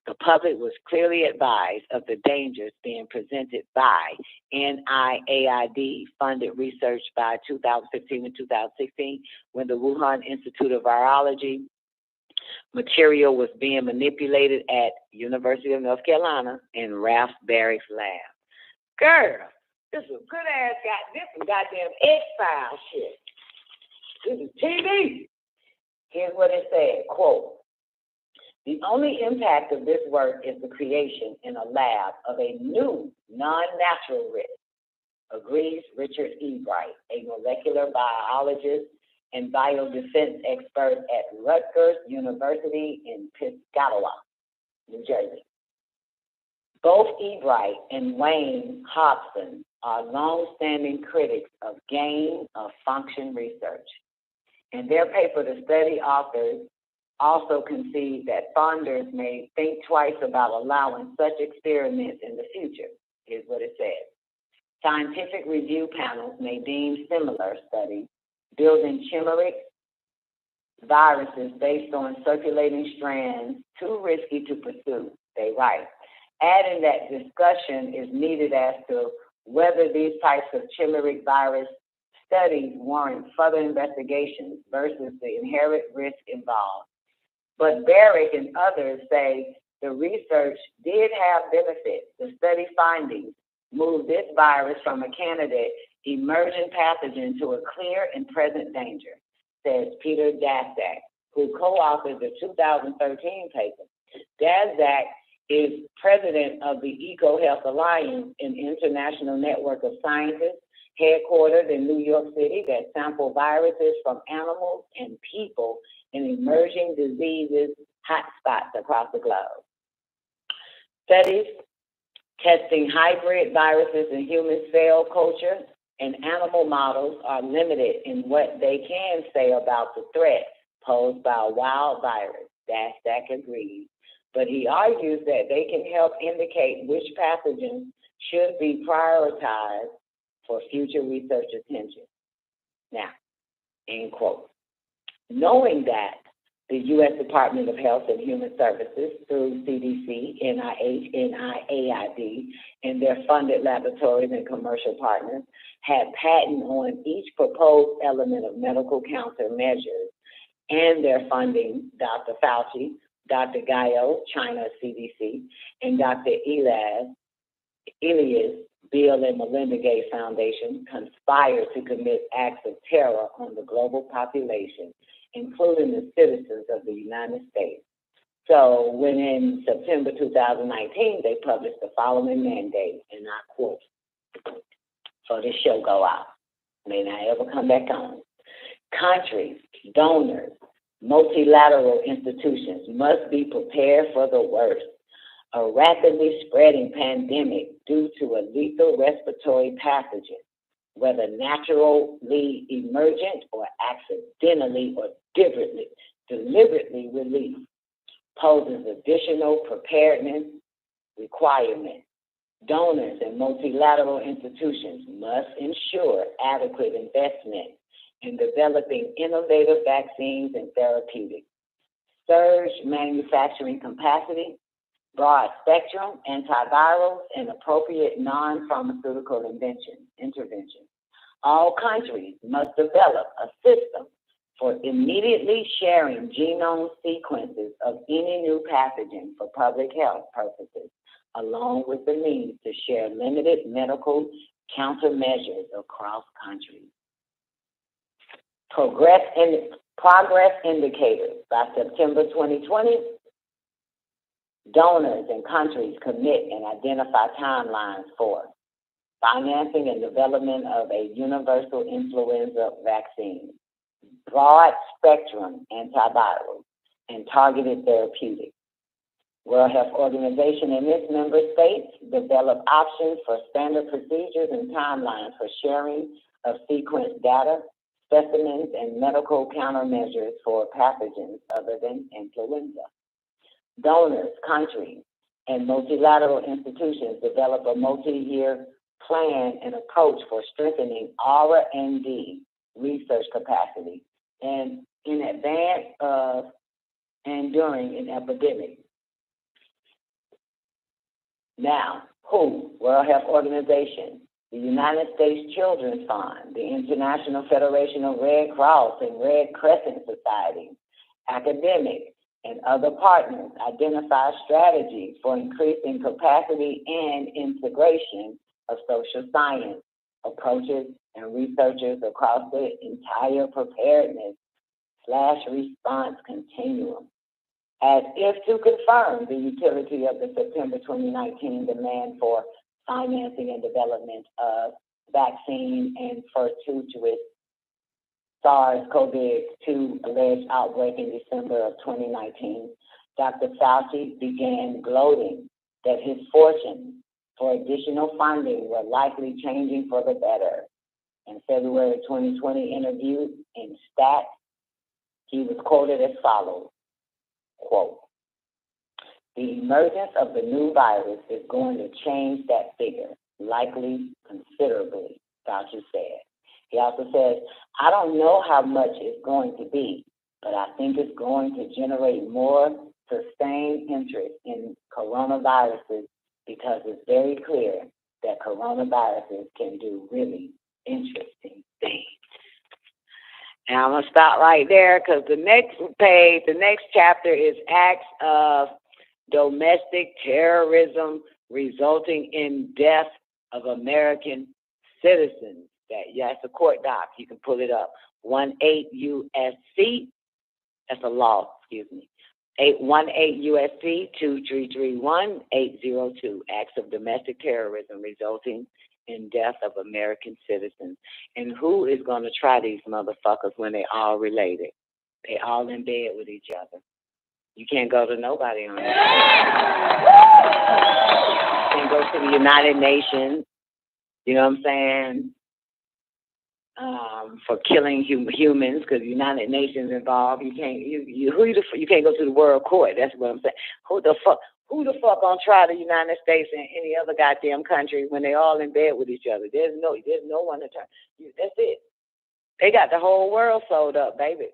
The public was clearly advised of the dangers being presented by NIAID-funded research by 2015 and 2016, when the Wuhan Institute of Virology material was being manipulated at University of North Carolina in Ralph Barrick's lab. Girl, this is good-ass goddamn X-File shit. This is TV. Here's what it said, quote, "The only impact of this work is the creation in a lab of a new non-natural risk," agrees Richard E. Bright, a molecular biologist and biodefense expert at Rutgers University in Piscataway, New Jersey. Both E. Bright and Wayne Hobson are long-standing critics of gain-of-function research. In their paper, the study authors also concede that funders may think twice about allowing such experiments in the future. Here's what it says. Scientific review panels may deem similar studies building chimeric viruses based on circulating strands too risky to pursue, they write, adding that discussion is needed as to whether these types of chimeric virus studies warrant further investigations versus the inherent risk involved. But Barrick and others say the research did have benefits. The study findings moved this virus from a candidate emergent pathogen to a clear and present danger, says Peter Daszak, who co-authored the 2013 paper. Daszak is president of the EcoHealth Alliance, an international network of scientists headquartered in New York City that sample viruses from animals and people in emerging diseases hotspots across the globe. Studies testing hybrid viruses in human cell culture and animal models are limited in what they can say about the threat posed by a wild virus. Daszak agrees, but he argues that they can help indicate which pathogens should be prioritized for future research attention. Now, end quote. Knowing that the U.S. Department of Health and Human Services, through CDC, NIH, NIAID, and their funded laboratories and commercial partners, had patent on each proposed element of medical countermeasures and their funding, Dr. Fauci, Dr. Gaio, China CDC, and Dr. Elias, Bill and Melinda Gates Foundation, conspired to commit acts of terror on the global population, including the citizens of the United States. So when in September 2019, they published the following mandate, and I quote, so this show go out, may not ever come back on. Countries, donors, multilateral institutions must be prepared for the worst. A rapidly spreading pandemic due to a lethal respiratory pathogen, whether naturally emergent or accidentally or deliberately released, poses additional preparedness requirement. Donors and multilateral institutions must ensure adequate investment in developing innovative vaccines and therapeutics, surge manufacturing capacity, broad spectrum antivirals, and appropriate non-pharmaceutical interventions. All countries must develop a system for immediately sharing genome sequences of any new pathogen for public health purposes, along with the need to share limited medical countermeasures across countries. Progress indicators. By September 2020, donors and countries commit and identify timelines for financing and development of a universal influenza vaccine, broad spectrum antivirals, and targeted therapeutics. World Health Organization and its member states develop options for standard procedures and timelines for sharing of sequence data, specimens, and medical countermeasures for pathogens other than influenza. Donors, countries, and multilateral institutions develop a multi-year plan and approach for strengthening R&D research capacity and in advance of and during an epidemic. Now, WHO, World Health Organization, the United States Children's Fund, the International Federation of Red Cross and Red Crescent Society, academic and other partners identify strategies for increasing capacity and integration of social science approaches and researchers across the entire preparedness/response continuum, as if to confirm the utility of the September 2019 demand for financing and development of vaccine and fortuitous SARS-CoV-2 alleged outbreak in December of 2019, Dr. Fauci began gloating that his fortunes for additional funding were likely changing for the better. In February 2020 interview in Stat, he was quoted as follows, quote, "The emergence of the new virus is going to change that figure, likely considerably," Fauci said. He also says, "I don't know how much it's going to be, but I think it's going to generate more sustained interest in coronaviruses because it's very clear that coronaviruses can do really interesting things." And I'm going to stop right there because the next page, the next chapter is acts of domestic terrorism resulting in death of American citizens. That's a court doc. You can pull it up. 18 USC. That's a law, excuse me. 818 USC 2331 802. Acts of domestic terrorism resulting in death of American citizens. And who is going to try these motherfuckers when they all related? They all in bed with each other. You can't go to nobody on that. You can't go to the United Nations. You know what I'm saying? For killing humans, because the United Nations involved. You can't. You can't go to the World Court. That's what I'm saying. Who the fuck gonna try the United States and any other goddamn country when they all in bed with each other? There's no one to try. That's it. They got the whole world sold up, baby.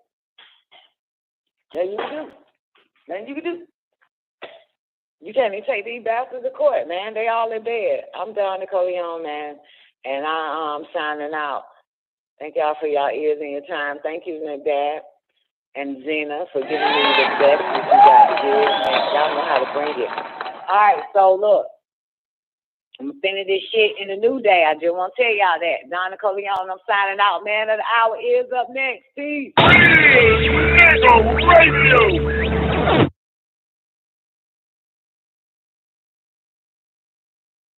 Nothing you can do. Nothing you can do. You can't even take these bastards to court, man. They all in bed. I'm Don Nicoleone, man, and I'm signing out. Thank y'all for y'all ears and your time. Thank you, Dad and Zena, for giving me the best that you got to give. Man, y'all know how to bring it. All right, so look, I'm going to finish this shit in a new day. I just want to tell y'all that. Don Nicoleone, I'm signing out. Man of the hour is up next. Peace. WGAG Radio.